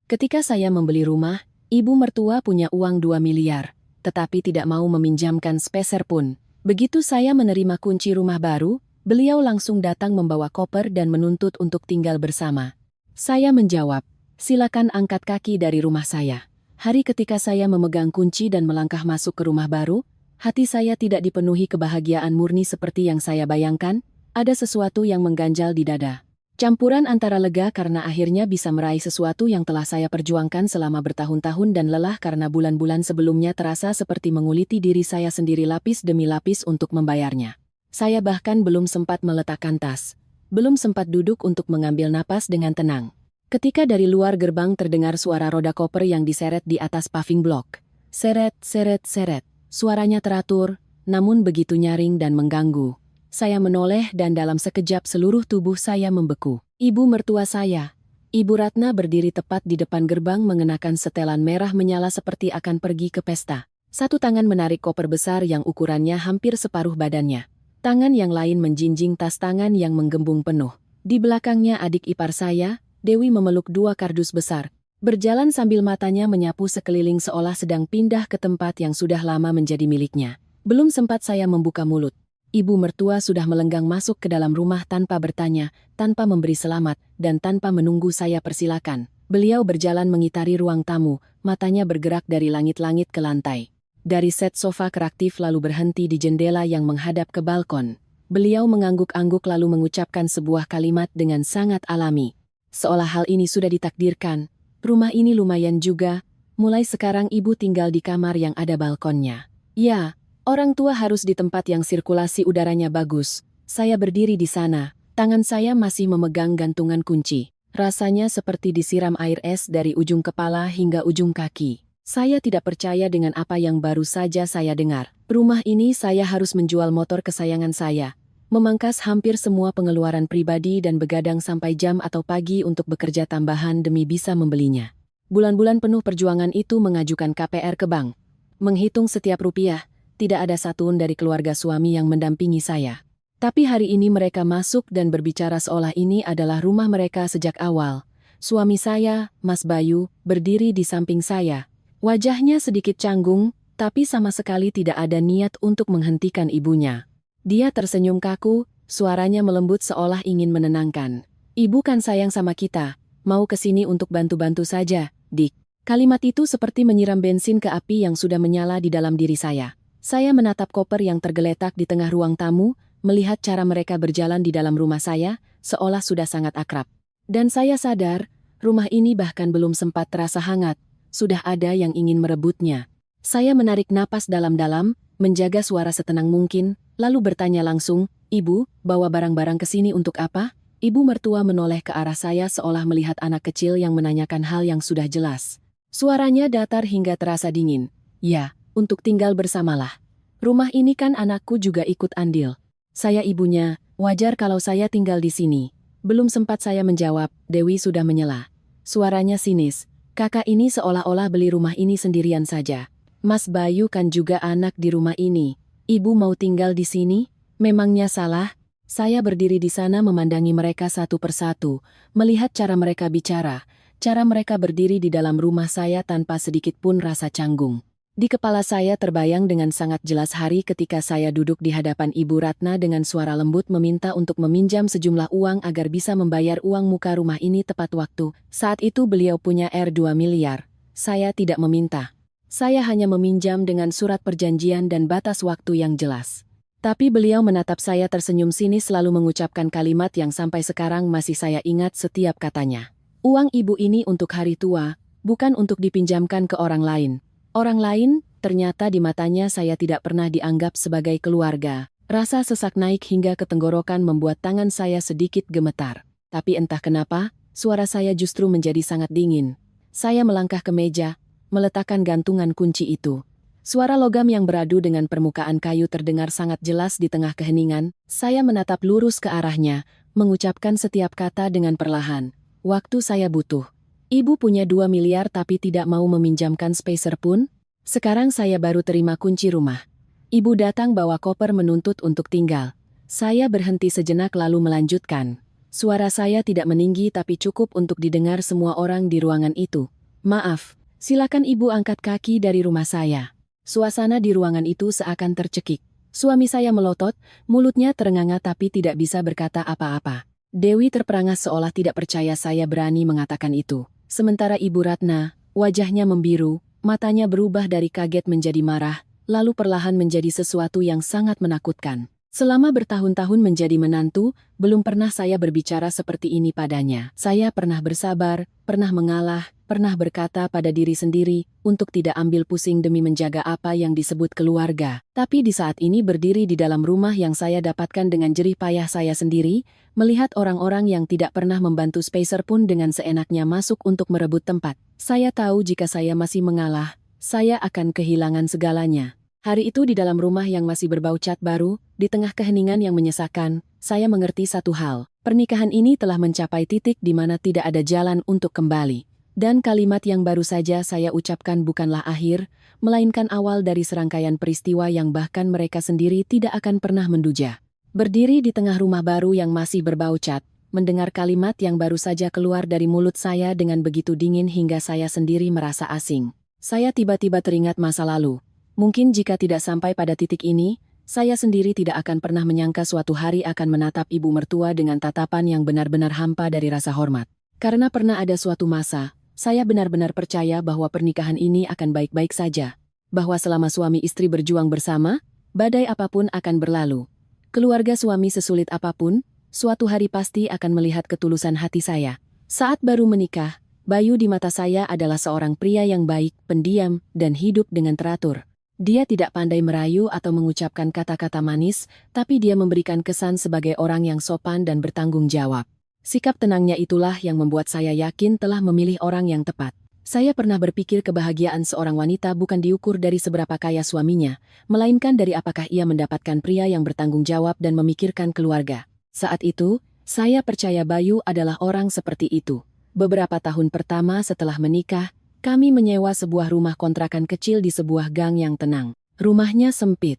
Ketika saya membeli rumah, ibu mertua punya uang 2 miliar, tetapi tidak mau meminjamkan sepeser pun. Begitu saya menerima kunci rumah baru, beliau langsung datang membawa koper dan menuntut untuk tinggal bersama. Saya menjawab, silakan angkat kaki dari rumah saya. Hari ketika saya memegang kunci dan melangkah masuk ke rumah baru, hati saya tidak dipenuhi kebahagiaan murni seperti yang saya bayangkan. Ada sesuatu yang mengganjal di dada. Campuran antara lega karena akhirnya bisa meraih sesuatu yang telah saya perjuangkan selama bertahun-tahun dan lelah karena bulan-bulan sebelumnya terasa seperti menguliti diri saya sendiri lapis demi lapis untuk membayarnya. Saya bahkan belum sempat meletakkan tas. Belum sempat duduk untuk mengambil napas dengan tenang. Ketika dari luar gerbang terdengar suara roda koper yang diseret di atas paving block. Seret, seret, seret. Suaranya teratur, namun begitu nyaring dan mengganggu. Saya menoleh dan dalam sekejap seluruh tubuh saya membeku. Ibu mertua saya, Ibu Ratna berdiri tepat di depan gerbang mengenakan setelan merah menyala seperti akan pergi ke pesta. Satu tangan menarik koper besar yang ukurannya hampir separuh badannya. Tangan yang lain menjinjing tas tangan yang menggembung penuh. Di belakangnya adik ipar saya, Dewi memeluk 2 kardus besar. Berjalan sambil matanya menyapu sekeliling seolah sedang pindah ke tempat yang sudah lama menjadi miliknya. Belum sempat saya membuka mulut. Ibu mertua sudah melenggang masuk ke dalam rumah tanpa bertanya, tanpa memberi selamat, dan tanpa menunggu saya persilakan. Beliau berjalan mengitari ruang tamu, matanya bergerak dari langit-langit ke lantai. Dari set sofa keraktif lalu berhenti di jendela yang menghadap ke balkon. Beliau mengangguk-angguk lalu mengucapkan sebuah kalimat dengan sangat alami. Seolah hal ini sudah ditakdirkan. Rumah ini lumayan juga, mulai sekarang ibu tinggal di kamar yang ada balkonnya. Ya. Orang tua harus di tempat yang sirkulasi udaranya bagus. Saya berdiri di sana, tangan saya masih memegang gantungan kunci. Rasanya seperti disiram air es dari ujung kepala hingga ujung kaki. Saya tidak percaya dengan apa yang baru saja saya dengar. Rumah ini saya harus menjual motor kesayangan saya. Memangkas hampir semua pengeluaran pribadi dan begadang sampai jam atau pagi untuk bekerja tambahan demi bisa membelinya. Bulan-bulan penuh perjuangan itu mengajukan KPR ke bank. Menghitung setiap rupiah. Tidak ada satupun dari keluarga suami yang mendampingi saya. Tapi hari ini mereka masuk dan berbicara seolah ini adalah rumah mereka sejak awal. Suami saya, Mas Bayu, berdiri di samping saya. Wajahnya sedikit canggung, tapi sama sekali tidak ada niat untuk menghentikan ibunya. Dia tersenyum kaku, suaranya melembut seolah ingin menenangkan. Ibu kan sayang sama kita, mau kesini untuk bantu-bantu saja, Dik. Kalimat itu seperti menyiram bensin ke api yang sudah menyala di dalam diri saya. Saya menatap koper yang tergeletak di tengah ruang tamu, melihat cara mereka berjalan di dalam rumah saya, seolah sudah sangat akrab. Dan saya sadar, rumah ini bahkan belum sempat terasa hangat, sudah ada yang ingin merebutnya. Saya menarik napas dalam-dalam, menjaga suara setenang mungkin, lalu bertanya langsung, Ibu, bawa barang-barang ke sini untuk apa? Ibu mertua menoleh ke arah saya seolah melihat anak kecil yang menanyakan hal yang sudah jelas. Suaranya datar hingga terasa dingin. Ya. Untuk tinggal bersamalah. Rumah ini kan anakku juga ikut andil. Saya ibunya, wajar kalau saya tinggal di sini. Belum sempat saya menjawab, Dewi sudah menyela. Suaranya sinis. Kakak ini seolah-olah beli rumah ini sendirian saja. Mas Bayu kan juga anak di rumah ini. Ibu mau tinggal di sini? Memangnya salah? Saya berdiri di sana memandangi mereka satu persatu, melihat cara mereka bicara, cara mereka berdiri di dalam rumah saya tanpa sedikit pun rasa canggung. Di kepala saya terbayang dengan sangat jelas hari ketika saya duduk di hadapan Ibu Ratna dengan suara lembut meminta untuk meminjam sejumlah uang agar bisa membayar uang muka rumah ini tepat waktu. Saat itu beliau punya R2 miliar. Saya tidak meminta. Saya hanya meminjam dengan surat perjanjian dan batas waktu yang jelas. Tapi beliau menatap saya tersenyum sinis lalu mengucapkan kalimat yang sampai sekarang masih saya ingat setiap katanya. Uang ibu ini untuk hari tua, bukan untuk dipinjamkan ke orang lain. Orang lain, ternyata di matanya saya tidak pernah dianggap sebagai keluarga. Rasa sesak naik hingga ke tenggorokan membuat tangan saya sedikit gemetar. Tapi entah kenapa, suara saya justru menjadi sangat dingin. Saya melangkah ke meja, meletakkan gantungan kunci itu. Suara logam yang beradu dengan permukaan kayu terdengar sangat jelas di tengah keheningan. Saya menatap lurus ke arahnya, mengucapkan setiap kata dengan perlahan. Waktu saya butuh. Ibu punya 2 miliar tapi tidak mau meminjamkan spacer pun? Sekarang saya baru terima kunci rumah. Ibu datang bawa koper menuntut untuk tinggal. Saya berhenti sejenak lalu melanjutkan. Suara saya tidak meninggi tapi cukup untuk didengar semua orang di ruangan itu. Maaf, silakan ibu angkat kaki dari rumah saya. Suasana di ruangan itu seakan tercekik. Suami saya melotot, mulutnya terenganga tapi tidak bisa berkata apa-apa. Dewi terperangah seolah tidak percaya saya berani mengatakan itu. Sementara Ibu Ratna, wajahnya membiru, matanya berubah dari kaget menjadi marah, lalu perlahan menjadi sesuatu yang sangat menakutkan. Selama bertahun-tahun menjadi menantu, belum pernah saya berbicara seperti ini padanya. Saya pernah bersabar, pernah mengalah, pernah berkata pada diri sendiri untuk tidak ambil pusing demi menjaga apa yang disebut keluarga. Tapi di saat ini berdiri di dalam rumah yang saya dapatkan dengan jerih payah saya sendiri, melihat orang-orang yang tidak pernah membantu spacer pun dengan seenaknya masuk untuk merebut tempat. Saya tahu jika saya masih mengalah, saya akan kehilangan segalanya. Hari itu di dalam rumah yang masih berbau cat baru, di tengah keheningan yang menyesakan, saya mengerti satu hal. Pernikahan ini telah mencapai titik di mana tidak ada jalan untuk kembali. Dan kalimat yang baru saja saya ucapkan bukanlah akhir, melainkan awal dari serangkaian peristiwa yang bahkan mereka sendiri tidak akan pernah menduga. Berdiri di tengah rumah baru yang masih berbau cat, mendengar kalimat yang baru saja keluar dari mulut saya dengan begitu dingin hingga saya sendiri merasa asing. Saya tiba-tiba teringat masa lalu. Mungkin jika tidak sampai pada titik ini, saya sendiri tidak akan pernah menyangka suatu hari akan menatap ibu mertua dengan tatapan yang benar-benar hampa dari rasa hormat. Karena pernah ada suatu masa, saya benar-benar percaya bahwa pernikahan ini akan baik-baik saja. Bahwa selama suami istri berjuang bersama, badai apapun akan berlalu. Keluarga suami sesulit apapun, suatu hari pasti akan melihat ketulusan hati saya. Saat baru menikah, Bayu di mata saya adalah seorang pria yang baik, pendiam, dan hidup dengan teratur. Dia tidak pandai merayu atau mengucapkan kata-kata manis, tapi dia memberikan kesan sebagai orang yang sopan dan bertanggung jawab. Sikap tenangnya itulah yang membuat saya yakin telah memilih orang yang tepat. Saya pernah berpikir kebahagiaan seorang wanita bukan diukur dari seberapa kaya suaminya, melainkan dari apakah ia mendapatkan pria yang bertanggung jawab dan memikirkan keluarga. Saat itu, saya percaya Bayu adalah orang seperti itu. Beberapa tahun pertama setelah menikah, kami menyewa sebuah rumah kontrakan kecil di sebuah gang yang tenang. Rumahnya sempit,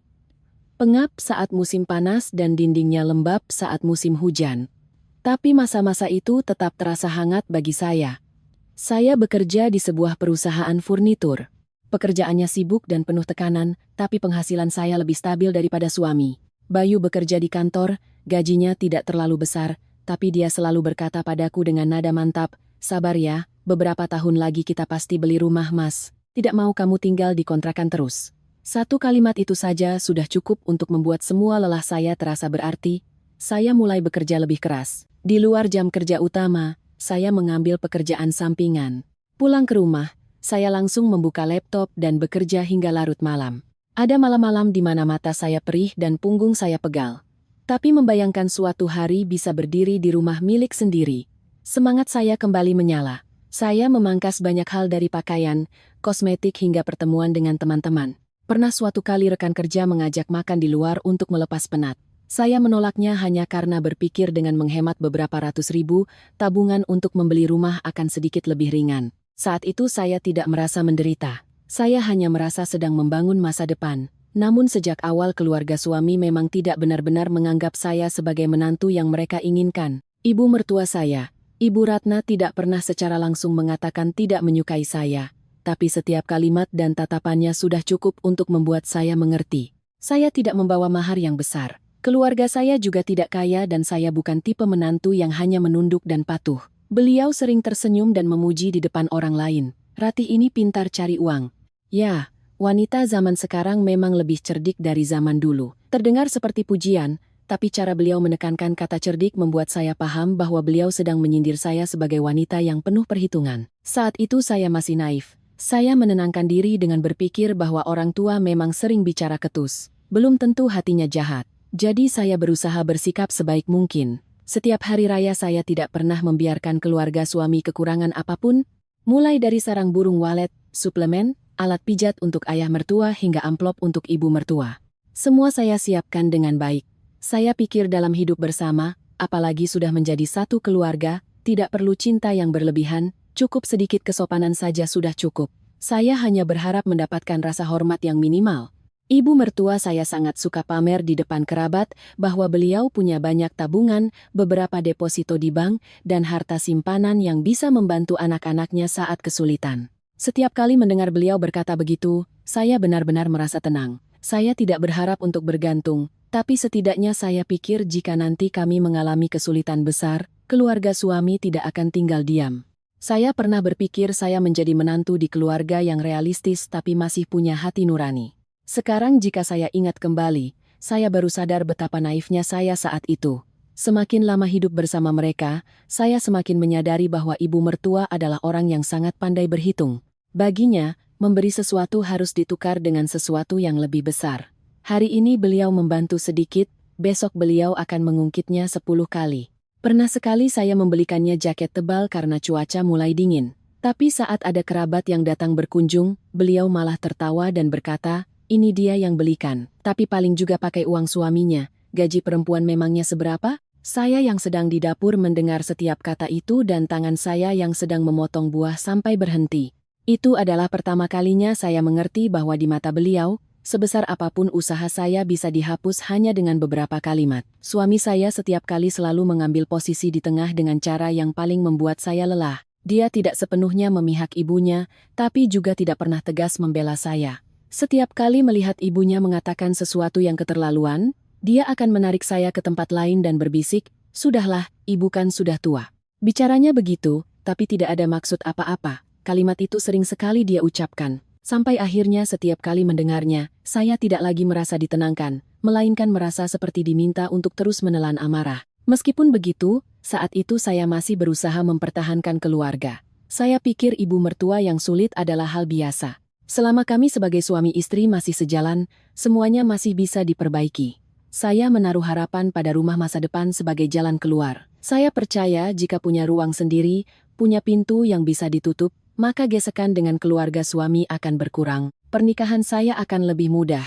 pengap saat musim panas dan dindingnya lembab saat musim hujan. Tapi masa-masa itu tetap terasa hangat bagi saya. Saya bekerja di sebuah perusahaan furnitur. Pekerjaannya sibuk dan penuh tekanan, tapi penghasilan saya lebih stabil daripada suami. Bayu bekerja di kantor, gajinya tidak terlalu besar, tapi dia selalu berkata padaku dengan nada mantap, "Sabar ya, beberapa tahun lagi kita pasti beli rumah, Mas. Tidak mau kamu tinggal di kontrakan terus." Satu kalimat itu saja sudah cukup untuk membuat semua lelah saya terasa berarti. Saya mulai bekerja lebih keras. Di luar jam kerja utama, saya mengambil pekerjaan sampingan. Pulang ke rumah, saya langsung membuka laptop dan bekerja hingga larut malam. Ada malam-malam di mana mata saya perih dan punggung saya pegal. Tapi membayangkan suatu hari bisa berdiri di rumah milik sendiri, semangat saya kembali menyala. Saya memangkas banyak hal dari pakaian, kosmetik hingga pertemuan dengan teman-teman. Pernah suatu kali rekan kerja mengajak makan di luar untuk melepas penat. Saya menolaknya hanya karena berpikir dengan menghemat beberapa ratus ribu, tabungan untuk membeli rumah akan sedikit lebih ringan. Saat itu saya tidak merasa menderita. Saya hanya merasa sedang membangun masa depan. Namun sejak awal keluarga suami memang tidak benar-benar menganggap saya sebagai menantu yang mereka inginkan. Ibu mertua saya, Ibu Ratna, tidak pernah secara langsung mengatakan tidak menyukai saya. Tapi setiap kalimat dan tatapannya sudah cukup untuk membuat saya mengerti. Saya tidak membawa mahar yang besar. Keluarga saya juga tidak kaya dan saya bukan tipe menantu yang hanya menunduk dan patuh. Beliau sering tersenyum dan memuji di depan orang lain. "Ratih ini pintar cari uang." Ya, wanita zaman sekarang memang lebih cerdik dari zaman dulu. Terdengar seperti pujian, tapi cara beliau menekankan kata cerdik membuat saya paham bahwa beliau sedang menyindir saya sebagai wanita yang penuh perhitungan. Saat itu saya masih naif. Saya menenangkan diri dengan berpikir bahwa orang tua memang sering bicara ketus. Belum tentu hatinya jahat. Jadi saya berusaha bersikap sebaik mungkin. Setiap hari raya saya tidak pernah membiarkan keluarga suami kekurangan apapun, mulai dari sarang burung walet, suplemen, alat pijat untuk ayah mertua hingga amplop untuk ibu mertua. Semua saya siapkan dengan baik. Saya pikir dalam hidup bersama, apalagi sudah menjadi satu keluarga, tidak perlu cinta yang berlebihan, cukup sedikit kesopanan saja sudah cukup. Saya hanya berharap mendapatkan rasa hormat yang minimal. Ibu mertua saya sangat suka pamer di depan kerabat bahwa beliau punya banyak tabungan, beberapa deposito di bank, dan harta simpanan yang bisa membantu anak-anaknya saat kesulitan. Setiap kali mendengar beliau berkata begitu, saya benar-benar merasa tenang. Saya tidak berharap untuk bergantung, tapi setidaknya saya pikir jika nanti kami mengalami kesulitan besar, keluarga suami tidak akan tinggal diam. Saya pernah berpikir saya menjadi menantu di keluarga yang realistis tapi masih punya hati nurani. Sekarang jika saya ingat kembali, saya baru sadar betapa naifnya saya saat itu. Semakin lama hidup bersama mereka, saya semakin menyadari bahwa ibu mertua adalah orang yang sangat pandai berhitung. Baginya, memberi sesuatu harus ditukar dengan sesuatu yang lebih besar. Hari ini beliau membantu sedikit, besok beliau akan mengungkitnya 10 kali. Pernah sekali saya membelikannya jaket tebal karena cuaca mulai dingin. Tapi saat ada kerabat yang datang berkunjung, beliau malah tertawa dan berkata, ini dia yang belikan, tapi paling juga pakai uang suaminya. Gaji perempuan memangnya seberapa? Saya yang sedang di dapur mendengar setiap kata itu dan tangan saya yang sedang memotong buah sampai berhenti. Itu adalah pertama kalinya saya mengerti bahwa di mata beliau, sebesar apapun usaha saya bisa dihapus hanya dengan beberapa kalimat. Suami saya setiap kali selalu mengambil posisi di tengah dengan cara yang paling membuat saya lelah. Dia tidak sepenuhnya memihak ibunya, tapi juga tidak pernah tegas membela saya. Setiap kali melihat ibunya mengatakan sesuatu yang keterlaluan, dia akan menarik saya ke tempat lain dan berbisik, "Sudahlah, ibu kan sudah tua." Bicaranya begitu, tapi tidak ada maksud apa-apa. Kalimat itu sering sekali dia ucapkan. Sampai akhirnya setiap kali mendengarnya, saya tidak lagi merasa ditenangkan, melainkan merasa seperti diminta untuk terus menelan amarah. Meskipun begitu, saat itu saya masih berusaha mempertahankan keluarga. Saya pikir ibu mertua yang sulit adalah hal biasa. Selama kami sebagai suami istri masih sejalan, semuanya masih bisa diperbaiki. Saya menaruh harapan pada rumah masa depan sebagai jalan keluar. Saya percaya jika punya ruang sendiri, punya pintu yang bisa ditutup, maka gesekan dengan keluarga suami akan berkurang. Pernikahan saya akan lebih mudah.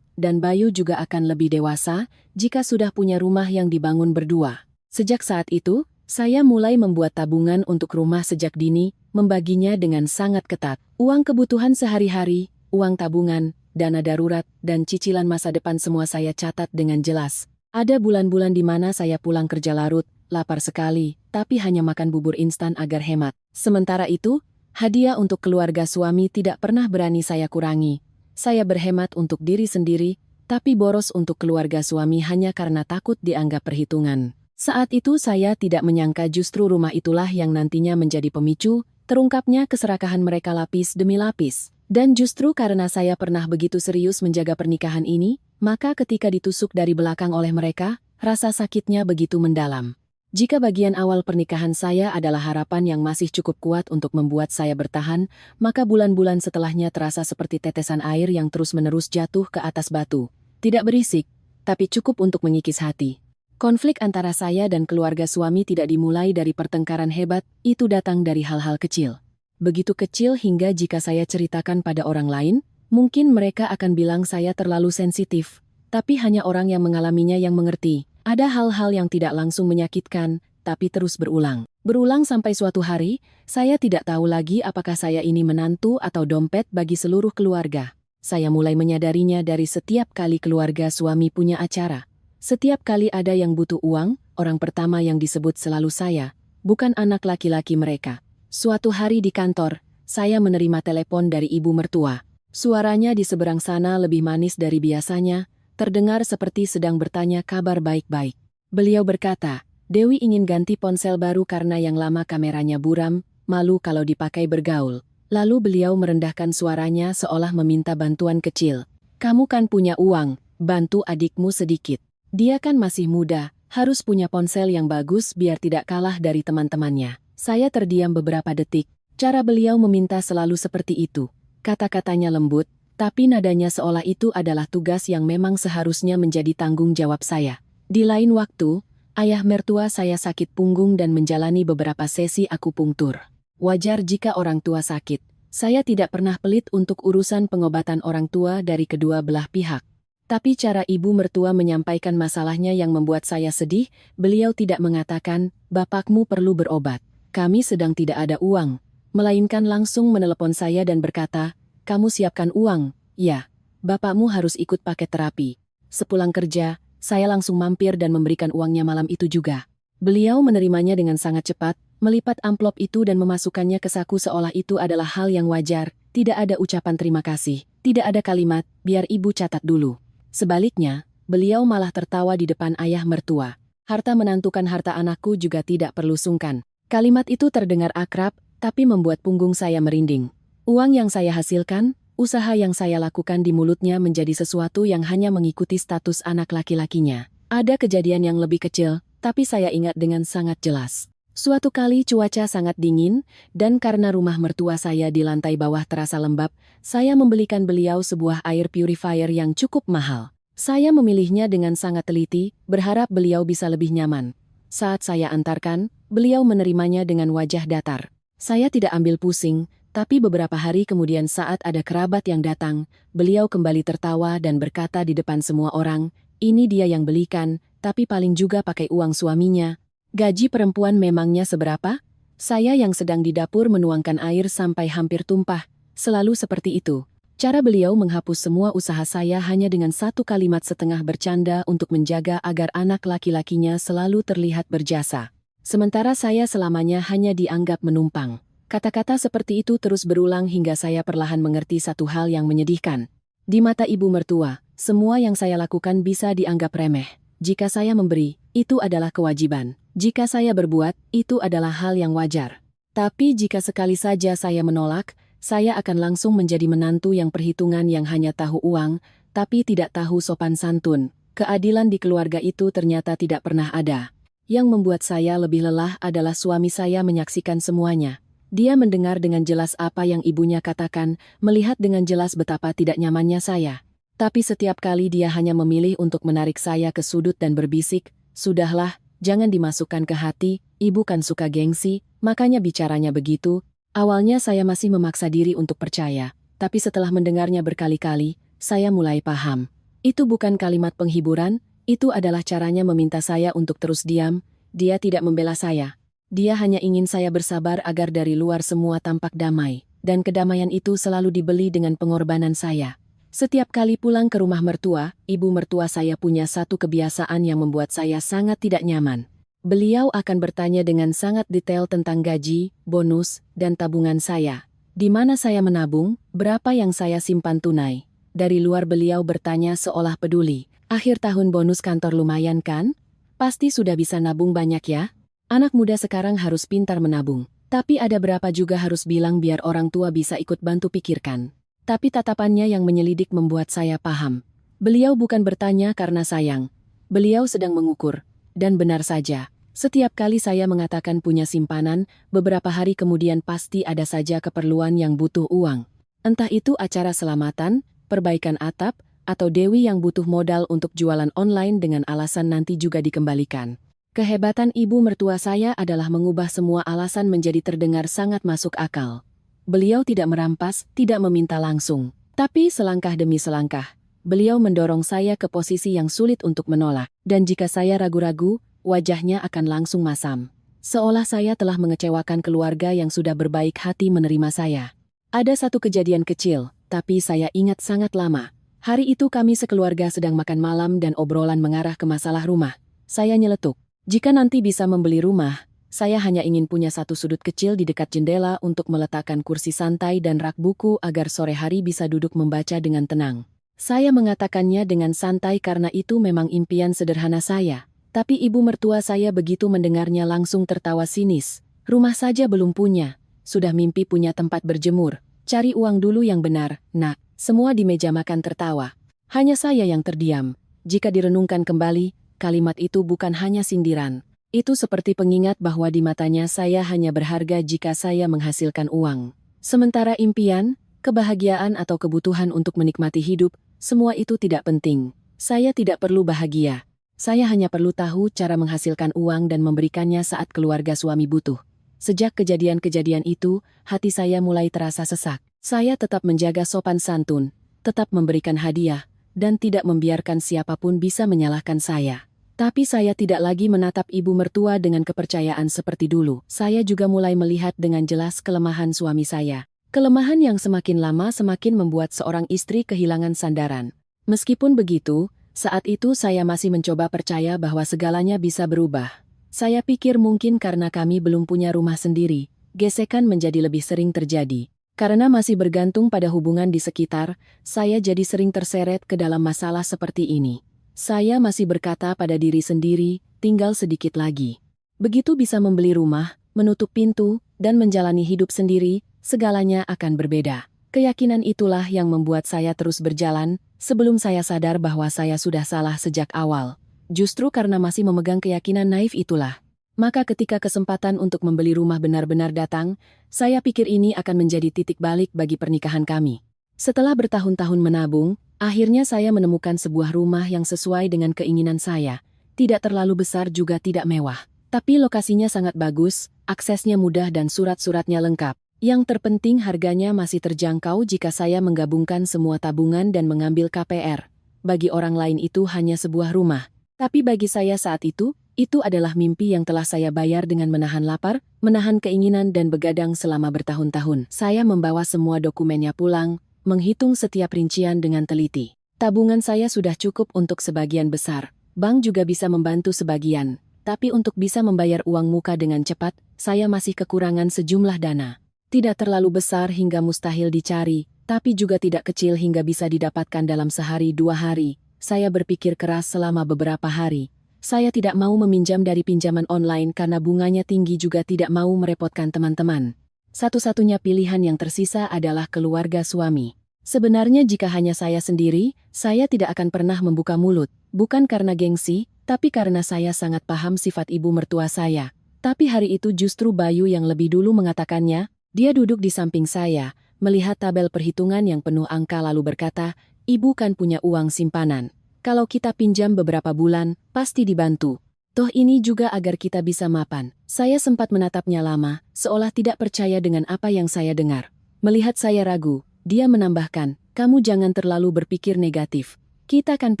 Dan Bayu juga akan lebih dewasa jika sudah punya rumah yang dibangun berdua. Sejak saat itu, saya mulai membuat tabungan untuk rumah sejak dini, membaginya dengan sangat ketat. Uang kebutuhan sehari-hari, uang tabungan, dana darurat, dan cicilan masa depan semua saya catat dengan jelas. Ada bulan-bulan di mana saya pulang kerja larut, lapar sekali, tapi hanya makan bubur instan agar hemat. Sementara itu, hadiah untuk keluarga suami tidak pernah berani saya kurangi. Saya berhemat untuk diri sendiri, tapi boros untuk keluarga suami hanya karena takut dianggap perhitungan. Saat itu saya tidak menyangka justru rumah itulah yang nantinya menjadi pemicu, terungkapnya keserakahan mereka lapis demi lapis. Dan justru karena saya pernah begitu serius menjaga pernikahan ini, maka ketika ditusuk dari belakang oleh mereka, rasa sakitnya begitu mendalam. Jika bagian awal pernikahan saya adalah harapan yang masih cukup kuat untuk membuat saya bertahan, maka bulan-bulan setelahnya terasa seperti tetesan air yang terus-menerus jatuh ke atas batu. Tidak berisik, tapi cukup untuk mengikis hati. Konflik antara saya dan keluarga suami tidak dimulai dari pertengkaran hebat, itu datang dari hal-hal kecil. Begitu kecil hingga jika saya ceritakan pada orang lain, mungkin mereka akan bilang saya terlalu sensitif. Tapi hanya orang yang mengalaminya yang mengerti. Ada hal-hal yang tidak langsung menyakitkan, tapi terus berulang. Berulang sampai suatu hari, saya tidak tahu lagi apakah saya ini menantu atau dompet bagi seluruh keluarga. Saya mulai menyadarinya dari setiap kali keluarga suami punya acara. Setiap kali ada yang butuh uang, orang pertama yang disebut selalu saya, bukan anak laki-laki mereka. Suatu hari di kantor, saya menerima telepon dari ibu mertua. Suaranya di seberang sana lebih manis dari biasanya, terdengar seperti sedang bertanya kabar baik-baik. Beliau berkata, Dewi ingin ganti ponsel baru karena yang lama kameranya buram, malu kalau dipakai bergaul. Lalu beliau merendahkan suaranya seolah meminta bantuan kecil. Kamu kan punya uang, bantu adikmu sedikit. Dia kan masih muda, harus punya ponsel yang bagus biar tidak kalah dari teman-temannya. Saya terdiam beberapa detik. Cara beliau meminta selalu seperti itu. Kata-katanya lembut, tapi nadanya seolah itu adalah tugas yang memang seharusnya menjadi tanggung jawab saya. Di lain waktu, ayah mertua saya sakit punggung dan menjalani beberapa sesi akupunktur. Wajar jika orang tua sakit. Saya tidak pernah pelit untuk urusan pengobatan orang tua dari kedua belah pihak. Tapi cara ibu mertua menyampaikan masalahnya yang membuat saya sedih, beliau tidak mengatakan, bapakmu perlu berobat. Kami sedang tidak ada uang, melainkan langsung menelepon saya dan berkata, kamu siapkan uang, ya. bapakmu harus ikut paket terapi. Sepulang kerja, saya langsung mampir dan memberikan uangnya malam itu juga. Beliau menerimanya dengan sangat cepat, melipat amplop itu dan memasukkannya ke saku seolah itu adalah hal yang wajar, tidak ada ucapan terima kasih, tidak ada kalimat, biar ibu catat dulu. Sebaliknya, beliau malah tertawa di depan ayah mertua. Harta menantukan harta anakku juga tidak perlu sungkan. Kalimat itu terdengar akrab, tapi membuat punggung saya merinding. Uang yang saya hasilkan, usaha yang saya lakukan di mulutnya menjadi sesuatu yang hanya mengikuti status anak laki-lakinya. Ada kejadian yang lebih kecil, tapi saya ingat dengan sangat jelas. Suatu kali cuaca sangat dingin, dan karena rumah mertua saya di lantai bawah terasa lembab, saya membelikan beliau sebuah air purifier yang cukup mahal. Saya memilihnya dengan sangat teliti, berharap beliau bisa lebih nyaman. Saat saya antarkan, beliau menerimanya dengan wajah datar. Saya tidak ambil pusing, tapi beberapa hari kemudian saat ada kerabat yang datang, beliau kembali tertawa dan berkata di depan semua orang, "Ini dia yang belikan, tapi paling juga pakai uang suaminya." Gaji perempuan memangnya seberapa? Saya yang sedang di dapur menuangkan air sampai hampir tumpah, selalu seperti itu. Cara beliau menghapus semua usaha saya hanya dengan satu kalimat setengah bercanda untuk menjaga agar anak laki-lakinya selalu terlihat berjasa. Sementara saya selamanya hanya dianggap menumpang. Kata-kata seperti itu terus berulang hingga saya perlahan mengerti satu hal yang menyedihkan. Di mata ibu mertua, semua yang saya lakukan bisa dianggap remeh. Jika saya memberi, itu adalah kewajiban. Jika saya berbuat, itu adalah hal yang wajar. Tapi jika sekali saja saya menolak, saya akan langsung menjadi menantu yang perhitungan yang hanya tahu uang, tapi tidak tahu sopan santun. Keadilan di keluarga itu ternyata tidak pernah ada. Yang membuat saya lebih lelah adalah suami saya menyaksikan semuanya. Dia mendengar dengan jelas apa yang ibunya katakan, melihat dengan jelas betapa tidak nyamannya saya. Tapi setiap kali dia hanya memilih untuk menarik saya ke sudut dan berbisik, "Sudahlah, jangan dimasukkan ke hati, ibu kan suka gengsi, makanya bicaranya begitu." Awalnya saya masih memaksa diri untuk percaya, tapi setelah mendengarnya berkali-kali, saya mulai paham. Itu bukan kalimat penghiburan, itu adalah caranya meminta saya untuk terus diam. Dia tidak membela saya. Dia hanya ingin saya bersabar agar dari luar semua tampak damai, dan kedamaian itu selalu dibeli dengan pengorbanan saya. Setiap kali pulang ke rumah mertua, ibu mertua saya punya satu kebiasaan yang membuat saya sangat tidak nyaman. Beliau akan bertanya dengan sangat detail tentang gaji, bonus, dan tabungan saya. Di mana saya menabung, berapa yang saya simpan tunai. Dari luar beliau bertanya seolah peduli. "Akhir tahun bonus kantor lumayan kan? Pasti sudah bisa nabung banyak ya? Anak muda sekarang harus pintar menabung. Tapi ada berapa juga harus bilang biar orang tua bisa ikut bantu pikirkan." Tapi tatapannya yang menyelidik membuat saya paham. Beliau bukan bertanya karena sayang. Beliau sedang mengukur. Dan benar saja. Setiap kali saya mengatakan punya simpanan, beberapa hari kemudian pasti ada saja keperluan yang butuh uang. Entah itu acara selamatan, perbaikan atap, atau Dewi yang butuh modal untuk jualan online dengan alasan nanti juga dikembalikan. Kehebatan ibu mertua saya adalah mengubah semua alasan menjadi terdengar sangat masuk akal. Beliau tidak merampas, tidak meminta langsung. Tapi selangkah demi selangkah, beliau mendorong saya ke posisi yang sulit untuk menolak. Dan jika saya ragu-ragu, wajahnya akan langsung masam. Seolah saya telah mengecewakan keluarga yang sudah berbaik hati menerima saya. Ada satu kejadian kecil, tapi saya ingat sangat lama. Hari itu kami sekeluarga sedang makan malam dan obrolan mengarah ke masalah rumah. Saya nyeletuk. Jika nanti bisa membeli rumah, saya hanya ingin punya satu sudut kecil di dekat jendela untuk meletakkan kursi santai dan rak buku agar sore hari bisa duduk membaca dengan tenang. Saya mengatakannya dengan santai karena itu memang impian sederhana saya. Tapi ibu mertua saya begitu mendengarnya langsung tertawa sinis. "Rumah saja belum punya, sudah mimpi punya tempat berjemur. Cari uang dulu yang benar, nak." Semua di meja makan tertawa. Hanya saya yang terdiam. Jika direnungkan kembali, kalimat itu bukan hanya sindiran. Itu seperti pengingat bahwa di matanya saya hanya berharga jika saya menghasilkan uang. Sementara impian, kebahagiaan atau kebutuhan untuk menikmati hidup, semua itu tidak penting. Saya tidak perlu bahagia. Saya hanya perlu tahu cara menghasilkan uang dan memberikannya saat keluarga suami butuh. Sejak kejadian-kejadian itu, hati saya mulai terasa sesak. Saya tetap menjaga sopan santun, tetap memberikan hadiah, dan tidak membiarkan siapapun bisa menyalahkan saya. Tapi saya tidak lagi menatap ibu mertua dengan kepercayaan seperti dulu. Saya juga mulai melihat dengan jelas kelemahan suami saya. Kelemahan yang semakin lama semakin membuat seorang istri kehilangan sandaran. Meskipun begitu, saat itu saya masih mencoba percaya bahwa segalanya bisa berubah. Saya pikir mungkin karena kami belum punya rumah sendiri, gesekan menjadi lebih sering terjadi. Karena masih bergantung pada hubungan di sekitar, saya jadi sering terseret ke dalam masalah seperti ini. Saya masih berkata pada diri sendiri, tinggal sedikit lagi. Begitu bisa membeli rumah, menutup pintu, dan menjalani hidup sendiri, segalanya akan berbeda. Keyakinan itulah yang membuat saya terus berjalan, sebelum saya sadar bahwa saya sudah salah sejak awal. Justru karena masih memegang keyakinan naif itulah. Maka ketika kesempatan untuk membeli rumah benar-benar datang, saya pikir ini akan menjadi titik balik bagi pernikahan kami. Setelah bertahun-tahun menabung, akhirnya saya menemukan sebuah rumah yang sesuai dengan keinginan saya. Tidak terlalu besar juga tidak mewah. Tapi lokasinya sangat bagus, aksesnya mudah dan surat-suratnya lengkap. Yang terpenting harganya masih terjangkau jika saya menggabungkan semua tabungan dan mengambil KPR. Bagi orang lain itu hanya sebuah rumah. Tapi bagi saya saat itu adalah mimpi yang telah saya bayar dengan menahan lapar, menahan keinginan dan begadang selama bertahun-tahun. Saya membawa semua dokumennya pulang, menghitung setiap rincian dengan teliti. Tabungan saya sudah cukup untuk sebagian besar. Bank juga bisa membantu sebagian. Tapi untuk bisa membayar uang muka dengan cepat, saya masih kekurangan sejumlah dana. Tidak terlalu besar hingga mustahil dicari, tapi juga tidak kecil hingga bisa didapatkan dalam sehari 2 hari. Saya berpikir keras selama beberapa hari. Saya tidak mau meminjam dari pinjaman online karena bunganya tinggi juga tidak mau merepotkan teman-teman. Satu-satunya pilihan yang tersisa adalah keluarga suami. Sebenarnya jika hanya saya sendiri, saya tidak akan pernah membuka mulut. Bukan karena gengsi, tapi karena saya sangat paham sifat ibu mertua saya. Tapi hari itu justru Bayu yang lebih dulu mengatakannya. Dia duduk di samping saya, melihat tabel perhitungan yang penuh angka lalu berkata, "Ibu kan punya uang simpanan. Kalau kita pinjam beberapa bulan, pasti dibantu. Toh ini juga agar kita bisa mapan." Saya sempat menatapnya lama, seolah tidak percaya dengan apa yang saya dengar. Melihat saya ragu, dia menambahkan, "Kamu jangan terlalu berpikir negatif. Kita kan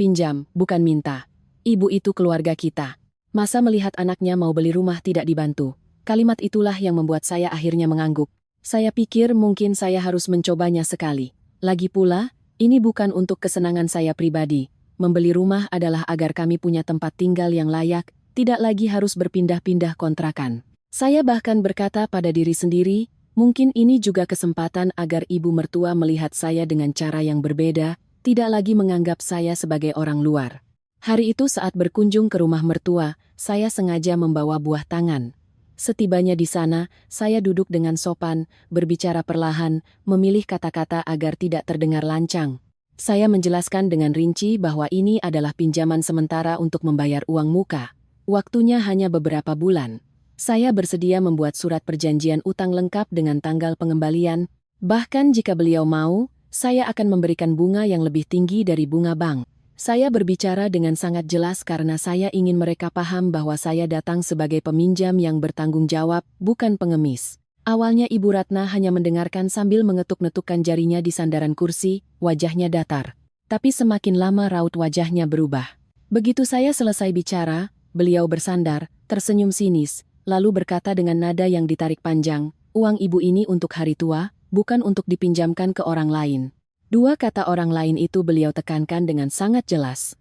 pinjam, bukan minta. Ibu itu keluarga kita. Masa melihat anaknya mau beli rumah tidak dibantu?" Kalimat itulah yang membuat saya akhirnya mengangguk. Saya pikir mungkin saya harus mencobanya sekali. Lagi pula, ini bukan untuk kesenangan saya pribadi. Membeli rumah adalah agar kami punya tempat tinggal yang layak, tidak lagi harus berpindah-pindah kontrakan. Saya bahkan berkata pada diri sendiri, mungkin ini juga kesempatan agar ibu mertua melihat saya dengan cara yang berbeda, tidak lagi menganggap saya sebagai orang luar. Hari itu saat berkunjung ke rumah mertua, saya sengaja membawa buah tangan. Setibanya di sana, saya duduk dengan sopan, berbicara perlahan, memilih kata-kata agar tidak terdengar lancang. Saya menjelaskan dengan rinci bahwa ini adalah pinjaman sementara untuk membayar uang muka. Waktunya hanya beberapa bulan. Saya bersedia membuat surat perjanjian utang lengkap dengan tanggal pengembalian. Bahkan jika beliau mau, saya akan memberikan bunga yang lebih tinggi dari bunga bank. Saya berbicara dengan sangat jelas karena saya ingin mereka paham bahwa saya datang sebagai peminjam yang bertanggung jawab, bukan pengemis. Awalnya Ibu Ratna hanya mendengarkan sambil mengetuk-netukkan jarinya di sandaran kursi, wajahnya datar. Tapi semakin lama raut wajahnya berubah. Begitu saya selesai bicara, beliau bersandar, tersenyum sinis, lalu berkata dengan nada yang ditarik panjang, "Uang ibu ini untuk hari tua, bukan untuk dipinjamkan ke orang lain." Dua kata orang lain itu beliau tekankan dengan sangat jelas.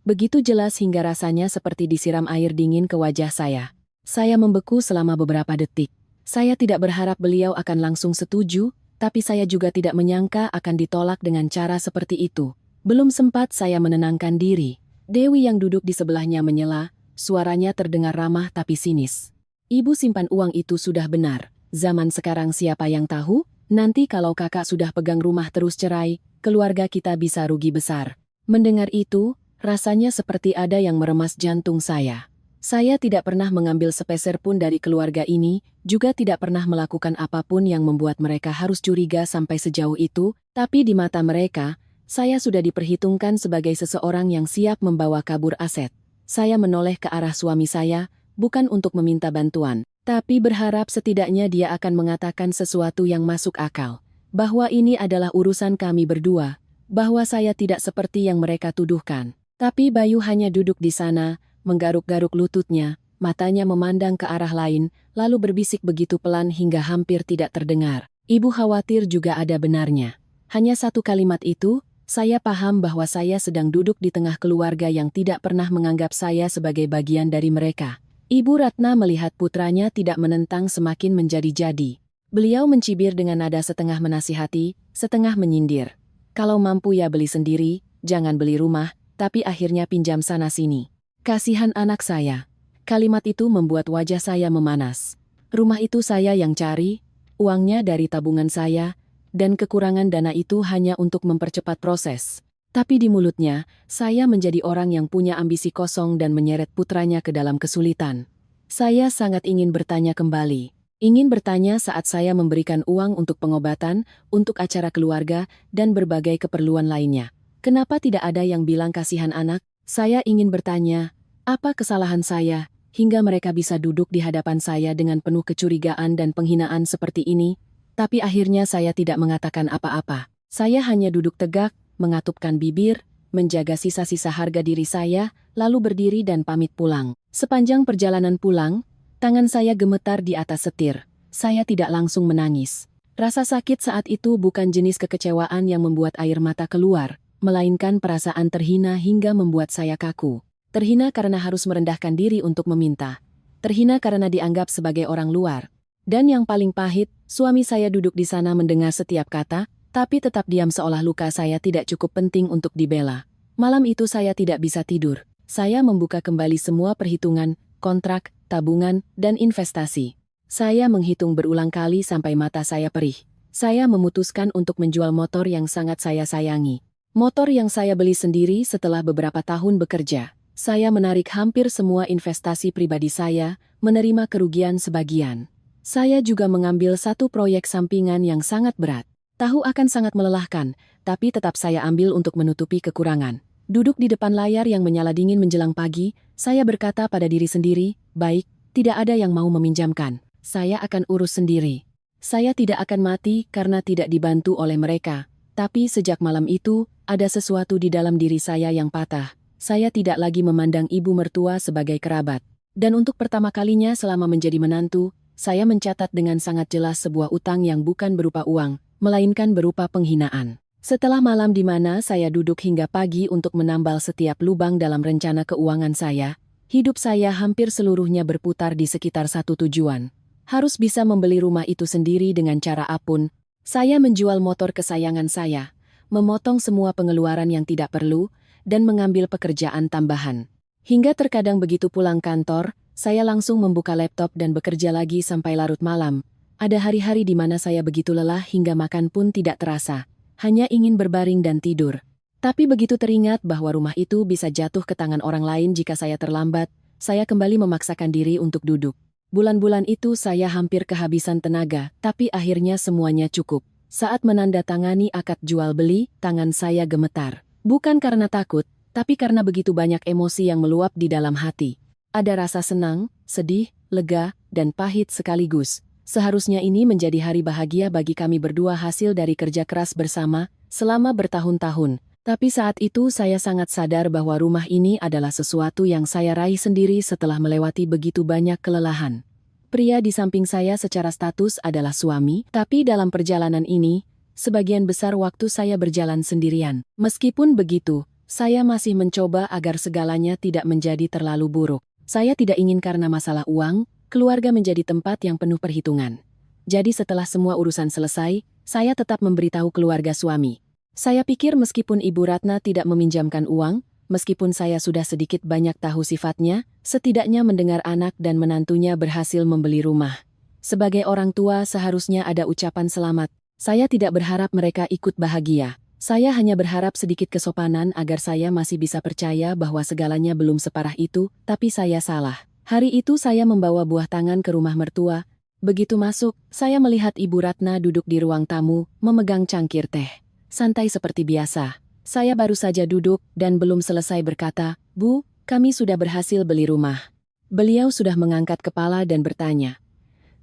Begitu jelas hingga rasanya seperti disiram air dingin ke wajah saya. Saya membeku selama beberapa detik. Saya tidak berharap beliau akan langsung setuju, tapi saya juga tidak menyangka akan ditolak dengan cara seperti itu. Belum sempat saya menenangkan diri. Dewi yang duduk di sebelahnya menyela, suaranya terdengar ramah tapi sinis. "Ibu simpan uang itu sudah benar. Zaman sekarang siapa yang tahu? Nanti kalau kakak sudah pegang rumah terus cerai, keluarga kita bisa rugi besar." Mendengar itu, rasanya seperti ada yang meremas jantung saya. Saya tidak pernah mengambil sepeser pun dari keluarga ini, juga tidak pernah melakukan apapun yang membuat mereka harus curiga sampai sejauh itu, tapi di mata mereka, saya sudah diperhitungkan sebagai seseorang yang siap membawa kabur aset. Saya menoleh ke arah suami saya, bukan untuk meminta bantuan, tapi berharap setidaknya dia akan mengatakan sesuatu yang masuk akal. Bahwa ini adalah urusan kami berdua, bahwa saya tidak seperti yang mereka tuduhkan. Tapi Bayu hanya duduk di sana, menggaruk-garuk lututnya, matanya memandang ke arah lain, lalu berbisik begitu pelan hingga hampir tidak terdengar. Ibu khawatir juga ada benarnya. Hanya satu kalimat itu, saya paham bahwa saya sedang duduk di tengah keluarga yang tidak pernah menganggap saya sebagai bagian dari mereka. Ibu Ratna melihat putranya tidak menentang semakin menjadi-jadi. Beliau mencibir dengan nada setengah menasihati, setengah menyindir. Kalau mampu ya beli sendiri, jangan beli rumah, tapi akhirnya pinjam sana-sini. Kasihan anak saya. Kalimat itu membuat wajah saya memanas. Rumah itu saya yang cari, uangnya dari tabungan saya, dan kekurangan dana itu hanya untuk mempercepat proses. Tapi di mulutnya, saya menjadi orang yang punya ambisi kosong dan menyeret putranya ke dalam kesulitan. Saya sangat ingin bertanya kembali. Ingin bertanya saat saya memberikan uang untuk pengobatan, untuk acara keluarga, dan berbagai keperluan lainnya. Kenapa tidak ada yang bilang kasihan anak? Saya ingin bertanya, apa kesalahan saya, hingga mereka bisa duduk di hadapan saya dengan penuh kecurigaan dan penghinaan seperti ini? Tapi akhirnya saya tidak mengatakan apa-apa. Saya hanya duduk tegak, mengatupkan bibir, menjaga sisa-sisa harga diri saya, lalu berdiri dan pamit pulang. Sepanjang perjalanan pulang, tangan saya gemetar di atas setir. Saya tidak langsung menangis. Rasa sakit saat itu bukan jenis kekecewaan yang membuat air mata keluar, melainkan perasaan terhina hingga membuat saya kaku. Terhina karena harus merendahkan diri untuk meminta. Terhina karena dianggap sebagai orang luar. Dan yang paling pahit, suami saya duduk di sana mendengar setiap kata, tapi tetap diam seolah luka saya tidak cukup penting untuk dibela. Malam itu saya tidak bisa tidur. Saya membuka kembali semua perhitungan, kontrak, tabungan, dan investasi. Saya menghitung berulang kali sampai mata saya perih. Saya memutuskan untuk menjual motor yang sangat saya sayangi. Motor yang saya beli sendiri setelah beberapa tahun bekerja. Saya menarik hampir semua investasi pribadi saya, menerima kerugian sebagian. Saya juga mengambil satu proyek sampingan yang sangat berat. Tahu akan sangat melelahkan, tapi tetap saya ambil untuk menutupi kekurangan. Duduk di depan layar yang menyala dingin menjelang pagi, saya berkata pada diri sendiri, baik, tidak ada yang mau meminjamkan. Saya akan urus sendiri. Saya tidak akan mati karena tidak dibantu oleh mereka. Tapi sejak malam itu, ada sesuatu di dalam diri saya yang patah. Saya tidak lagi memandang ibu mertua sebagai kerabat. Dan untuk pertama kalinya selama menjadi menantu, saya mencatat dengan sangat jelas sebuah utang yang bukan berupa uang, melainkan berupa penghinaan. Setelah malam di mana saya duduk hingga pagi untuk menambal setiap lubang dalam rencana keuangan saya, hidup saya hampir seluruhnya berputar di sekitar satu tujuan. Harus bisa membeli rumah itu sendiri dengan cara apapun. Saya menjual motor kesayangan saya, memotong semua pengeluaran yang tidak perlu, dan mengambil pekerjaan tambahan. Hingga terkadang begitu pulang kantor, saya langsung membuka laptop dan bekerja lagi sampai larut malam. Ada hari-hari di mana saya begitu lelah hingga makan pun tidak terasa. Hanya ingin berbaring dan tidur. Tapi begitu teringat bahwa rumah itu bisa jatuh ke tangan orang lain jika saya terlambat, saya kembali memaksakan diri untuk duduk. Bulan-bulan itu saya hampir kehabisan tenaga, tapi akhirnya semuanya cukup. Saat menandatangani akad jual beli, tangan saya gemetar. Bukan karena takut, tapi karena begitu banyak emosi yang meluap di dalam hati. Ada rasa senang, sedih, lega, dan pahit sekaligus. Seharusnya ini menjadi hari bahagia bagi kami berdua hasil dari kerja keras bersama, selama bertahun-tahun. Tapi saat itu saya sangat sadar bahwa rumah ini adalah sesuatu yang saya raih sendiri setelah melewati begitu banyak kelelahan. Pria di samping saya secara status adalah suami, tapi dalam perjalanan ini, sebagian besar waktu saya berjalan sendirian. Meskipun begitu, saya masih mencoba agar segalanya tidak menjadi terlalu buruk. Saya tidak ingin karena masalah uang, keluarga menjadi tempat yang penuh perhitungan. Jadi setelah semua urusan selesai, saya tetap memberitahu keluarga suami. Saya pikir meskipun Ibu Ratna tidak meminjamkan uang, meskipun saya sudah sedikit banyak tahu sifatnya, setidaknya mendengar anak dan menantunya berhasil membeli rumah. Sebagai orang tua seharusnya ada ucapan selamat. Saya tidak berharap mereka ikut bahagia. Saya hanya berharap sedikit kesopanan agar saya masih bisa percaya bahwa segalanya belum separah itu, tapi saya salah. Hari itu saya membawa buah tangan ke rumah mertua. Begitu masuk, saya melihat Ibu Ratna duduk di ruang tamu, memegang cangkir teh. Santai seperti biasa. Saya baru saja duduk dan belum selesai berkata, "Bu, kami sudah berhasil beli rumah." Beliau sudah mengangkat kepala dan bertanya.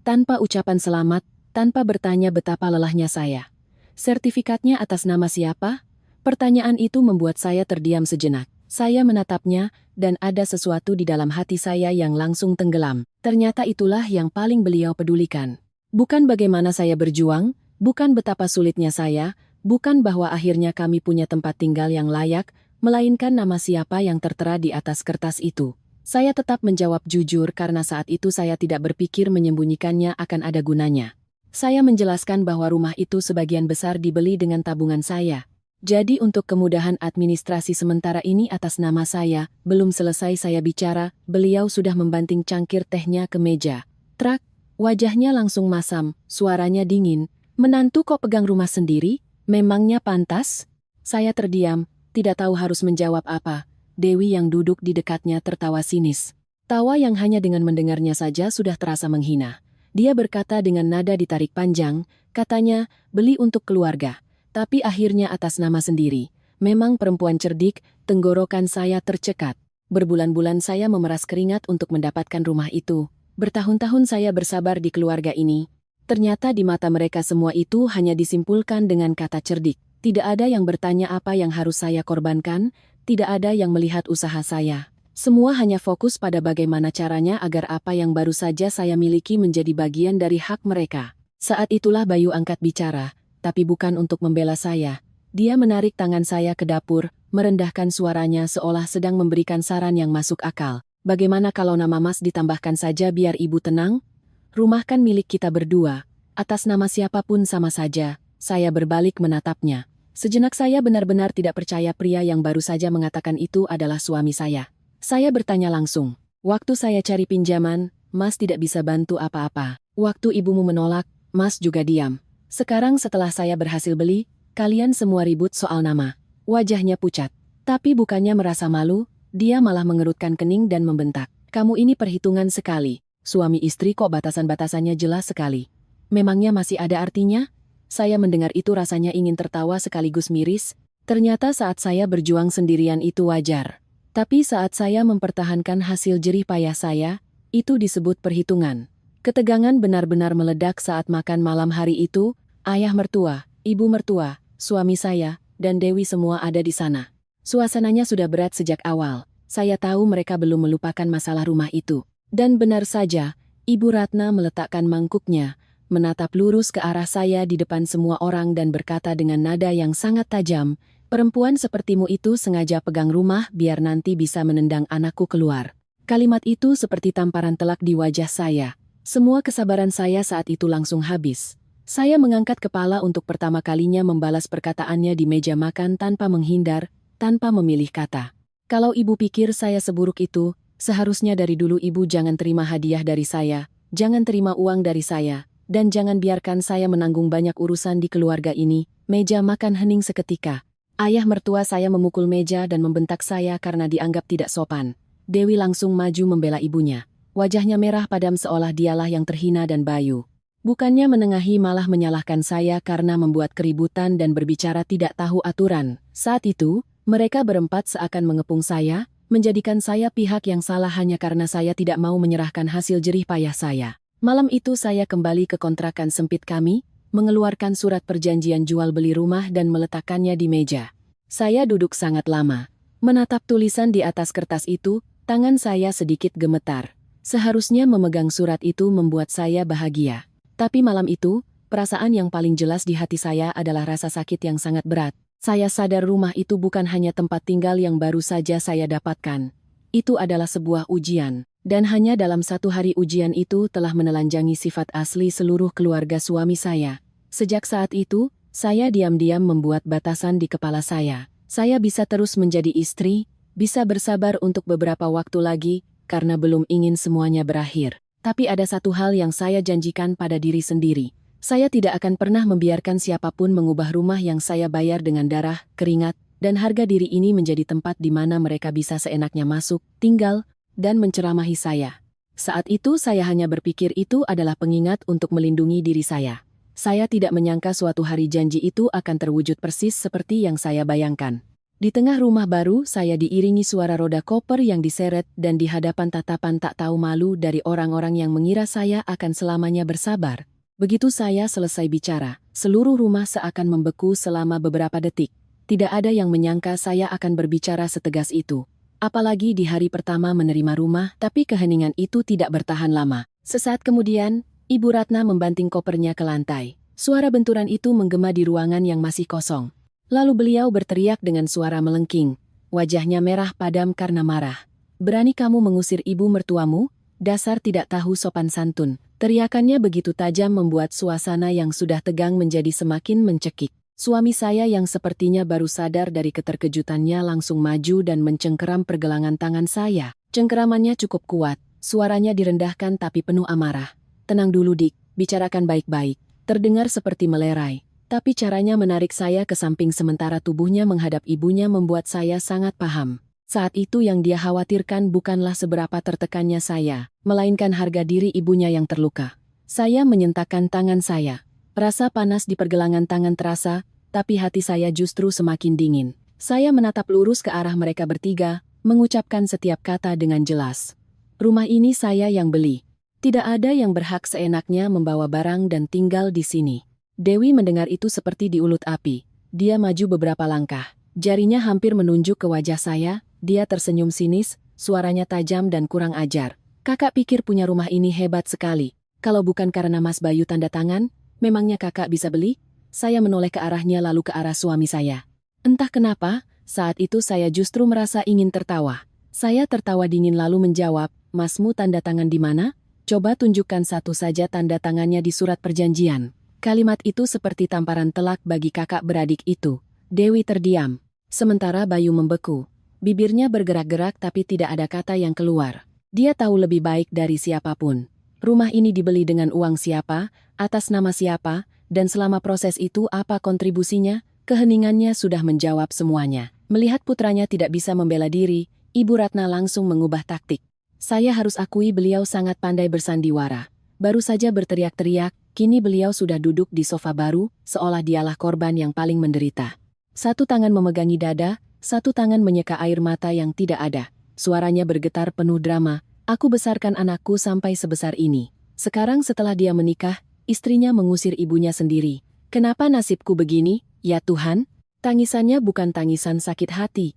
Tanpa ucapan selamat, tanpa bertanya betapa lelahnya saya. Sertifikatnya atas nama siapa? Pertanyaan itu membuat saya terdiam sejenak. Saya menatapnya, dan ada sesuatu di dalam hati saya yang langsung tenggelam. Ternyata itulah yang paling beliau pedulikan. Bukan bagaimana saya berjuang, Bukan betapa sulitnya saya, bukan bahwa akhirnya kami punya tempat tinggal yang layak, melainkan nama siapa yang tertera di atas kertas itu. Saya tetap menjawab jujur karena saat itu saya tidak berpikir menyembunyikannya akan ada gunanya. Saya menjelaskan bahwa rumah itu sebagian besar dibeli dengan tabungan saya. Jadi untuk kemudahan administrasi sementara ini atas nama saya, belum selesai saya bicara, beliau sudah membanting cangkir tehnya ke meja. Trak, wajahnya langsung masam, suaranya dingin. Menantu kok pegang rumah sendiri? Memangnya pantas? Saya terdiam, tidak tahu harus menjawab apa. Dewi yang duduk di dekatnya tertawa sinis. Tawa yang hanya dengan mendengarnya saja sudah terasa menghina. Dia berkata dengan nada ditarik panjang, katanya, beli untuk keluarga. Tapi akhirnya atas nama sendiri. Memang perempuan cerdik, tenggorokan saya tercekat. Berbulan-bulan saya memeras keringat untuk mendapatkan rumah itu. Bertahun-tahun saya bersabar di keluarga ini. Ternyata di mata mereka semua itu hanya disimpulkan dengan kata cerdik. Tidak ada yang bertanya apa yang harus saya korbankan, tidak ada yang melihat usaha saya. Semua hanya fokus pada bagaimana caranya agar apa yang baru saja saya miliki menjadi bagian dari hak mereka. Saat itulah Bayu angkat bicara, tapi bukan untuk membela saya. Dia menarik tangan saya ke dapur, merendahkan suaranya seolah sedang memberikan saran yang masuk akal. Bagaimana kalau nama Mas ditambahkan saja biar ibu tenang? Rumah kan milik kita berdua. Atas nama siapapun sama saja. Saya berbalik menatapnya. Sejenak saya benar-benar tidak percaya pria yang baru saja mengatakan itu adalah suami saya. Saya bertanya langsung. Waktu saya cari pinjaman, Mas tidak bisa bantu apa-apa. Waktu ibumu menolak, Mas juga diam. Sekarang setelah saya berhasil beli, kalian semua ribut soal nama. Wajahnya pucat. Tapi bukannya merasa malu, dia malah mengerutkan kening dan membentak. Kamu ini perhitungan sekali. Suami istri kok batasan-batasannya jelas sekali. Memangnya masih ada artinya? Saya mendengar itu rasanya ingin tertawa sekaligus miris. Ternyata saat saya berjuang sendirian itu wajar. Tapi saat saya mempertahankan hasil jerih payah saya, itu disebut perhitungan. Ketegangan benar-benar meledak saat makan malam hari itu. Ayah mertua, ibu mertua, suami saya, dan Dewi semua ada di sana. Suasananya sudah berat sejak awal. Saya tahu mereka belum melupakan masalah rumah itu. Dan benar saja, Ibu Ratna meletakkan mangkuknya, menatap lurus ke arah saya di depan semua orang dan berkata dengan nada yang sangat tajam, perempuan sepertimu itu sengaja pegang rumah biar nanti bisa menendang anakku keluar. Kalimat itu seperti tamparan telak di wajah saya. Semua kesabaran saya saat itu langsung habis. Saya mengangkat kepala untuk pertama kalinya membalas perkataannya di meja makan tanpa menghindar, tanpa memilih kata. Kalau ibu pikir saya seburuk itu, seharusnya dari dulu ibu jangan terima hadiah dari saya, jangan terima uang dari saya, dan jangan biarkan saya menanggung banyak urusan di keluarga ini. Meja makan hening seketika. Ayah mertua saya memukul meja dan membentak saya karena dianggap tidak sopan. Dewi langsung maju membela ibunya. Wajahnya merah padam seolah dialah yang terhina dan Bayu. Bukannya menengahi malah menyalahkan saya karena membuat keributan dan berbicara tidak tahu aturan. Saat itu, mereka berempat seakan mengepung saya, menjadikan saya pihak yang salah hanya karena saya tidak mau menyerahkan hasil jerih payah saya. Malam itu saya kembali ke kontrakan sempit kami, mengeluarkan surat perjanjian jual beli rumah dan meletakkannya di meja. Saya duduk sangat lama. Menatap tulisan di atas kertas itu, tangan saya sedikit gemetar. Seharusnya memegang surat itu membuat saya bahagia. Tapi malam itu, perasaan yang paling jelas di hati saya adalah rasa sakit yang sangat berat. Saya sadar rumah itu bukan hanya tempat tinggal yang baru saja saya dapatkan. Itu adalah sebuah ujian. Dan hanya dalam satu hari ujian itu telah menelanjangi sifat asli seluruh keluarga suami saya. Sejak saat itu, saya diam-diam membuat batasan di kepala saya. Saya bisa terus menjadi istri, bisa bersabar untuk beberapa waktu lagi, karena belum ingin semuanya berakhir. Tapi ada satu hal yang saya janjikan pada diri sendiri. Saya tidak akan pernah membiarkan siapapun mengubah rumah yang saya bayar dengan darah, keringat, dan harga diri ini menjadi tempat di mana mereka bisa seenaknya masuk, tinggal, dan menceramahi saya. Saat itu saya hanya berpikir itu adalah pengingat untuk melindungi diri saya. Saya tidak menyangka suatu hari janji itu akan terwujud persis seperti yang saya bayangkan. Di tengah rumah baru, saya diiringi suara roda koper yang diseret dan di hadapan tatapan tak tahu malu dari orang-orang yang mengira saya akan selamanya bersabar. Begitu saya selesai bicara, seluruh rumah seakan membeku selama beberapa detik. Tidak ada yang menyangka saya akan berbicara setegas itu. Apalagi di hari pertama menerima rumah, tapi keheningan itu tidak bertahan lama. Sesaat kemudian, Ibu Ratna membanting kopernya ke lantai. Suara benturan itu menggema di ruangan yang masih kosong. Lalu beliau berteriak dengan suara melengking. Wajahnya merah padam karena marah. "Berani kamu mengusir ibu mertuamu? Dasar tidak tahu sopan santun." Teriakannya begitu tajam membuat suasana yang sudah tegang menjadi semakin mencekik. Suami saya yang sepertinya baru sadar dari keterkejutannya langsung maju dan mencengkeram pergelangan tangan saya. Cengkeramannya cukup kuat, suaranya direndahkan tapi penuh amarah. "Tenang dulu Dik, bicarakan baik-baik." Terdengar seperti melerai, tapi caranya menarik saya ke samping sementara tubuhnya menghadap ibunya membuat saya sangat paham. Saat itu yang dia khawatirkan bukanlah seberapa tertekannya saya, melainkan harga diri ibunya yang terluka. Saya menyentakkan tangan saya. Rasa panas di pergelangan tangan terasa, tapi hati saya justru semakin dingin. Saya menatap lurus ke arah mereka bertiga, mengucapkan setiap kata dengan jelas. "Rumah ini saya yang beli. Tidak ada yang berhak seenaknya membawa barang dan tinggal di sini." Dewi mendengar itu seperti diulut api. Dia maju beberapa langkah. Jarinya hampir menunjuk ke wajah saya. Dia tersenyum sinis, suaranya tajam dan kurang ajar. "Kakak pikir punya rumah ini hebat sekali. Kalau bukan karena Mas Bayu tanda tangan, memangnya kakak bisa beli?" Saya menoleh ke arahnya lalu ke arah suami saya. Entah kenapa, saat itu saya justru merasa ingin tertawa. Saya tertawa dingin lalu menjawab, "Masmu tanda tangan di mana? Coba tunjukkan satu saja tanda tangannya di surat perjanjian." Kalimat itu seperti tamparan telak bagi kakak beradik itu. Dewi terdiam. Sementara Bayu membeku. Bibirnya bergerak-gerak tapi tidak ada kata yang keluar. Dia tahu lebih baik dari siapapun. Rumah ini dibeli dengan uang siapa, atas nama siapa, dan selama proses itu apa kontribusinya, keheningannya sudah menjawab semuanya. Melihat putranya tidak bisa membela diri, Ibu Ratna langsung mengubah taktik. Saya harus akui beliau sangat pandai bersandiwara. Baru saja berteriak-teriak, kini beliau sudah duduk di sofa baru, seolah dialah korban yang paling menderita. Satu tangan memegangi dada, satu tangan menyeka air mata yang tidak ada. Suaranya bergetar penuh drama, "Aku besarkan anakku sampai sebesar ini. Sekarang setelah dia menikah, istrinya mengusir ibunya sendiri. Kenapa nasibku begini, ya Tuhan?" Tangisannya bukan tangisan sakit hati.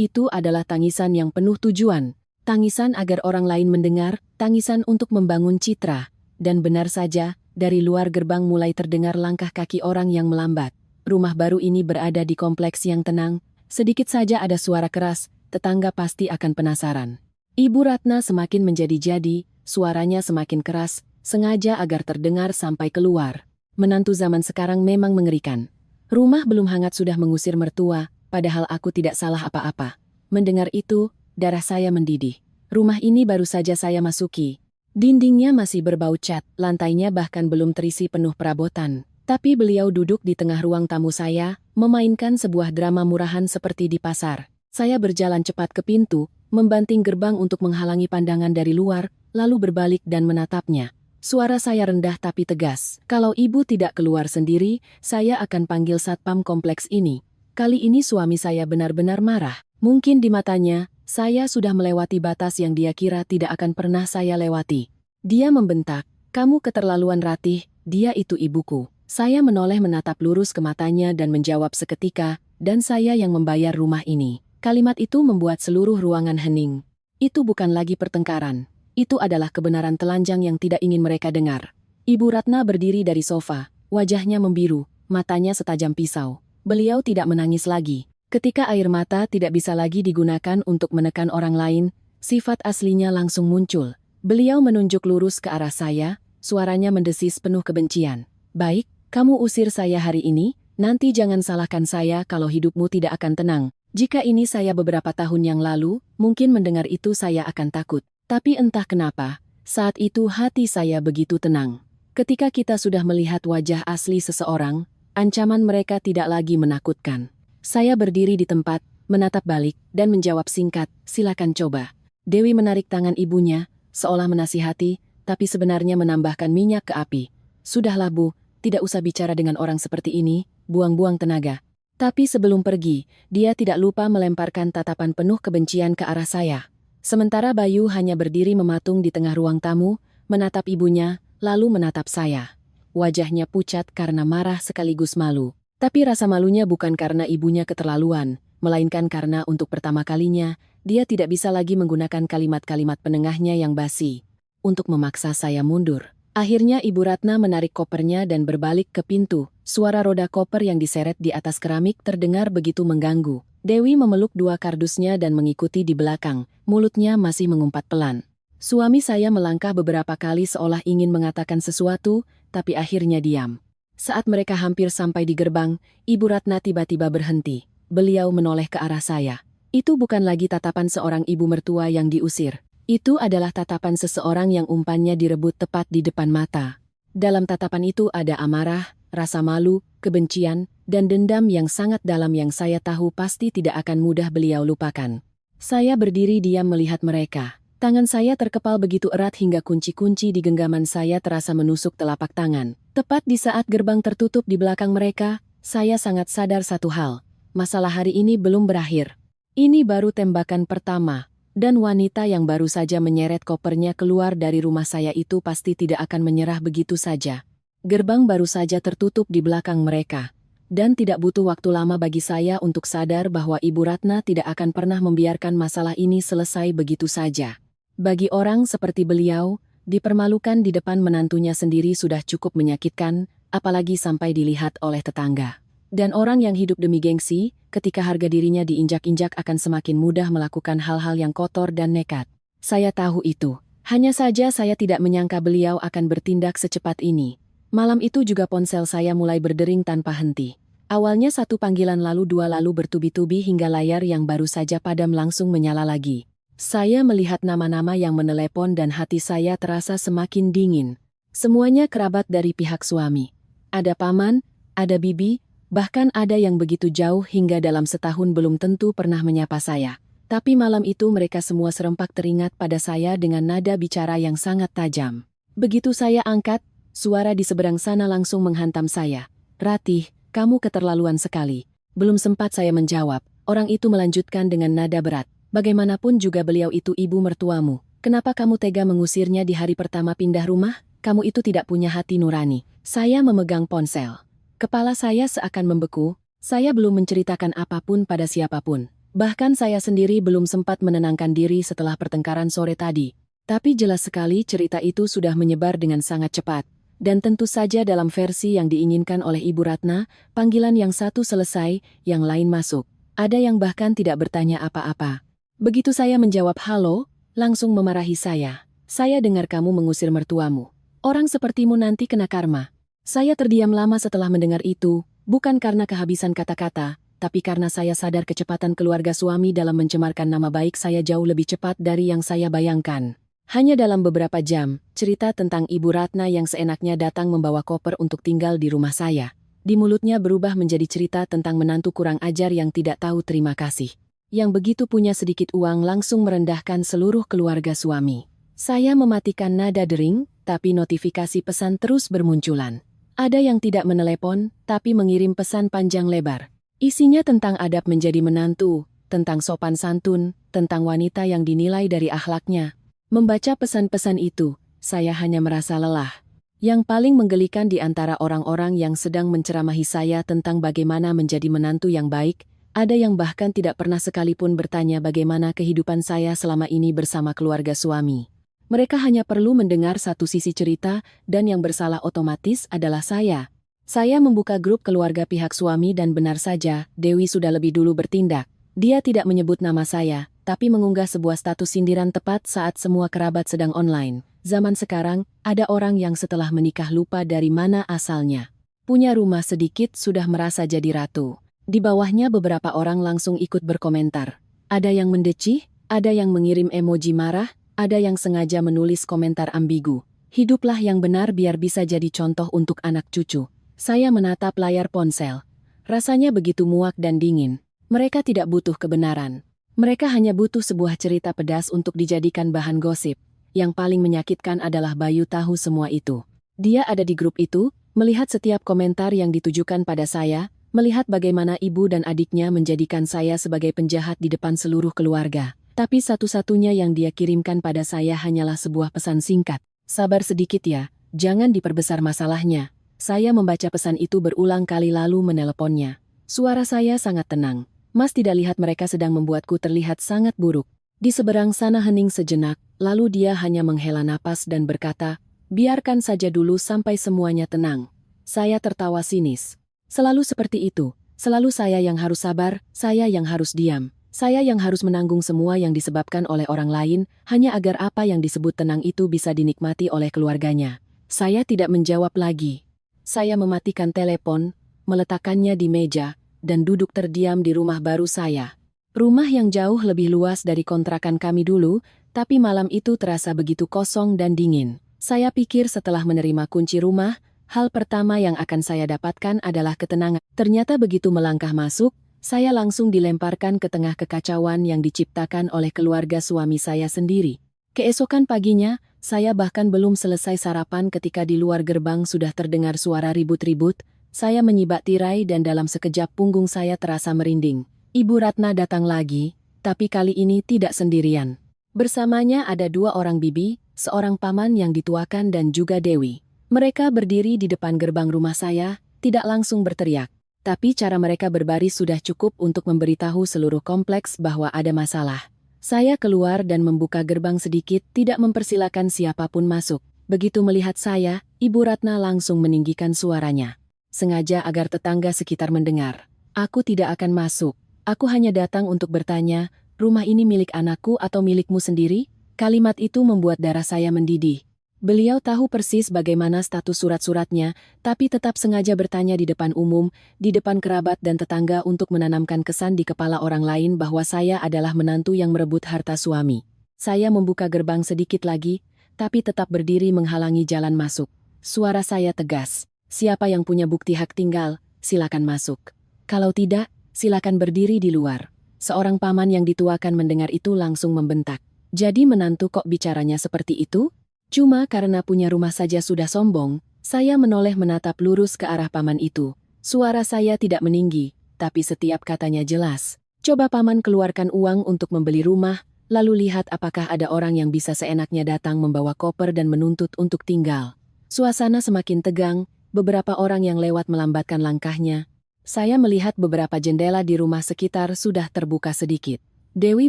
Itu adalah tangisan yang penuh tujuan. Tangisan agar orang lain mendengar, tangisan untuk membangun citra. Dan benar saja, dari luar gerbang mulai terdengar langkah kaki orang yang melambat. Rumah baru ini berada di kompleks yang tenang. Sedikit saja ada suara keras, tetangga pasti akan penasaran. Ibu Ratna semakin menjadi-jadi, suaranya semakin keras, sengaja agar terdengar sampai keluar. Menantu zaman sekarang memang mengerikan. Rumah belum hangat sudah mengusir mertua, padahal aku tidak salah apa-apa. Mendengar itu, darah saya mendidih. Rumah ini baru saja saya masuki. Dindingnya masih berbau cat, lantainya bahkan belum terisi penuh perabotan. Tapi beliau duduk di tengah ruang tamu saya, memainkan sebuah drama murahan seperti di pasar. Saya berjalan cepat ke pintu, membanting gerbang untuk menghalangi pandangan dari luar, lalu berbalik dan menatapnya. Suara saya rendah tapi tegas. "Kalau ibu tidak keluar sendiri, saya akan panggil satpam kompleks ini." Kali ini suami saya benar-benar marah. Mungkin di matanya, saya sudah melewati batas yang dia kira tidak akan pernah saya lewati. Dia membentak, "Kamu keterlaluan Ratih, dia itu ibuku." Saya menoleh menatap lurus ke matanya dan menjawab seketika, "Dan saya yang membayar rumah ini." Kalimat itu membuat seluruh ruangan hening. Itu bukan lagi pertengkaran. Itu adalah kebenaran telanjang yang tidak ingin mereka dengar. Ibu Ratna berdiri dari sofa, wajahnya membiru, matanya setajam pisau. Beliau tidak menangis lagi. Ketika air mata tidak bisa lagi digunakan untuk menekan orang lain, sifat aslinya langsung muncul. Beliau menunjuk lurus ke arah saya, suaranya mendesis penuh kebencian. "Baik, kamu usir saya hari ini, nanti jangan salahkan saya kalau hidupmu tidak akan tenang. Jika ini saya beberapa tahun yang lalu, mungkin mendengar itu saya akan takut. Tapi entah kenapa, saat itu hati saya begitu tenang. Ketika kita sudah melihat wajah asli seseorang, ancaman mereka tidak lagi menakutkan." Saya berdiri di tempat, menatap balik, dan menjawab singkat, "Silakan coba." Dewi menarik tangan ibunya, seolah menasihati, tapi sebenarnya menambahkan minyak ke api. "Sudahlah Bu, tidak usah bicara dengan orang seperti ini, buang-buang tenaga." Tapi sebelum pergi, dia tidak lupa melemparkan tatapan penuh kebencian ke arah saya. Sementara Bayu hanya berdiri mematung di tengah ruang tamu, menatap ibunya, lalu menatap saya. Wajahnya pucat karena marah sekaligus malu. Tapi rasa malunya bukan karena ibunya keterlaluan, melainkan karena untuk pertama kalinya, dia tidak bisa lagi menggunakan kalimat-kalimat penengahnya yang basi untuk memaksa saya mundur. Akhirnya Ibu Ratna menarik kopernya dan berbalik ke pintu. Suara roda koper yang diseret di atas keramik terdengar begitu mengganggu. Dewi memeluk dua kardusnya dan mengikuti di belakang, mulutnya masih mengumpat pelan. Suami saya melangkah beberapa kali seolah ingin mengatakan sesuatu, tapi akhirnya diam. Saat mereka hampir sampai di gerbang, Ibu Ratna tiba-tiba berhenti. Beliau menoleh ke arah saya. Itu bukan lagi tatapan seorang ibu mertua yang diusir. Itu adalah tatapan seseorang yang umpannya direbut tepat di depan mata. Dalam tatapan itu ada amarah, rasa malu, kebencian, dan dendam yang sangat dalam yang saya tahu pasti tidak akan mudah beliau lupakan. Saya berdiri diam melihat mereka. Tangan saya terkepal begitu erat hingga kunci-kunci di genggaman saya terasa menusuk telapak tangan. Tepat di saat gerbang tertutup di belakang mereka, saya sangat sadar satu hal. Masalah hari ini belum berakhir. Ini baru tembakan pertama. Dan wanita yang baru saja menyeret kopernya keluar dari rumah saya itu pasti tidak akan menyerah begitu saja. Gerbang baru saja tertutup di belakang mereka. Dan tidak butuh waktu lama bagi saya untuk sadar bahwa Ibu Ratna tidak akan pernah membiarkan masalah ini selesai begitu saja. Bagi orang seperti beliau, dipermalukan di depan menantunya sendiri sudah cukup menyakitkan, apalagi sampai dilihat oleh tetangga. Dan orang yang hidup demi gengsi, ketika harga dirinya diinjak-injak akan semakin mudah melakukan hal-hal yang kotor dan nekat. Saya tahu itu. Hanya saja saya tidak menyangka beliau akan bertindak secepat ini. Malam itu juga ponsel saya mulai berdering tanpa henti. Awalnya satu panggilan lalu dua lalu bertubi-tubi hingga layar yang baru saja padam langsung menyala lagi. Saya melihat nama-nama yang menelepon dan hati saya terasa semakin dingin. Semuanya kerabat dari pihak suami. Ada paman, ada bibi, bahkan ada yang begitu jauh hingga dalam setahun belum tentu pernah menyapa saya. Tapi malam itu mereka semua serempak teringat pada saya dengan nada bicara yang sangat tajam. Begitu saya angkat, suara di seberang sana langsung menghantam saya. "Ratih, kamu keterlaluan sekali." Belum sempat saya menjawab, orang itu melanjutkan dengan nada berat. "Bagaimanapun juga beliau itu ibu mertuamu. Kenapa kamu tega mengusirnya di hari pertama pindah rumah? Kamu itu tidak punya hati nurani." Saya memegang ponsel. Kepala saya seakan membeku, saya belum menceritakan apapun pada siapapun. Bahkan saya sendiri belum sempat menenangkan diri setelah pertengkaran sore tadi. Tapi jelas sekali cerita itu sudah menyebar dengan sangat cepat. Dan tentu saja dalam versi yang diinginkan oleh Ibu Ratna, panggilan yang satu selesai, yang lain masuk. Ada yang bahkan tidak bertanya apa-apa. Begitu saya menjawab halo, langsung memarahi saya. "Saya dengar kamu mengusir mertuamu. Orang sepertimu nanti kena karma." Saya terdiam lama setelah mendengar itu, bukan karena kehabisan kata-kata, tapi karena saya sadar kecepatan keluarga suami dalam mencemarkan nama baik saya jauh lebih cepat dari yang saya bayangkan. Hanya dalam beberapa jam, cerita tentang Ibu Ratna yang seenaknya datang membawa koper untuk tinggal di rumah saya. Di mulutnya berubah menjadi cerita tentang menantu kurang ajar yang tidak tahu terima kasih. Yang begitu punya sedikit uang langsung merendahkan seluruh keluarga suami. Saya mematikan nada dering, tapi notifikasi pesan terus bermunculan. Ada yang tidak menelepon, tapi mengirim pesan panjang lebar. Isinya tentang adab menjadi menantu, tentang sopan santun, tentang wanita yang dinilai dari akhlaknya. Membaca pesan-pesan itu, saya hanya merasa lelah. Yang paling menggelikan di antara orang-orang yang sedang menceramahi saya tentang bagaimana menjadi menantu yang baik, ada yang bahkan tidak pernah sekalipun bertanya bagaimana kehidupan saya selama ini bersama keluarga suami. Mereka hanya perlu mendengar satu sisi cerita, dan yang bersalah otomatis adalah saya. Saya membuka grup keluarga pihak suami dan benar saja, Dewi sudah lebih dulu bertindak. Dia tidak menyebut nama saya, tapi mengunggah sebuah status sindiran tepat saat semua kerabat sedang online. Zaman sekarang, ada orang yang setelah menikah lupa dari mana asalnya. Punya rumah sedikit sudah merasa jadi ratu. Di bawahnya beberapa orang langsung ikut berkomentar. Ada yang mendecih, ada yang mengirim emoji marah, ada yang sengaja menulis komentar ambigu. "Hiduplah yang benar biar bisa jadi contoh untuk anak cucu." Saya menatap layar ponsel. Rasanya begitu muak dan dingin. Mereka tidak butuh kebenaran. Mereka hanya butuh sebuah cerita pedas untuk dijadikan bahan gosip. Yang paling menyakitkan adalah Bayu tahu semua itu. Dia ada di grup itu, melihat setiap komentar yang ditujukan pada saya, melihat bagaimana ibu dan adiknya menjadikan saya sebagai penjahat di depan seluruh keluarga. Tapi satu-satunya yang dia kirimkan pada saya hanyalah sebuah pesan singkat. "Sabar sedikit ya, jangan diperbesar masalahnya." Saya membaca pesan itu berulang kali lalu meneleponnya. Suara saya sangat tenang. Mas tidak lihat mereka sedang membuatku terlihat sangat buruk. Di seberang sana hening sejenak, lalu dia hanya menghela napas dan berkata, Biarkan saja dulu sampai semuanya tenang. Saya tertawa sinis. Selalu seperti itu. Selalu saya yang harus sabar, saya yang harus diam. Saya yang harus menanggung semua yang disebabkan oleh orang lain, hanya agar apa yang disebut tenang itu bisa dinikmati oleh keluarganya. Saya tidak menjawab lagi. Saya mematikan telepon, meletakkannya di meja, dan duduk terdiam di rumah baru saya. Rumah yang jauh lebih luas dari kontrakan kami dulu, tapi malam itu terasa begitu kosong dan dingin. Saya pikir setelah menerima kunci rumah, hal pertama yang akan saya dapatkan adalah ketenangan. Ternyata begitu melangkah masuk, saya langsung dilemparkan ke tengah kekacauan yang diciptakan oleh keluarga suami saya sendiri. Keesokan paginya, saya bahkan belum selesai sarapan ketika di luar gerbang sudah terdengar suara ribut-ribut. Saya menyibak tirai dan dalam sekejap punggung saya terasa merinding. Ibu Ratna datang lagi, tapi kali ini tidak sendirian. Bersamanya ada 2 orang bibi, seorang paman yang dituakan dan juga Dewi. Mereka berdiri di depan gerbang rumah saya, tidak langsung berteriak. Tapi cara mereka berbaris sudah cukup untuk memberitahu seluruh kompleks bahwa ada masalah. Saya keluar dan membuka gerbang sedikit, tidak mempersilakan siapapun masuk. Begitu melihat saya, Ibu Ratna langsung meninggikan suaranya. Sengaja agar tetangga sekitar mendengar. Aku tidak akan masuk. Aku hanya datang untuk bertanya, rumah ini milik anakku atau milikmu sendiri? Kalimat itu membuat darah saya mendidih. Beliau tahu persis bagaimana status surat-suratnya, tapi tetap sengaja bertanya di depan umum, di depan kerabat dan tetangga untuk menanamkan kesan di kepala orang lain bahwa saya adalah menantu yang merebut harta suami. Saya membuka gerbang sedikit lagi, tapi tetap berdiri menghalangi jalan masuk. Suara saya tegas. Siapa yang punya bukti hak tinggal, silakan masuk. Kalau tidak, silakan berdiri di luar. Seorang paman yang dituakan mendengar itu langsung membentak. Jadi menantu kok bicaranya seperti itu? Cuma karena punya rumah saja sudah sombong, saya menoleh menatap lurus ke arah paman itu. Suara saya tidak meninggi, tapi setiap katanya jelas. Coba paman keluarkan uang untuk membeli rumah, lalu lihat apakah ada orang yang bisa seenaknya datang membawa koper dan menuntut untuk tinggal. Suasana semakin tegang, beberapa orang yang lewat melambatkan langkahnya. Saya melihat beberapa jendela di rumah sekitar sudah terbuka sedikit. Dewi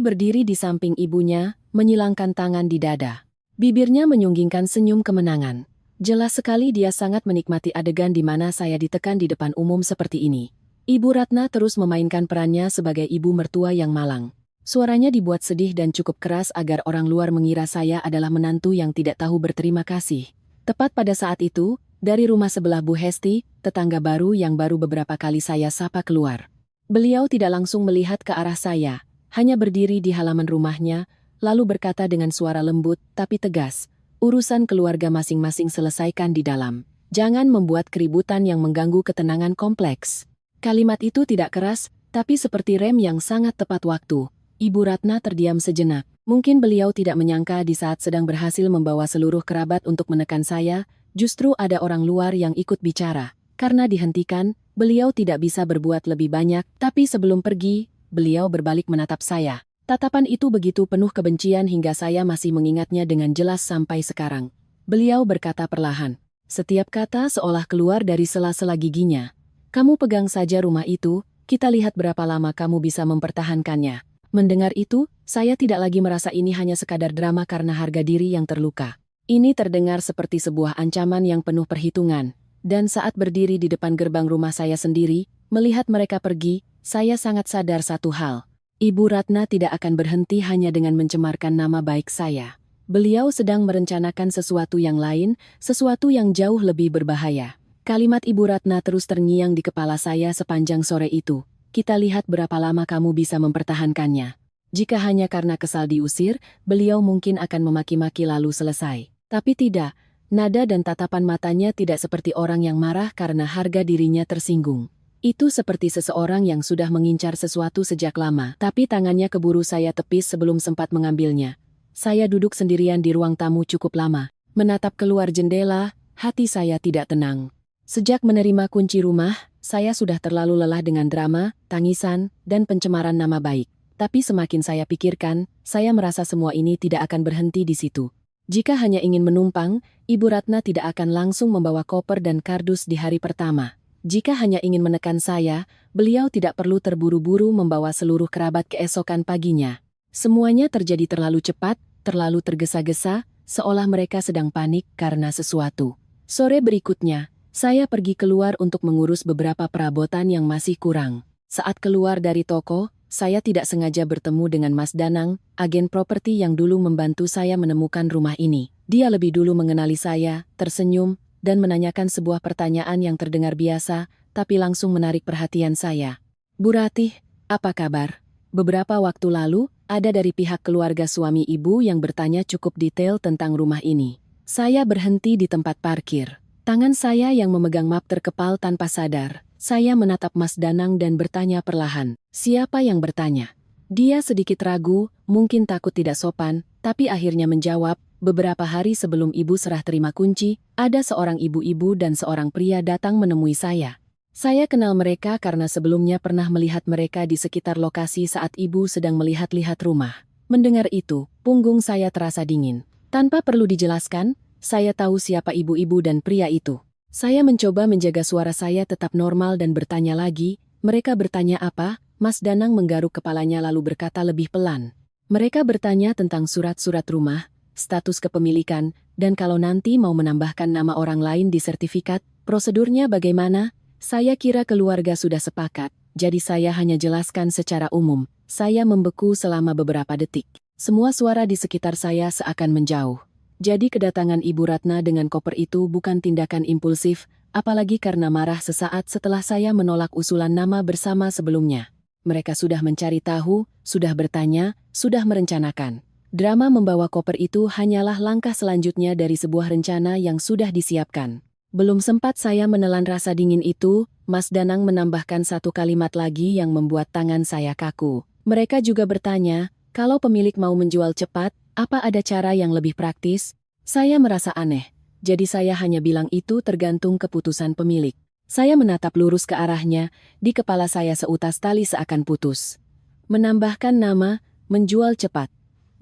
berdiri di samping ibunya, menyilangkan tangan di dada. Bibirnya menyunggingkan senyum kemenangan. Jelas sekali dia sangat menikmati adegan di mana saya ditekan di depan umum seperti ini. Ibu Ratna terus memainkan perannya sebagai ibu mertua yang malang. Suaranya dibuat sedih dan cukup keras agar orang luar mengira saya adalah menantu yang tidak tahu berterima kasih. Tepat pada saat itu, dari rumah sebelah Bu Hesti, tetangga baru yang baru beberapa kali saya sapa keluar. Beliau tidak langsung melihat ke arah saya, hanya berdiri di halaman rumahnya, lalu berkata dengan suara lembut tapi tegas, urusan keluarga masing-masing selesaikan di dalam. Jangan membuat keributan yang mengganggu ketenangan kompleks. Kalimat itu tidak keras, tapi seperti rem yang sangat tepat waktu. Ibu Ratna terdiam sejenak. Mungkin beliau tidak menyangka di saat sedang berhasil membawa seluruh kerabat untuk menekan saya, justru ada orang luar yang ikut bicara. Karena dihentikan, beliau tidak bisa berbuat lebih banyak, tapi sebelum pergi, beliau berbalik menatap saya. Tatapan itu begitu penuh kebencian hingga saya masih mengingatnya dengan jelas sampai sekarang. Beliau berkata perlahan. Setiap kata seolah keluar dari sela-sela giginya. Kamu pegang saja rumah itu, kita lihat berapa lama kamu bisa mempertahankannya. Mendengar itu, saya tidak lagi merasa ini hanya sekadar drama karena harga diri yang terluka. Ini terdengar seperti sebuah ancaman yang penuh perhitungan. Dan saat berdiri di depan gerbang rumah saya sendiri, melihat mereka pergi, saya sangat sadar satu hal. Ibu Ratna tidak akan berhenti hanya dengan mencemarkan nama baik saya. Beliau sedang merencanakan sesuatu yang lain, sesuatu yang jauh lebih berbahaya. Kalimat Ibu Ratna terus terngiang di kepala saya sepanjang sore itu. Kita lihat berapa lama kamu bisa mempertahankannya. Jika hanya karena kesal diusir, beliau mungkin akan memaki-maki lalu selesai. Tapi tidak, nada dan tatapan matanya tidak seperti orang yang marah karena harga dirinya tersinggung. Itu seperti seseorang yang sudah mengincar sesuatu sejak lama, tapi tangannya keburu saya tepis sebelum sempat mengambilnya. Saya duduk sendirian di ruang tamu cukup lama. Menatap keluar jendela, hati saya tidak tenang. Sejak menerima kunci rumah, saya sudah terlalu lelah dengan drama, tangisan, dan pencemaran nama baik. Tapi semakin saya pikirkan, saya merasa semua ini tidak akan berhenti di situ. Jika hanya ingin menumpang, Ibu Ratna tidak akan langsung membawa koper dan kardus di hari pertama. Jika hanya ingin menekan saya, beliau tidak perlu terburu-buru membawa seluruh kerabat keesokan paginya. Semuanya terjadi terlalu cepat, terlalu tergesa-gesa, seolah mereka sedang panik karena sesuatu. Sore berikutnya, saya pergi keluar untuk mengurus beberapa perabotan yang masih kurang. Saat keluar dari toko, saya tidak sengaja bertemu dengan Mas Danang, agen properti yang dulu membantu saya menemukan rumah ini. Dia lebih dulu mengenali saya, tersenyum, dan menanyakan sebuah pertanyaan yang terdengar biasa, tapi langsung menarik perhatian saya. "Bu Ratih, apa kabar?" Beberapa waktu lalu, ada dari pihak keluarga suami ibu yang bertanya cukup detail tentang rumah ini. Saya berhenti di tempat parkir. Tangan saya yang memegang map terkepal tanpa sadar. Saya menatap Mas Danang dan bertanya perlahan, "Siapa yang bertanya?" Dia sedikit ragu, mungkin takut tidak sopan, tapi akhirnya menjawab, "Beberapa hari sebelum ibu serah terima kunci, ada seorang ibu-ibu dan seorang pria datang menemui saya. Saya kenal mereka karena sebelumnya pernah melihat mereka di sekitar lokasi saat ibu sedang melihat-lihat rumah." Mendengar itu, punggung saya terasa dingin. Tanpa perlu dijelaskan, saya tahu siapa ibu-ibu dan pria itu. Saya mencoba menjaga suara saya tetap normal dan bertanya lagi, "Mereka bertanya apa?" Mas Danang menggaruk kepalanya lalu berkata lebih pelan, "Mereka bertanya tentang surat-surat rumah, status kepemilikan, dan kalau nanti mau menambahkan nama orang lain di sertifikat, prosedurnya bagaimana?" Saya kira keluarga sudah sepakat, jadi saya hanya jelaskan secara umum. Saya membeku selama beberapa detik. Semua suara di sekitar saya seakan menjauh. Jadi kedatangan Ibu Ratna dengan koper itu bukan tindakan impulsif, apalagi karena marah sesaat setelah saya menolak usulan nama bersama sebelumnya. Mereka sudah mencari tahu, sudah bertanya, sudah merencanakan. Drama membawa koper itu hanyalah langkah selanjutnya dari sebuah rencana yang sudah disiapkan. Belum sempat saya menelan rasa dingin itu, Mas Danang menambahkan satu kalimat lagi yang membuat tangan saya kaku. Mereka juga bertanya, kalau pemilik mau menjual cepat, apa ada cara yang lebih praktis? Saya merasa aneh, jadi saya hanya bilang itu tergantung keputusan pemilik. Saya menatap lurus ke arahnya, di kepala saya seutas tali seakan putus. Menambahkan nama, menjual cepat.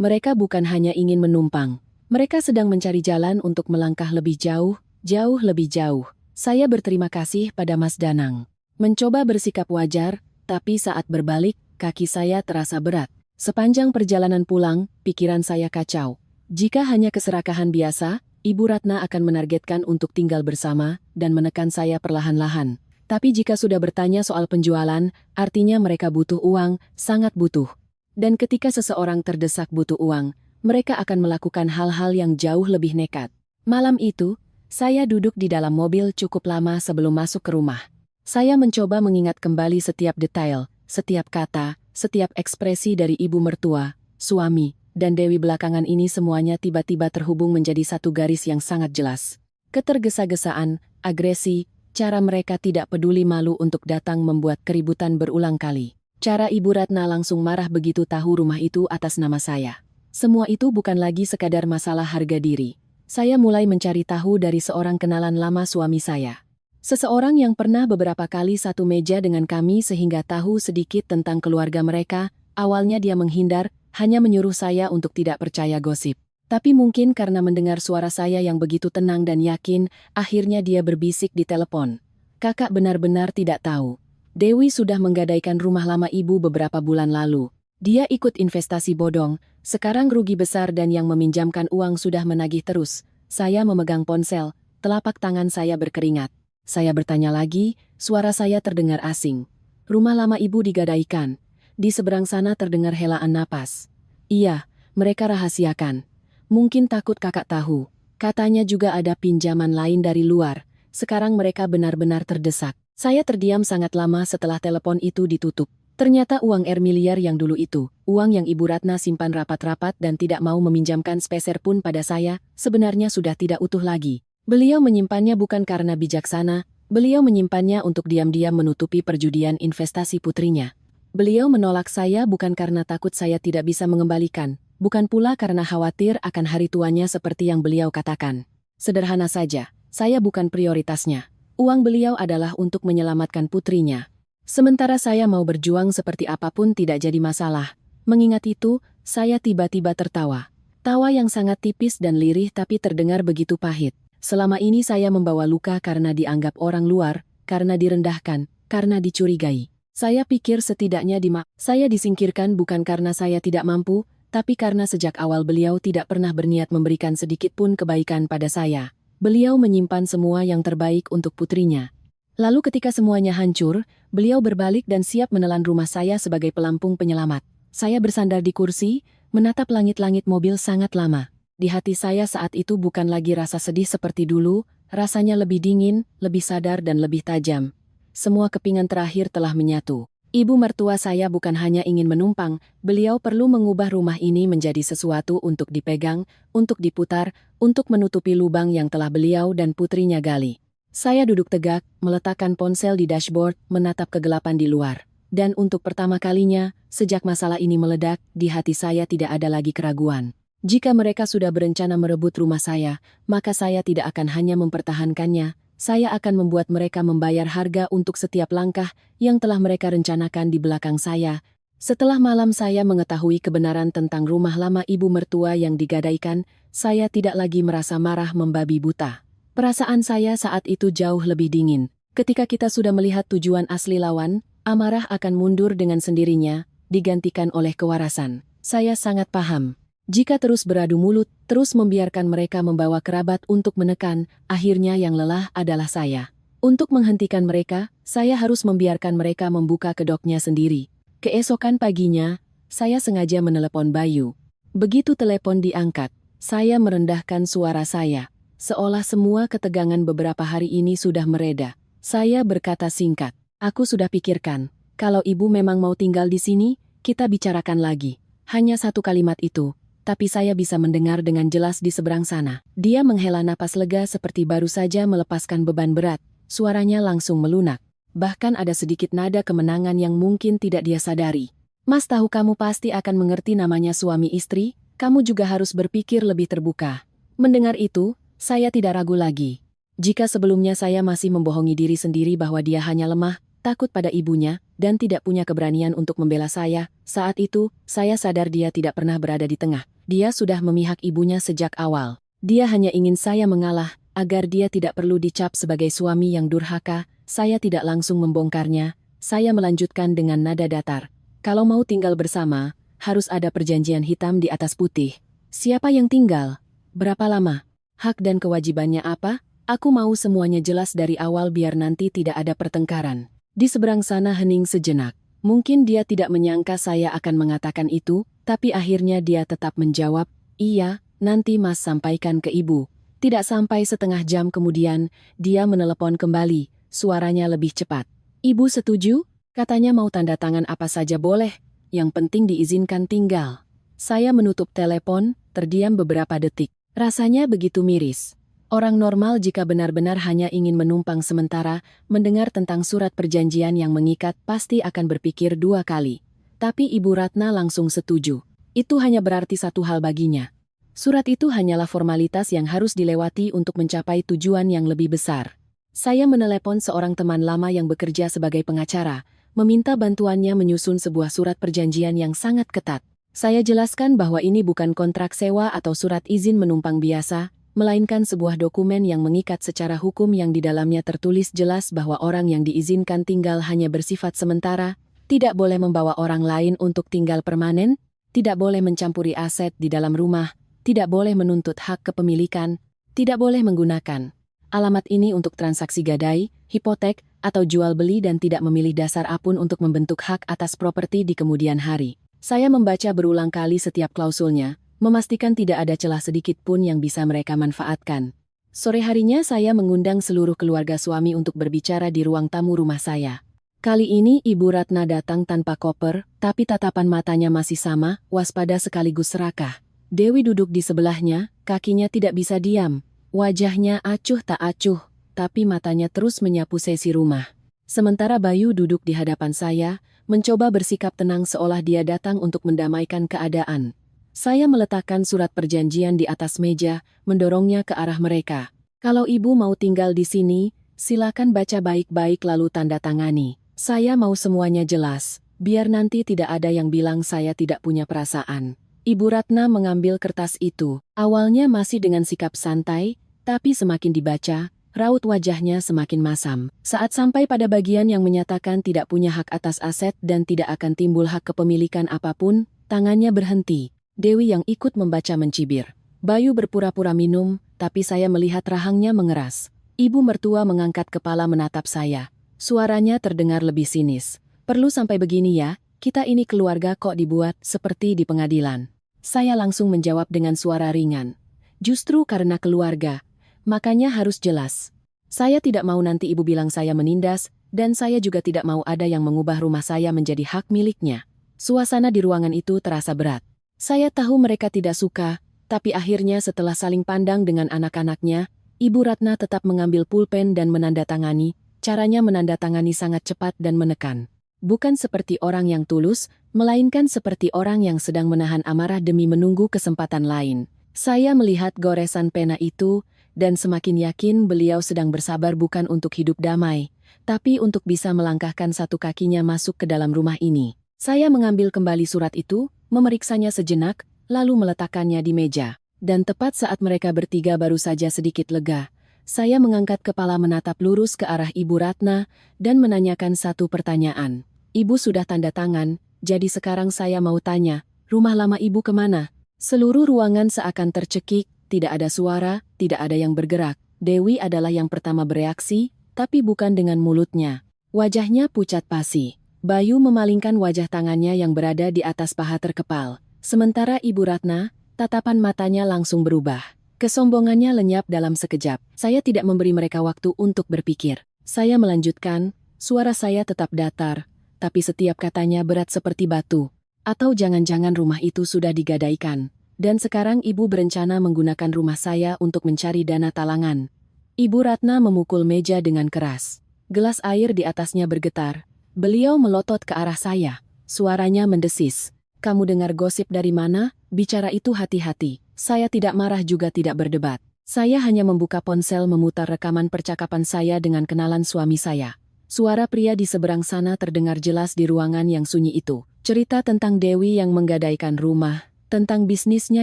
Mereka bukan hanya ingin menumpang. Mereka sedang mencari jalan untuk melangkah lebih jauh, jauh lebih jauh. Saya berterima kasih pada Mas Danang. Mencoba bersikap wajar, tapi saat berbalik, kaki saya terasa berat. Sepanjang perjalanan pulang, pikiran saya kacau. Jika hanya keserakahan biasa, Ibu Ratna akan menargetkan untuk tinggal bersama dan menekan saya perlahan-lahan. Tapi jika sudah bertanya soal penjualan, artinya mereka butuh uang, sangat butuh. Dan ketika seseorang terdesak butuh uang, mereka akan melakukan hal-hal yang jauh lebih nekat. Malam itu, saya duduk di dalam mobil cukup lama sebelum masuk ke rumah. Saya mencoba mengingat kembali setiap detail, setiap kata, setiap ekspresi dari ibu mertua, suami, dan Dewi belakangan ini semuanya tiba-tiba terhubung menjadi satu garis yang sangat jelas. Ketergesa-gesaan, agresi, cara mereka tidak peduli malu untuk datang membuat keributan berulang kali. Cara Ibu Ratna langsung marah begitu tahu rumah itu atas nama saya. Semua itu bukan lagi sekadar masalah harga diri. Saya mulai mencari tahu dari seorang kenalan lama suami saya. Seseorang yang pernah beberapa kali satu meja dengan kami sehingga tahu sedikit tentang keluarga mereka. Awalnya dia menghindar, hanya menyuruh saya untuk tidak percaya gosip. Tapi mungkin karena mendengar suara saya yang begitu tenang dan yakin, akhirnya dia berbisik di telepon. "Kakak benar-benar tidak tahu. Dewi sudah menggadaikan rumah lama ibu beberapa bulan lalu. Dia ikut investasi bodong, sekarang rugi besar dan yang meminjamkan uang sudah menagih terus." Saya memegang ponsel, telapak tangan saya berkeringat. Saya bertanya lagi, suara saya terdengar asing. "Rumah lama ibu digadaikan." Di seberang sana terdengar helaan napas. "Iya, mereka rahasiakan. Mungkin takut kakak tahu. Katanya juga ada pinjaman lain dari luar. Sekarang mereka benar-benar terdesak." Saya terdiam sangat lama setelah telepon itu ditutup. Ternyata uang miliar yang dulu itu, uang yang Ibu Ratna simpan rapat-rapat dan tidak mau meminjamkan sepeser pun pada saya, sebenarnya sudah tidak utuh lagi. Beliau menyimpannya bukan karena bijaksana, beliau menyimpannya untuk diam-diam menutupi perjudian investasi putrinya. Beliau menolak saya bukan karena takut saya tidak bisa mengembalikan, bukan pula karena khawatir akan hari tuanya seperti yang beliau katakan. Sederhana saja, saya bukan prioritasnya. Uang beliau adalah untuk menyelamatkan putrinya. Sementara saya mau berjuang seperti apapun tidak jadi masalah. Mengingat itu, saya tiba-tiba tertawa. Tawa yang sangat tipis dan lirih tapi terdengar begitu pahit. Selama ini saya membawa luka karena dianggap orang luar, karena direndahkan, karena dicurigai. Saya pikir setidaknya saya disingkirkan bukan karena saya tidak mampu, tapi karena sejak awal beliau tidak pernah berniat memberikan sedikit pun kebaikan pada saya. Beliau menyimpan semua yang terbaik untuk putrinya. Lalu ketika semuanya hancur, beliau berbalik dan siap menelan rumah saya sebagai pelampung penyelamat. Saya bersandar di kursi, menatap langit-langit mobil sangat lama. Di hati saya saat itu bukan lagi rasa sedih seperti dulu, rasanya lebih dingin, lebih sadar dan lebih tajam. Semua kepingan terakhir telah menyatu. Ibu mertua saya bukan hanya ingin menumpang, beliau perlu mengubah rumah ini menjadi sesuatu untuk dipegang, untuk diputar, untuk menutupi lubang yang telah beliau dan putrinya gali. Saya duduk tegak, meletakkan ponsel di dashboard, menatap kegelapan di luar. Dan untuk pertama kalinya, sejak masalah ini meledak, di hati saya tidak ada lagi keraguan. Jika mereka sudah berencana merebut rumah saya, maka saya tidak akan hanya mempertahankannya, saya akan membuat mereka membayar harga untuk setiap langkah yang telah mereka rencanakan di belakang saya. Setelah malam saya mengetahui kebenaran tentang rumah lama ibu mertua yang digadaikan, saya tidak lagi merasa marah membabi buta. Perasaan saya saat itu jauh lebih dingin. Ketika kita sudah melihat tujuan asli lawan, amarah akan mundur dengan sendirinya, digantikan oleh kewarasan. Saya sangat paham. Jika terus beradu mulut, terus membiarkan mereka membawa kerabat untuk menekan, akhirnya yang lelah adalah saya. Untuk menghentikan mereka, saya harus membiarkan mereka membuka kedoknya sendiri. Keesokan paginya, saya sengaja menelepon Bayu. Begitu telepon diangkat, saya merendahkan suara saya. Seolah semua ketegangan beberapa hari ini sudah mereda. Saya berkata singkat, "Aku sudah pikirkan, kalau ibu memang mau tinggal di sini, kita bicarakan lagi." Hanya satu kalimat itu. Tapi saya bisa mendengar dengan jelas di seberang sana. Dia menghela napas lega seperti baru saja melepaskan beban berat. Suaranya langsung melunak. Bahkan ada sedikit nada kemenangan yang mungkin tidak dia sadari. "Mas tahu kamu pasti akan mengerti namanya suami istri, kamu juga harus berpikir lebih terbuka." Mendengar itu, saya tidak ragu lagi. Jika sebelumnya saya masih membohongi diri sendiri bahwa dia hanya lemah, takut pada ibunya, dan tidak punya keberanian untuk membela saya, saat itu, saya sadar dia tidak pernah berada di tengah. Dia sudah memihak ibunya sejak awal. Dia hanya ingin saya mengalah, agar dia tidak perlu dicap sebagai suami yang durhaka. Saya tidak langsung membongkarnya. Saya melanjutkan dengan nada datar. "Kalau mau tinggal bersama, harus ada perjanjian hitam di atas putih." "Siapa yang tinggal? Berapa lama? Hak dan kewajibannya apa? Aku mau semuanya jelas dari awal biar nanti tidak ada pertengkaran." Di seberang sana hening sejenak. Mungkin dia tidak menyangka saya akan mengatakan itu, tapi akhirnya dia tetap menjawab, "Iya, nanti Mas sampaikan ke ibu." Tidak sampai setengah jam kemudian, dia menelepon kembali, suaranya lebih cepat. "Ibu setuju?" Katanya mau tanda tangan apa saja boleh, yang penting diizinkan tinggal. Saya menutup telepon, terdiam beberapa detik. Rasanya begitu miris. Orang normal jika benar-benar hanya ingin menumpang sementara, mendengar tentang surat perjanjian yang mengikat pasti akan berpikir dua kali. Tapi Ibu Ratna langsung setuju. Itu hanya berarti satu hal baginya. Surat itu hanyalah formalitas yang harus dilewati untuk mencapai tujuan yang lebih besar. Saya menelepon seorang teman lama yang bekerja sebagai pengacara, meminta bantuannya menyusun sebuah surat perjanjian yang sangat ketat. Saya jelaskan bahwa ini bukan kontrak sewa atau surat izin menumpang biasa, melainkan sebuah dokumen yang mengikat secara hukum yang di dalamnya tertulis jelas bahwa orang yang diizinkan tinggal hanya bersifat sementara, tidak boleh membawa orang lain untuk tinggal permanen, tidak boleh mencampuri aset di dalam rumah, tidak boleh menuntut hak kepemilikan, tidak boleh menggunakan alamat ini untuk transaksi gadai, hipotek, atau jual beli dan tidak memilih dasar apun untuk membentuk hak atas properti di kemudian hari. Saya membaca berulang kali setiap klausulnya, memastikan tidak ada celah sedikit pun yang bisa mereka manfaatkan. Sore harinya saya mengundang seluruh keluarga suami untuk berbicara di ruang tamu rumah saya. Kali ini Ibu Ratna datang tanpa koper, tapi tatapan matanya masih sama, waspada sekaligus serakah. Dewi duduk di sebelahnya, kakinya tidak bisa diam. Wajahnya acuh tak acuh, tapi matanya terus menyapu sesi rumah. Sementara Bayu duduk di hadapan saya, mencoba bersikap tenang seolah dia datang untuk mendamaikan keadaan. Saya meletakkan surat perjanjian di atas meja, mendorongnya ke arah mereka. "Kalau ibu mau tinggal di sini, silakan baca baik-baik lalu tanda tangani. Saya mau semuanya jelas, biar nanti tidak ada yang bilang saya tidak punya perasaan." Ibu Ratna mengambil kertas itu. Awalnya masih dengan sikap santai, tapi semakin dibaca, raut wajahnya semakin masam. Saat sampai pada bagian yang menyatakan tidak punya hak atas aset dan tidak akan timbul hak kepemilikan apapun, tangannya berhenti. Dewi yang ikut membaca mencibir. Bayu berpura-pura minum, tapi saya melihat rahangnya mengeras. Ibu mertua mengangkat kepala menatap saya. Suaranya terdengar lebih sinis. Perlu sampai begini ya, kita ini keluarga kok dibuat seperti di pengadilan. Saya langsung menjawab dengan suara ringan. Justru karena keluarga, makanya harus jelas. Saya tidak mau nanti ibu bilang saya menindas, dan saya juga tidak mau ada yang mengubah rumah saya menjadi hak miliknya. Suasana di ruangan itu terasa berat. Saya tahu mereka tidak suka, tapi akhirnya setelah saling pandang dengan anak-anaknya, Ibu Ratna tetap mengambil pulpen dan menandatangani. Caranya menandatangani sangat cepat dan menekan. Bukan seperti orang yang tulus, melainkan seperti orang yang sedang menahan amarah demi menunggu kesempatan lain. Saya melihat goresan pena itu, dan semakin yakin beliau sedang bersabar bukan untuk hidup damai, tapi untuk bisa melangkahkan satu kakinya masuk ke dalam rumah ini. Saya mengambil kembali surat itu, memeriksanya sejenak, lalu meletakkannya di meja. Dan tepat saat mereka bertiga baru saja sedikit lega, saya mengangkat kepala menatap lurus ke arah Ibu Ratna dan menanyakan satu pertanyaan. Ibu sudah tanda tangan, jadi sekarang saya mau tanya, rumah lama ibu kemana? Seluruh ruangan seakan tercekik, tidak ada suara, tidak ada yang bergerak. Dewi adalah yang pertama bereaksi, tapi bukan dengan mulutnya. Wajahnya pucat pasi. Bayu memalingkan wajah tangannya yang berada di atas paha terkepal. Sementara Ibu Ratna, tatapan matanya langsung berubah. Kesombongannya lenyap dalam sekejap. Saya tidak memberi mereka waktu untuk berpikir. Saya melanjutkan, suara saya tetap datar, tapi setiap katanya berat seperti batu. Atau jangan-jangan rumah itu sudah digadaikan. Dan sekarang ibu berencana menggunakan rumah saya untuk mencari dana talangan. Ibu Ratna memukul meja dengan keras. Gelas air di atasnya bergetar. Beliau melotot ke arah saya. Suaranya mendesis. Kamu dengar gosip dari mana? Bicara itu hati-hati. Saya tidak marah juga tidak berdebat. Saya hanya membuka ponsel memutar rekaman percakapan saya dengan kenalan suami saya. Suara pria di seberang sana terdengar jelas di ruangan yang sunyi itu. Cerita tentang Dewi yang menggadaikan rumah. Tentang bisnisnya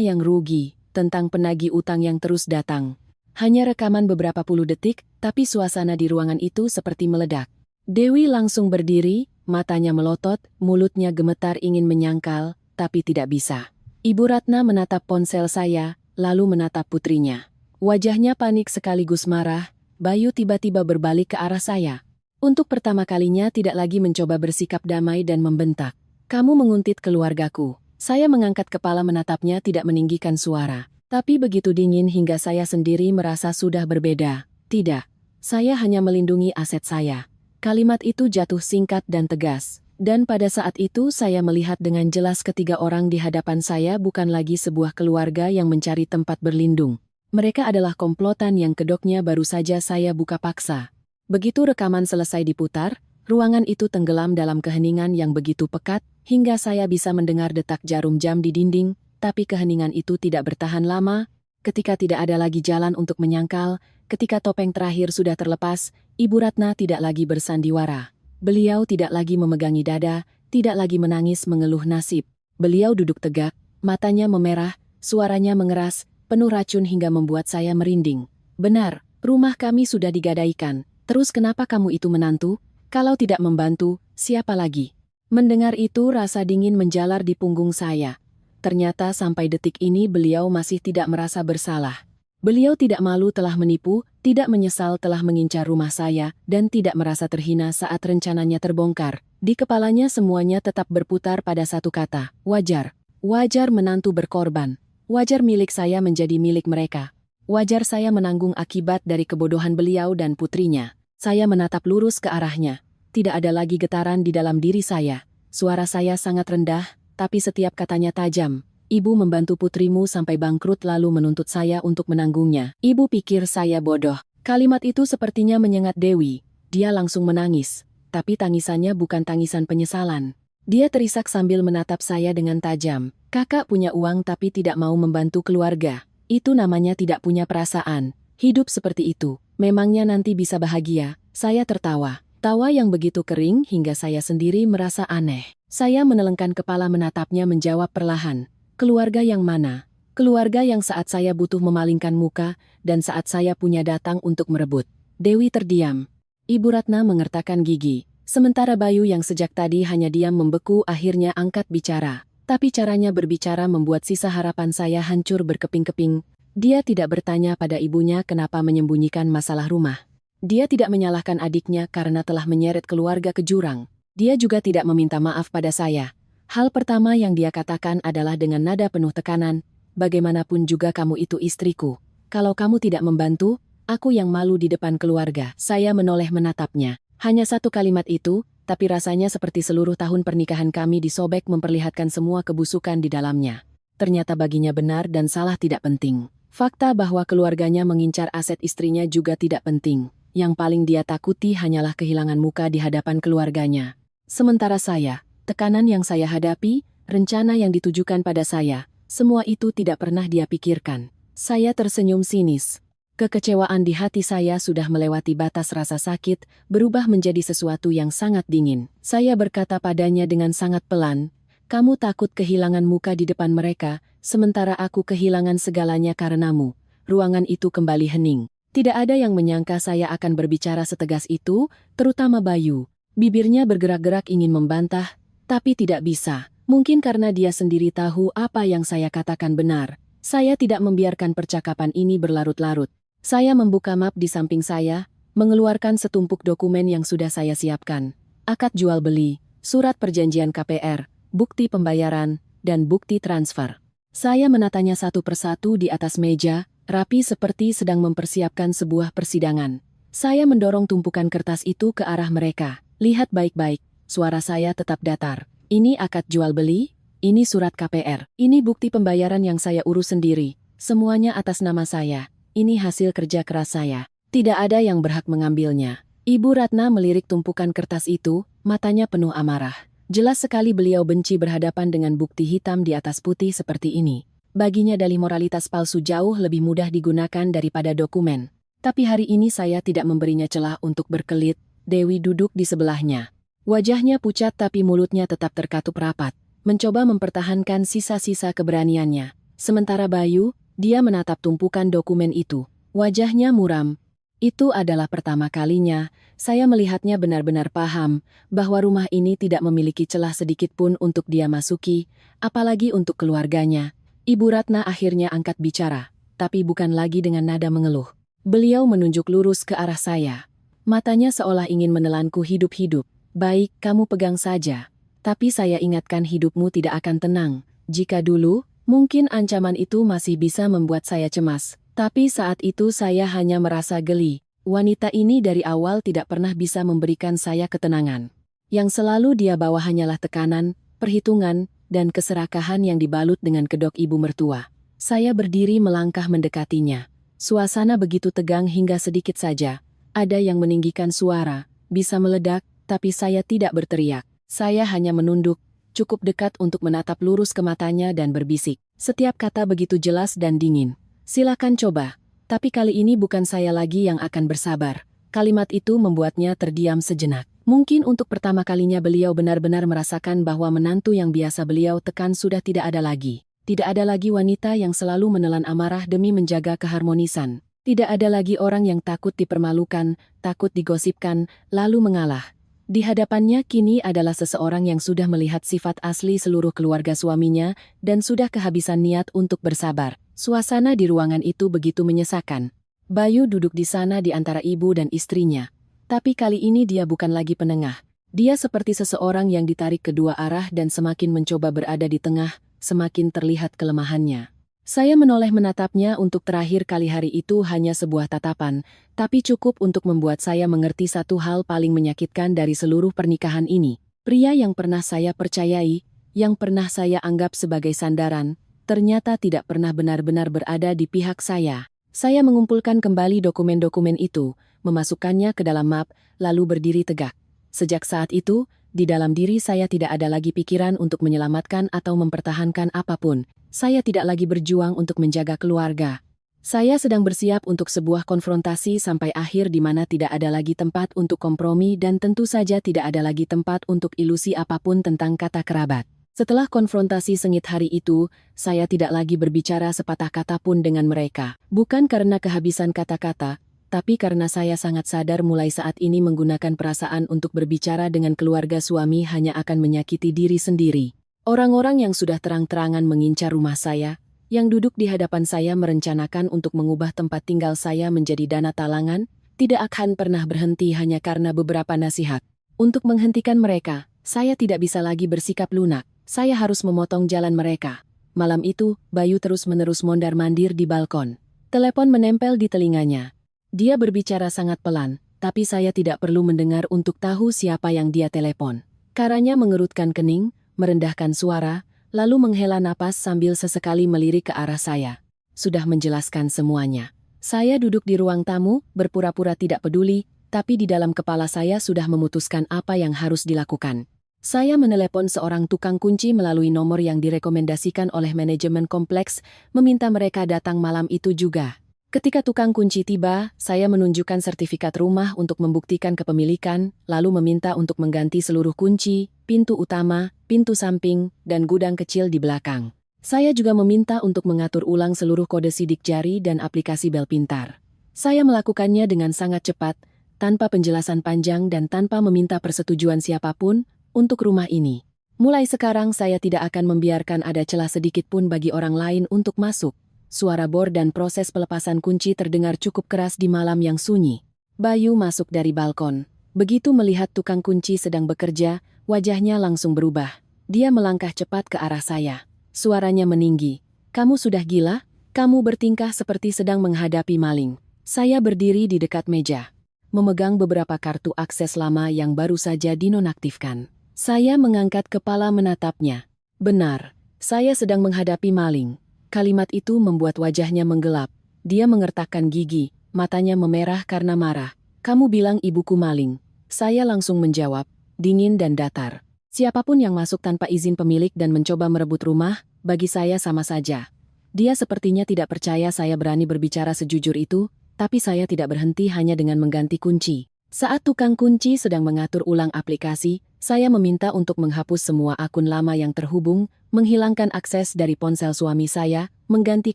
yang rugi, tentang penagih utang yang terus datang. Hanya rekaman beberapa puluh detik, tapi suasana di ruangan itu seperti meledak. Dewi langsung berdiri, matanya melotot, mulutnya gemetar ingin menyangkal, tapi tidak bisa. Ibu Ratna menatap ponsel saya, lalu menatap putrinya. Wajahnya panik sekaligus marah. Bayu tiba-tiba berbalik ke arah saya. Untuk pertama kalinya tidak lagi mencoba bersikap damai dan membentak. Kamu menguntit keluargaku. Saya mengangkat kepala menatapnya tidak meninggikan suara. Tapi begitu dingin hingga saya sendiri merasa sudah berbeda. Tidak. Saya hanya melindungi aset saya. Kalimat itu jatuh singkat dan tegas. Dan pada saat itu saya melihat dengan jelas ketiga orang di hadapan saya bukan lagi sebuah keluarga yang mencari tempat berlindung. Mereka adalah komplotan yang kedoknya baru saja saya buka paksa. Begitu rekaman selesai diputar, ruangan itu tenggelam dalam keheningan yang begitu pekat, hingga saya bisa mendengar detak jarum jam di dinding, tapi keheningan itu tidak bertahan lama. Ketika tidak ada lagi jalan untuk menyangkal, ketika topeng terakhir sudah terlepas, Ibu Ratna tidak lagi bersandiwara. Beliau tidak lagi memegangi dada, tidak lagi menangis mengeluh nasib. Beliau duduk tegak, matanya memerah, suaranya mengeras, penuh racun hingga membuat saya merinding. Benar, rumah kami sudah digadaikan. Terus kenapa kamu itu menantu? Kalau tidak membantu, siapa lagi? Mendengar itu rasa dingin menjalar di punggung saya. Ternyata sampai detik ini beliau masih tidak merasa bersalah. Beliau tidak malu telah menipu, tidak menyesal telah mengincar rumah saya, dan tidak merasa terhina saat rencananya terbongkar. Di kepalanya semuanya tetap berputar pada satu kata, wajar. Wajar menantu berkorban. Wajar milik saya menjadi milik mereka. Wajar saya menanggung akibat dari kebodohan beliau dan putrinya. Saya menatap lurus ke arahnya. Tidak ada lagi getaran di dalam diri saya. Suara saya sangat rendah, tapi setiap katanya tajam. Ibu membantu putrimu sampai bangkrut lalu menuntut saya untuk menanggungnya. Ibu pikir saya bodoh. Kalimat itu sepertinya menyengat Dewi. Dia langsung menangis. Tapi tangisannya bukan tangisan penyesalan. Dia terisak sambil menatap saya dengan tajam. Kakak punya uang tapi tidak mau membantu keluarga. Itu namanya tidak punya perasaan. Hidup seperti itu. Memangnya nanti bisa bahagia? Saya tertawa. Tawa yang begitu kering hingga saya sendiri merasa aneh. Saya menelengkan kepala menatapnya menjawab perlahan. Keluarga yang mana? Keluarga yang saat saya butuh memalingkan muka, dan saat saya punya datang untuk merebut. Dewi terdiam. Ibu Ratna mengertakkan gigi. Sementara Bayu yang sejak tadi hanya diam membeku akhirnya angkat bicara. Tapi caranya berbicara membuat sisa harapan saya hancur berkeping-keping. Dia tidak bertanya pada ibunya kenapa menyembunyikan masalah rumah. Dia tidak menyalahkan adiknya karena telah menyeret keluarga ke jurang. Dia juga tidak meminta maaf pada saya. Hal pertama yang dia katakan adalah dengan nada penuh tekanan, bagaimanapun juga kamu itu istriku. Kalau kamu tidak membantu, aku yang malu di depan keluarga. Saya menoleh menatapnya. Hanya satu kalimat itu, tapi rasanya seperti seluruh tahun pernikahan kami disobek memperlihatkan semua kebusukan di dalamnya. Ternyata baginya benar dan salah tidak penting. Fakta bahwa keluarganya mengincar aset istrinya juga tidak penting. Yang paling dia takuti hanyalah kehilangan muka di hadapan keluarganya. Sementara saya, tekanan yang saya hadapi, rencana yang ditujukan pada saya, semua itu tidak pernah dia pikirkan. Saya tersenyum sinis. Kekecewaan di hati saya sudah melewati batas rasa sakit, berubah menjadi sesuatu yang sangat dingin. Saya berkata padanya dengan sangat pelan, "Kamu takut kehilangan muka di depan mereka, sementara aku kehilangan segalanya karenamu." Ruangan itu kembali hening. Tidak ada yang menyangka saya akan berbicara setegas itu, terutama Bayu. Bibirnya bergerak-gerak ingin membantah, tapi tidak bisa. Mungkin karena dia sendiri tahu apa yang saya katakan benar. Saya tidak membiarkan percakapan ini berlarut-larut. Saya membuka map di samping saya, mengeluarkan setumpuk dokumen yang sudah saya siapkan. Akad jual beli, surat perjanjian KPR, bukti pembayaran, dan bukti transfer. Saya menatanya satu persatu di atas meja, rapi seperti sedang mempersiapkan sebuah persidangan. Saya mendorong tumpukan kertas itu ke arah mereka. "Lihat baik-baik," suara saya tetap datar. "Ini akad jual beli, ini surat KPR, ini bukti pembayaran yang saya urus sendiri. Semuanya atas nama saya. Ini hasil kerja keras saya. Tidak ada yang berhak mengambilnya." Ibu Ratna melirik tumpukan kertas itu, matanya penuh amarah. Jelas sekali beliau benci berhadapan dengan bukti hitam di atas putih seperti ini. Baginya dalih moralitas palsu jauh lebih mudah digunakan daripada dokumen. Tapi hari ini saya tidak memberinya celah untuk berkelit. Dewi duduk di sebelahnya. Wajahnya pucat tapi mulutnya tetap terkatup rapat, mencoba mempertahankan sisa-sisa keberaniannya. Sementara Bayu, dia menatap tumpukan dokumen itu. Wajahnya muram. Itu adalah pertama kalinya saya melihatnya benar-benar paham bahwa rumah ini tidak memiliki celah sedikit pun untuk dia masuki, apalagi untuk keluarganya. Ibu Ratna akhirnya angkat bicara, tapi bukan lagi dengan nada mengeluh. Beliau menunjuk lurus ke arah saya. Matanya seolah ingin menelanku hidup-hidup. "Baik, kamu pegang saja. Tapi saya ingatkan hidupmu tidak akan tenang. Jika dulu, mungkin ancaman itu masih bisa membuat saya cemas. Tapi saat itu saya hanya merasa geli. Wanita ini dari awal tidak pernah bisa memberikan saya ketenangan. Yang selalu dia bawa hanyalah tekanan, perhitungan, dan keserakahan yang dibalut dengan kedok ibu mertua." Saya berdiri melangkah mendekatinya. Suasana begitu tegang hingga sedikit saja ada yang meninggikan suara, bisa meledak, tapi saya tidak berteriak. Saya hanya menunduk, cukup dekat untuk menatap lurus ke matanya dan berbisik. Setiap kata begitu jelas dan dingin. "Silakan coba." Tapi kali ini bukan saya lagi yang akan bersabar. Kalimat itu membuatnya terdiam sejenak. Mungkin untuk pertama kalinya beliau benar-benar merasakan bahwa menantu yang biasa beliau tekan sudah tidak ada lagi. Tidak ada lagi wanita yang selalu menelan amarah demi menjaga keharmonisan. Tidak ada lagi orang yang takut dipermalukan, takut digosipkan, lalu mengalah. Di hadapannya kini adalah seseorang yang sudah melihat sifat asli seluruh keluarga suaminya dan sudah kehabisan niat untuk bersabar. Suasana di ruangan itu begitu menyesakan. Bayu duduk di sana di antara ibu dan istrinya. Tapi kali ini dia bukan lagi penengah. Dia seperti seseorang yang ditarik kedua arah dan semakin mencoba berada di tengah, semakin terlihat kelemahannya. Saya menoleh menatapnya untuk terakhir kali hari itu hanya sebuah tatapan, tapi cukup untuk membuat saya mengerti satu hal paling menyakitkan dari seluruh pernikahan ini. Pria yang pernah saya percayai, yang pernah saya anggap sebagai sandaran, ternyata tidak pernah benar-benar berada di pihak saya. Saya mengumpulkan kembali dokumen-dokumen itu, memasukkannya ke dalam map, lalu berdiri tegak. Sejak saat itu, di dalam diri saya tidak ada lagi pikiran untuk menyelamatkan atau mempertahankan apapun. Saya tidak lagi berjuang untuk menjaga keluarga. Saya sedang bersiap untuk sebuah konfrontasi sampai akhir di mana tidak ada lagi tempat untuk kompromi dan tentu saja tidak ada lagi tempat untuk ilusi apapun tentang kata kerabat. Setelah konfrontasi sengit hari itu, saya tidak lagi berbicara sepatah kata pun dengan mereka. Bukan karena kehabisan kata-kata, tapi karena saya sangat sadar mulai saat ini menggunakan perasaan untuk berbicara dengan keluarga suami hanya akan menyakiti diri sendiri. Orang-orang yang sudah terang-terangan mengincar rumah saya, yang duduk di hadapan saya merencanakan untuk mengubah tempat tinggal saya menjadi dana talangan, tidak akan pernah berhenti hanya karena beberapa nasihat. Untuk menghentikan mereka, saya tidak bisa lagi bersikap lunak. Saya harus memotong jalan mereka. Malam itu, Bayu terus-menerus mondar-mandir di balkon. Telepon menempel di telinganya. Dia berbicara sangat pelan, tapi saya tidak perlu mendengar untuk tahu siapa yang dia telepon. Karanya mengerutkan kening, merendahkan suara, lalu menghela napas sambil sesekali melirik ke arah saya. Sudah menjelaskan semuanya. Saya duduk di ruang tamu, berpura-pura tidak peduli, tapi di dalam kepala saya sudah memutuskan apa yang harus dilakukan. Saya menelepon seorang tukang kunci melalui nomor yang direkomendasikan oleh manajemen kompleks, meminta mereka datang malam itu juga. Ketika tukang kunci tiba, saya menunjukkan sertifikat rumah untuk membuktikan kepemilikan, lalu meminta untuk mengganti seluruh kunci, pintu utama, pintu samping, dan gudang kecil di belakang. Saya juga meminta untuk mengatur ulang seluruh kode sidik jari dan aplikasi bel pintar. Saya melakukannya dengan sangat cepat, tanpa penjelasan panjang dan tanpa meminta persetujuan siapapun untuk rumah ini. Mulai sekarang saya tidak akan membiarkan ada celah sedikit pun bagi orang lain untuk masuk. Suara bor dan proses pelepasan kunci terdengar cukup keras di malam yang sunyi. Bayu masuk dari balkon. Begitu melihat tukang kunci sedang bekerja, wajahnya langsung berubah. Dia melangkah cepat ke arah saya. Suaranya meninggi. "Kamu sudah gila? Kamu bertingkah seperti sedang menghadapi maling." Saya berdiri di dekat meja, memegang beberapa kartu akses lama yang baru saja dinonaktifkan. Saya mengangkat kepala menatapnya. Benar, saya sedang menghadapi maling. Kalimat itu membuat wajahnya menggelap. Dia mengertakkan gigi, matanya memerah karena marah. "Kamu bilang ibuku maling." Saya langsung menjawab, dingin dan datar. Siapapun yang masuk tanpa izin pemilik dan mencoba merebut rumah, bagi saya sama saja. Dia sepertinya tidak percaya saya berani berbicara sejujur itu, tapi saya tidak berhenti hanya dengan mengganti kunci. Saat tukang kunci sedang mengatur ulang aplikasi, saya meminta untuk menghapus semua akun lama yang terhubung, menghilangkan akses dari ponsel suami saya, mengganti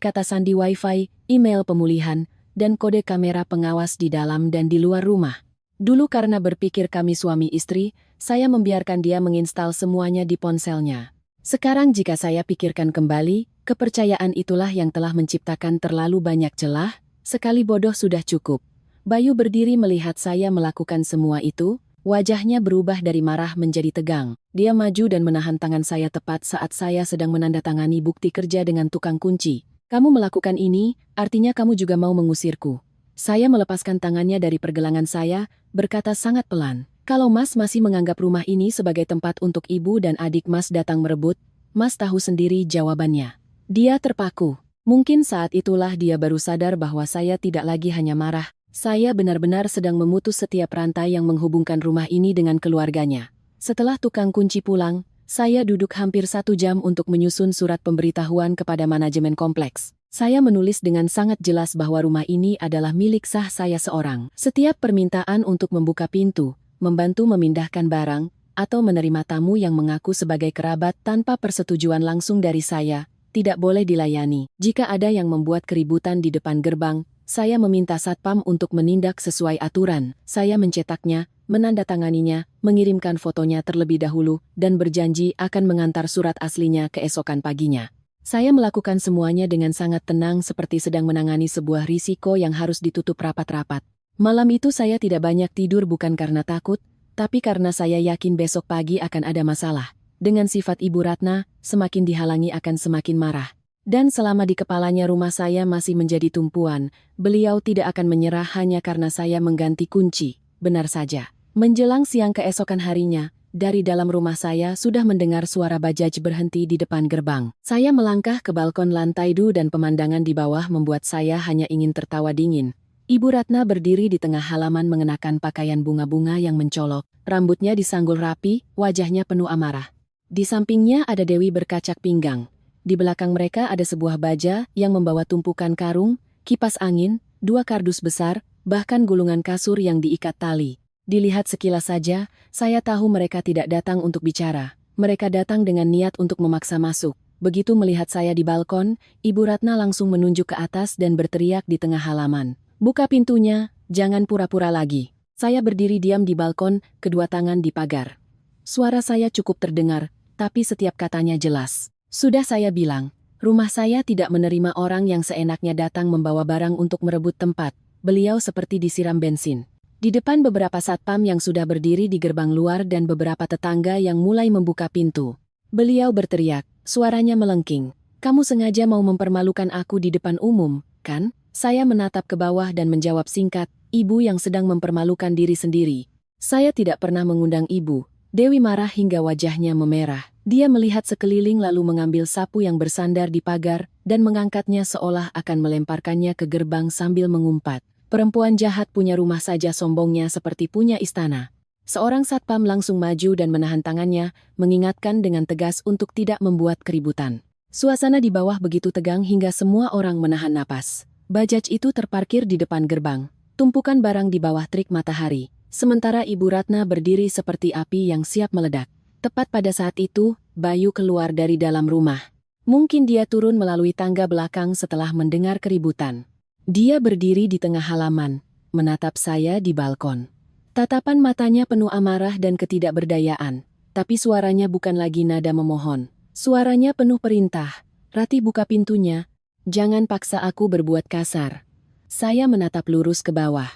kata sandi Wi-Fi, email pemulihan, dan kode kamera pengawas di dalam dan di luar rumah. Dulu karena berpikir kami suami istri, saya membiarkan dia menginstal semuanya di ponselnya. Sekarang jika saya pikirkan kembali, kepercayaan itulah yang telah menciptakan terlalu banyak celah, sekali bodoh sudah cukup. Bayu berdiri melihat saya melakukan semua itu, wajahnya berubah dari marah menjadi tegang. Dia maju dan menahan tangan saya tepat saat saya sedang menandatangani bukti kerja dengan tukang kunci. "Kamu melakukan ini, artinya kamu juga mau mengusirku." Saya melepaskan tangannya dari pergelangan saya, berkata sangat pelan, "Kalau Mas masih menganggap rumah ini sebagai tempat untuk ibu dan adik Mas datang merebut, Mas tahu sendiri jawabannya." Dia terpaku. Mungkin saat itulah dia baru sadar bahwa saya tidak lagi hanya marah. Saya benar-benar sedang memutus setiap rantai yang menghubungkan rumah ini dengan keluarganya. Setelah tukang kunci pulang, saya duduk hampir 1 jam untuk menyusun surat pemberitahuan kepada manajemen kompleks. Saya menulis dengan sangat jelas bahwa rumah ini adalah milik sah saya seorang. Setiap permintaan untuk membuka pintu, membantu memindahkan barang, atau menerima tamu yang mengaku sebagai kerabat tanpa persetujuan langsung dari saya, tidak boleh dilayani. Jika ada yang membuat keributan di depan gerbang, saya meminta satpam untuk menindak sesuai aturan. Saya mencetaknya, menandatanganinya, mengirimkan fotonya terlebih dahulu, dan berjanji akan mengantar surat aslinya keesokan paginya. Saya melakukan semuanya dengan sangat tenang seperti sedang menangani sebuah risiko yang harus ditutup rapat-rapat. Malam itu saya tidak banyak tidur bukan karena takut, tapi karena saya yakin besok pagi akan ada masalah. Dengan sifat Ibu Ratna, semakin dihalangi akan semakin marah. Dan selama di kepalanya rumah saya masih menjadi tumpuan, beliau tidak akan menyerah hanya karena saya mengganti kunci. Benar saja. Menjelang siang keesokan harinya, dari dalam rumah saya sudah mendengar suara bajaj berhenti di depan gerbang. Saya melangkah ke balkon lantai 2 dan pemandangan di bawah membuat saya hanya ingin tertawa dingin. Ibu Ratna berdiri di tengah halaman mengenakan pakaian bunga-bunga yang mencolok, rambutnya disanggul rapi, wajahnya penuh amarah. Di sampingnya ada Dewi berkacak pinggang. Di belakang mereka ada sebuah baja yang membawa tumpukan karung, kipas angin, 2 kardus besar, bahkan gulungan kasur yang diikat tali. Dilihat sekilas saja, saya tahu mereka tidak datang untuk bicara. Mereka datang dengan niat untuk memaksa masuk. Begitu melihat saya di balkon, Ibu Ratna langsung menunjuk ke atas dan berteriak di tengah halaman. "Buka pintunya, jangan pura-pura lagi." Saya berdiri diam di balkon, kedua tangan di pagar. Suara saya cukup terdengar, tapi setiap katanya jelas. Sudah saya bilang, rumah saya tidak menerima orang yang seenaknya datang membawa barang untuk merebut tempat. Beliau seperti disiram bensin. Di depan beberapa satpam yang sudah berdiri di gerbang luar dan beberapa tetangga yang mulai membuka pintu. Beliau berteriak, suaranya melengking. Kamu sengaja mau mempermalukan aku di depan umum, kan? Saya menatap ke bawah dan menjawab singkat, ibu yang sedang mempermalukan diri sendiri. Saya tidak pernah mengundang ibu. Dewi marah hingga wajahnya memerah. Dia melihat sekeliling lalu mengambil sapu yang bersandar di pagar dan mengangkatnya seolah akan melemparkannya ke gerbang sambil mengumpat. Perempuan jahat punya rumah saja sombongnya seperti punya istana. Seorang satpam langsung maju dan menahan tangannya, mengingatkan dengan tegas untuk tidak membuat keributan. Suasana di bawah begitu tegang hingga semua orang menahan napas. Bajaj itu terparkir di depan gerbang, tumpukan barang di bawah terik matahari. Sementara Ibu Ratna berdiri seperti api yang siap meledak. Tepat pada saat itu, Bayu keluar dari dalam rumah. Mungkin dia turun melalui tangga belakang setelah mendengar keributan. Dia berdiri di tengah halaman, menatap saya di balkon. Tatapan matanya penuh amarah dan ketidakberdayaan, tapi suaranya bukan lagi nada memohon. Suaranya penuh perintah. Rati, buka pintunya. Jangan paksa aku berbuat kasar. Saya menatap lurus ke bawah.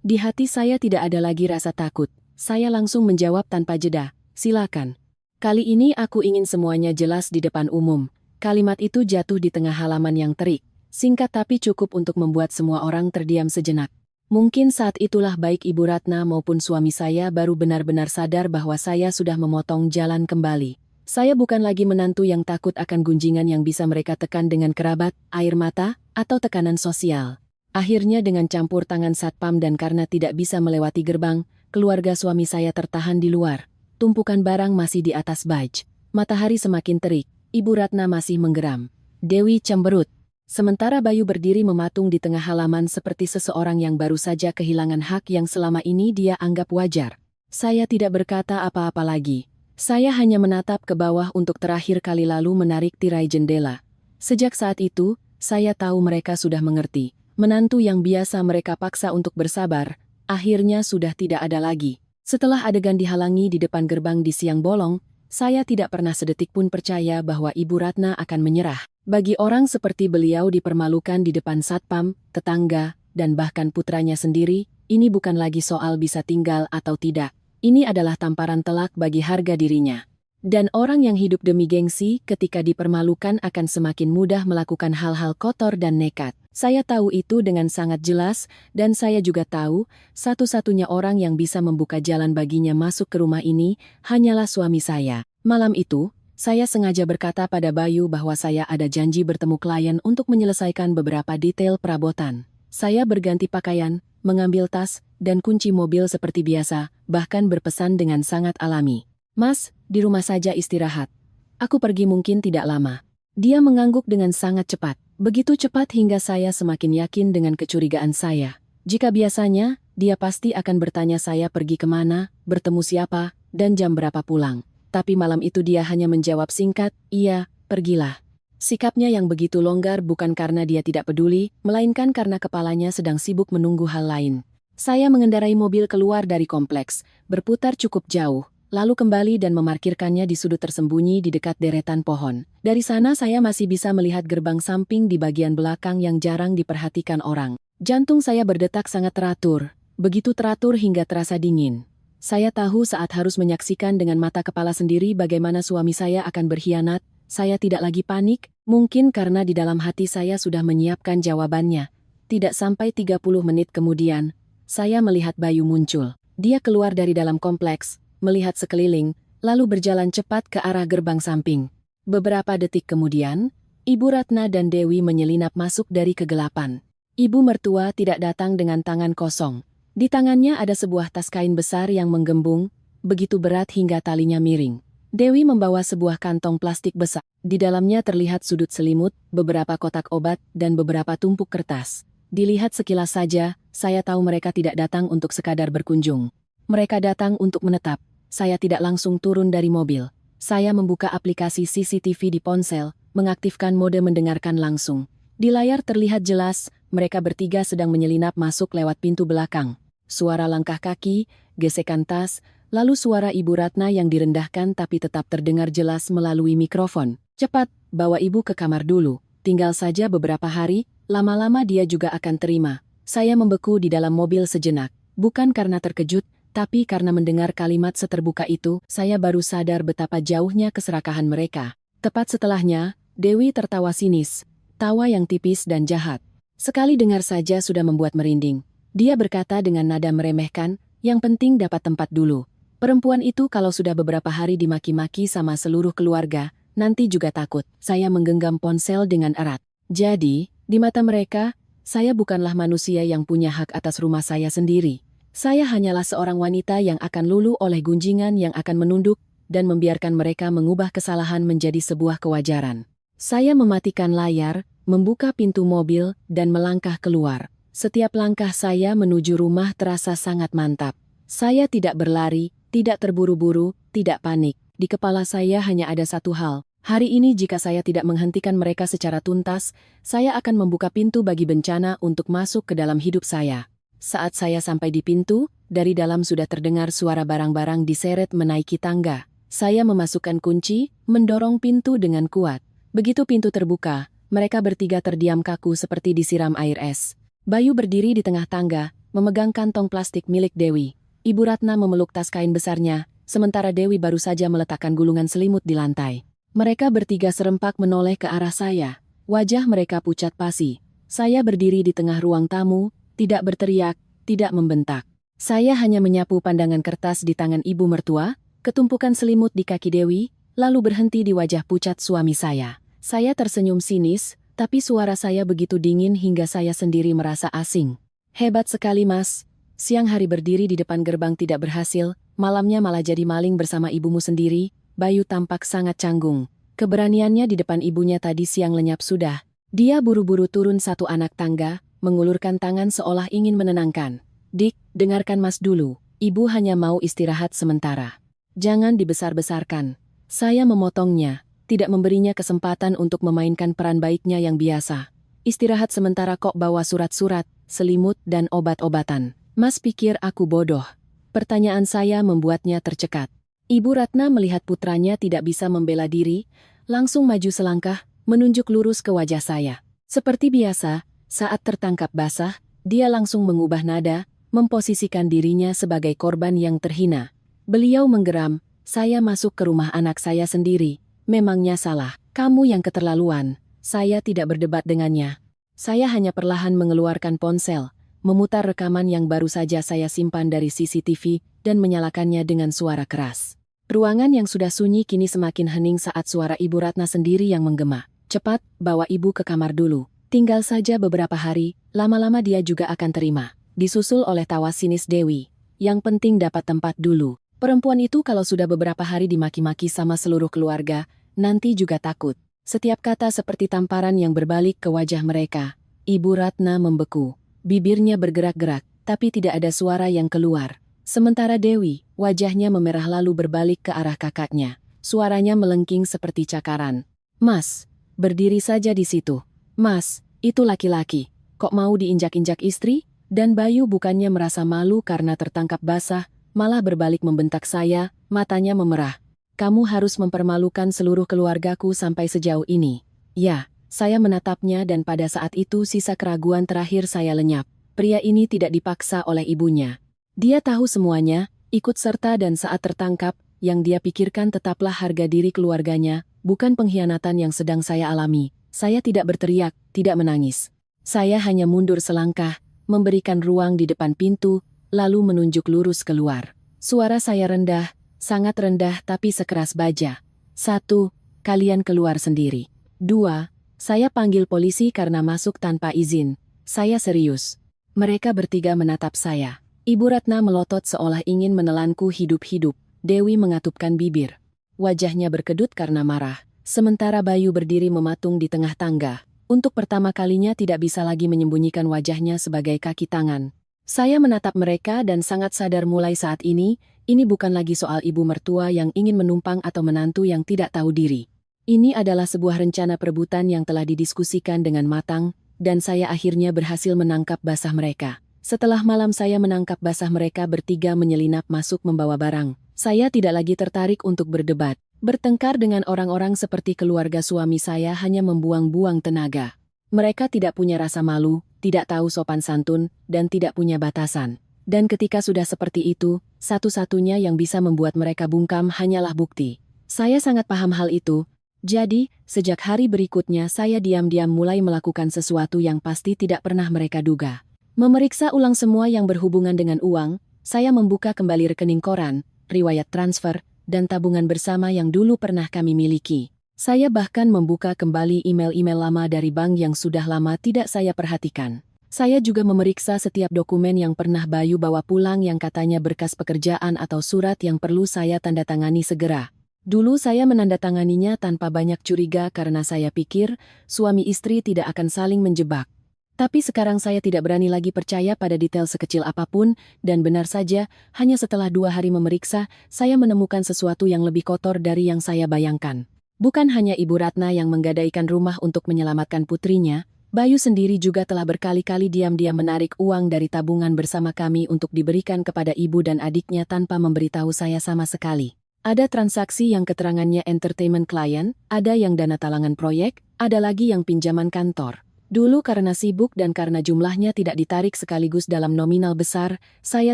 Di hati saya tidak ada lagi rasa takut. Saya langsung menjawab tanpa jeda, silakan. Kali ini aku ingin semuanya jelas di depan umum. Kalimat itu jatuh di tengah halaman yang terik. Singkat tapi cukup untuk membuat semua orang terdiam sejenak. Mungkin saat itulah baik Ibu Ratna maupun suami saya baru benar-benar sadar bahwa saya sudah memotong jalan kembali. Saya bukan lagi menantu yang takut akan gunjingan yang bisa mereka tekan dengan kerabat, air mata, atau tekanan sosial. Akhirnya dengan campur tangan satpam dan karena tidak bisa melewati gerbang, keluarga suami saya tertahan di luar. Tumpukan barang masih di atas baj. Matahari semakin terik. Ibu Ratna masih menggeram. Dewi cemberut. Sementara Bayu berdiri mematung di tengah halaman seperti seseorang yang baru saja kehilangan hak yang selama ini dia anggap wajar. Saya tidak berkata apa-apa lagi. Saya hanya menatap ke bawah untuk terakhir kali lalu menarik tirai jendela. Sejak saat itu, saya tahu mereka sudah mengerti. Menantu yang biasa mereka paksa untuk bersabar, akhirnya sudah tidak ada lagi. Setelah adegan dihalangi di depan gerbang di siang bolong, saya tidak pernah sedetik pun percaya bahwa Ibu Ratna akan menyerah. Bagi orang seperti beliau dipermalukan di depan satpam, tetangga, dan bahkan putranya sendiri, ini bukan lagi soal bisa tinggal atau tidak. Ini adalah tamparan telak bagi harga dirinya. Dan orang yang hidup demi gengsi ketika dipermalukan akan semakin mudah melakukan hal-hal kotor dan nekat. Saya tahu itu dengan sangat jelas, dan saya juga tahu, satu-satunya orang yang bisa membuka jalan baginya masuk ke rumah ini, hanyalah suami saya. Malam itu, saya sengaja berkata pada Bayu bahwa saya ada janji bertemu klien untuk menyelesaikan beberapa detail perabotan. Saya berganti pakaian, mengambil tas, dan kunci mobil seperti biasa, bahkan berpesan dengan sangat alami. Mas, di rumah saja istirahat. Aku pergi mungkin tidak lama. Dia mengangguk dengan sangat cepat. Begitu cepat hingga saya semakin yakin dengan kecurigaan saya. Jika biasanya, dia pasti akan bertanya saya pergi kemana, bertemu siapa, dan jam berapa pulang. Tapi malam itu dia hanya menjawab singkat, iya, pergilah. Sikapnya yang begitu longgar bukan karena dia tidak peduli, melainkan karena kepalanya sedang sibuk menunggu hal lain. Saya mengendarai mobil keluar dari kompleks, berputar cukup jauh, lalu kembali dan memarkirkannya di sudut tersembunyi di dekat deretan pohon. Dari sana saya masih bisa melihat gerbang samping di bagian belakang yang jarang diperhatikan orang. Jantung saya berdetak sangat teratur, begitu teratur hingga terasa dingin. Saya tahu saat harus menyaksikan dengan mata kepala sendiri bagaimana suami saya akan berkhianat. Saya tidak lagi panik, mungkin karena di dalam hati saya sudah menyiapkan jawabannya. Tidak sampai 30 menit kemudian, saya melihat Bayu muncul. Dia keluar dari dalam kompleks, melihat sekeliling, lalu berjalan cepat ke arah gerbang samping. Beberapa detik kemudian, Ibu Ratna dan Dewi menyelinap masuk dari kegelapan. Ibu mertua tidak datang dengan tangan kosong. Di tangannya ada sebuah tas kain besar yang menggembung, begitu berat hingga talinya miring. Dewi membawa sebuah kantong plastik besar. Di dalamnya terlihat sudut selimut, beberapa kotak obat, dan beberapa tumpuk kertas. Dilihat sekilas saja, saya tahu mereka tidak datang untuk sekadar berkunjung. Mereka datang untuk menetap. Saya tidak langsung turun dari mobil. Saya membuka aplikasi CCTV di ponsel, mengaktifkan mode mendengarkan langsung. Di layar terlihat jelas, mereka bertiga sedang menyelinap masuk lewat pintu belakang. Suara langkah kaki, gesekan tas, lalu suara Ibu Ratna yang direndahkan tapi tetap terdengar jelas melalui mikrofon. "Cepat, bawa ibu ke kamar dulu. Tinggal saja beberapa hari, lama-lama dia juga akan terima." Saya membeku di dalam mobil sejenak. Bukan karena terkejut, tapi karena mendengar kalimat seterbuka itu, saya baru sadar betapa jauhnya keserakahan mereka. Tepat setelahnya, Dewi tertawa sinis. Tawa yang tipis dan jahat. Sekali dengar saja sudah membuat merinding. Dia berkata dengan nada meremehkan, "Yang penting dapat tempat dulu. Perempuan itu kalau sudah beberapa hari dimaki-maki sama seluruh keluarga, nanti juga takut." Saya menggenggam ponsel dengan erat. Jadi, di mata mereka, saya bukanlah manusia yang punya hak atas rumah saya sendiri. Saya hanyalah seorang wanita yang akan luluh oleh gunjingan yang akan menunduk dan membiarkan mereka mengubah kesalahan menjadi sebuah kewajaran. Saya mematikan layar, membuka pintu mobil, dan melangkah keluar. Setiap langkah saya menuju rumah terasa sangat mantap. Saya tidak berlari, tidak terburu-buru, tidak panik. Di kepala saya hanya ada satu hal. Hari ini jika saya tidak menghentikan mereka secara tuntas, saya akan membuka pintu bagi bencana untuk masuk ke dalam hidup saya. Saat saya sampai di pintu, dari dalam sudah terdengar suara barang-barang diseret menaiki tangga. Saya memasukkan kunci, mendorong pintu dengan kuat. Begitu pintu terbuka, mereka bertiga terdiam kaku seperti disiram air es. Bayu berdiri di tengah tangga, memegang kantong plastik milik Dewi. Ibu Ratna memeluk tas kain besarnya, sementara Dewi baru saja meletakkan gulungan selimut di lantai. Mereka bertiga serempak menoleh ke arah saya. Wajah mereka pucat pasi. Saya berdiri di tengah ruang tamu, tidak berteriak, tidak membentak. Saya hanya menyapu pandangan kertas di tangan ibu mertua, ketumpukan selimut di kaki Dewi, lalu berhenti di wajah pucat suami saya. Saya tersenyum sinis, tapi suara saya begitu dingin hingga saya sendiri merasa asing. "Hebat sekali, Mas. Siang hari berdiri di depan gerbang tidak berhasil, malamnya malah jadi maling bersama ibumu sendiri." Bayu tampak sangat canggung. Keberaniannya di depan ibunya tadi siang lenyap sudah. Dia buru-buru turun satu anak tangga, mengulurkan tangan seolah ingin menenangkan. "Dik, dengarkan Mas dulu. Ibu hanya mau istirahat sementara. Jangan dibesar-besarkan." Saya memotongnya, tidak memberinya kesempatan untuk memainkan peran baiknya yang biasa. "Istirahat sementara kok bawa surat-surat, selimut dan obat-obatan. Mas pikir aku bodoh?" Pertanyaan saya membuatnya tercekat. Ibu Ratna melihat putranya tidak bisa membela diri, langsung maju selangkah, menunjuk lurus ke wajah saya. Seperti biasa, saat tertangkap basah, dia langsung mengubah nada, memposisikan dirinya sebagai korban yang terhina. Beliau menggeram, "Saya masuk ke rumah anak saya sendiri. Memangnya salah, kamu yang keterlaluan." Saya tidak berdebat dengannya. Saya hanya perlahan mengeluarkan ponsel, memutar rekaman yang baru saja saya simpan dari CCTV, dan menyalakannya dengan suara keras. Ruangan yang sudah sunyi kini semakin hening saat suara Ibu Ratna sendiri yang menggema. "Cepat, bawa ibu ke kamar dulu. Tinggal saja beberapa hari, lama-lama dia juga akan terima." Disusul oleh tawa sinis Dewi. "Yang penting dapat tempat dulu. Perempuan itu kalau sudah beberapa hari dimaki-maki sama seluruh keluarga, nanti juga takut." Setiap kata seperti tamparan yang berbalik ke wajah mereka. Ibu Ratna membeku. Bibirnya bergerak-gerak, tapi tidak ada suara yang keluar. Sementara Dewi, wajahnya memerah lalu berbalik ke arah kakaknya. Suaranya melengking seperti cakaran. "Mas, berdiri saja di situ. Mas, itu laki-laki. Kok mau diinjak-injak istri?" Dan Bayu bukannya merasa malu karena tertangkap basah, malah berbalik membentak saya, matanya memerah. "Kamu harus mempermalukan seluruh keluargaku sampai sejauh ini." Ya, saya menatapnya dan pada saat itu sisa keraguan terakhir saya lenyap. Pria ini tidak dipaksa oleh ibunya. Dia tahu semuanya, ikut serta dan saat tertangkap, yang dia pikirkan tetaplah harga diri keluarganya, bukan pengkhianatan yang sedang saya alami. Saya tidak berteriak, tidak menangis. Saya hanya mundur selangkah, memberikan ruang di depan pintu, lalu menunjuk lurus keluar. Suara saya rendah, sangat rendah tapi sekeras baja. 1. Kalian keluar sendiri. 2. Saya panggil polisi karena masuk tanpa izin. Saya serius. Mereka bertiga menatap saya. Ibu Ratna melotot seolah ingin menelanku hidup-hidup. Dewi mengatupkan bibir. Wajahnya berkedut karena marah. Sementara Bayu berdiri mematung di tengah tangga. Untuk pertama kalinya tidak bisa lagi menyembunyikan wajahnya sebagai kaki tangan. Saya menatap mereka dan sangat sadar mulai saat ini bukan lagi soal ibu mertua yang ingin menumpang atau menantu yang tidak tahu diri. Ini adalah sebuah rencana perebutan yang telah didiskusikan dengan matang, dan saya akhirnya berhasil menangkap basah mereka. Setelah malam saya menangkap basah mereka bertiga menyelinap masuk membawa barang. Saya tidak lagi tertarik untuk berdebat. Bertengkar dengan orang-orang seperti keluarga suami saya hanya membuang-buang tenaga. Mereka tidak punya rasa malu, tidak tahu sopan santun, dan tidak punya batasan. Dan ketika sudah seperti itu, satu-satunya yang bisa membuat mereka bungkam hanyalah bukti. Saya sangat paham hal itu. Jadi, sejak hari berikutnya saya diam-diam mulai melakukan sesuatu yang pasti tidak pernah mereka duga. Memeriksa ulang semua yang berhubungan dengan uang, saya membuka kembali rekening koran, riwayat transfer, dan tabungan bersama yang dulu pernah kami miliki. Saya bahkan membuka kembali email-email lama dari bank yang sudah lama tidak saya perhatikan. Saya juga memeriksa setiap dokumen yang pernah Bayu bawa pulang yang katanya berkas pekerjaan atau surat yang perlu saya tandatangani segera. Dulu saya menandatanganinya tanpa banyak curiga karena saya pikir suami istri tidak akan saling menjebak. Tapi sekarang saya tidak berani lagi percaya pada detail sekecil apapun, dan benar saja, hanya setelah 2 hari memeriksa, saya menemukan sesuatu yang lebih kotor dari yang saya bayangkan. Bukan hanya Ibu Ratna yang menggadaikan rumah untuk menyelamatkan putrinya, Bayu sendiri juga telah berkali-kali diam-diam menarik uang dari tabungan bersama kami untuk diberikan kepada ibu dan adiknya tanpa memberitahu saya sama sekali. Ada transaksi yang keterangannya entertainment klien, ada yang dana talangan proyek, ada lagi yang pinjaman kantor. Dulu karena sibuk dan karena jumlahnya tidak ditarik sekaligus dalam nominal besar, saya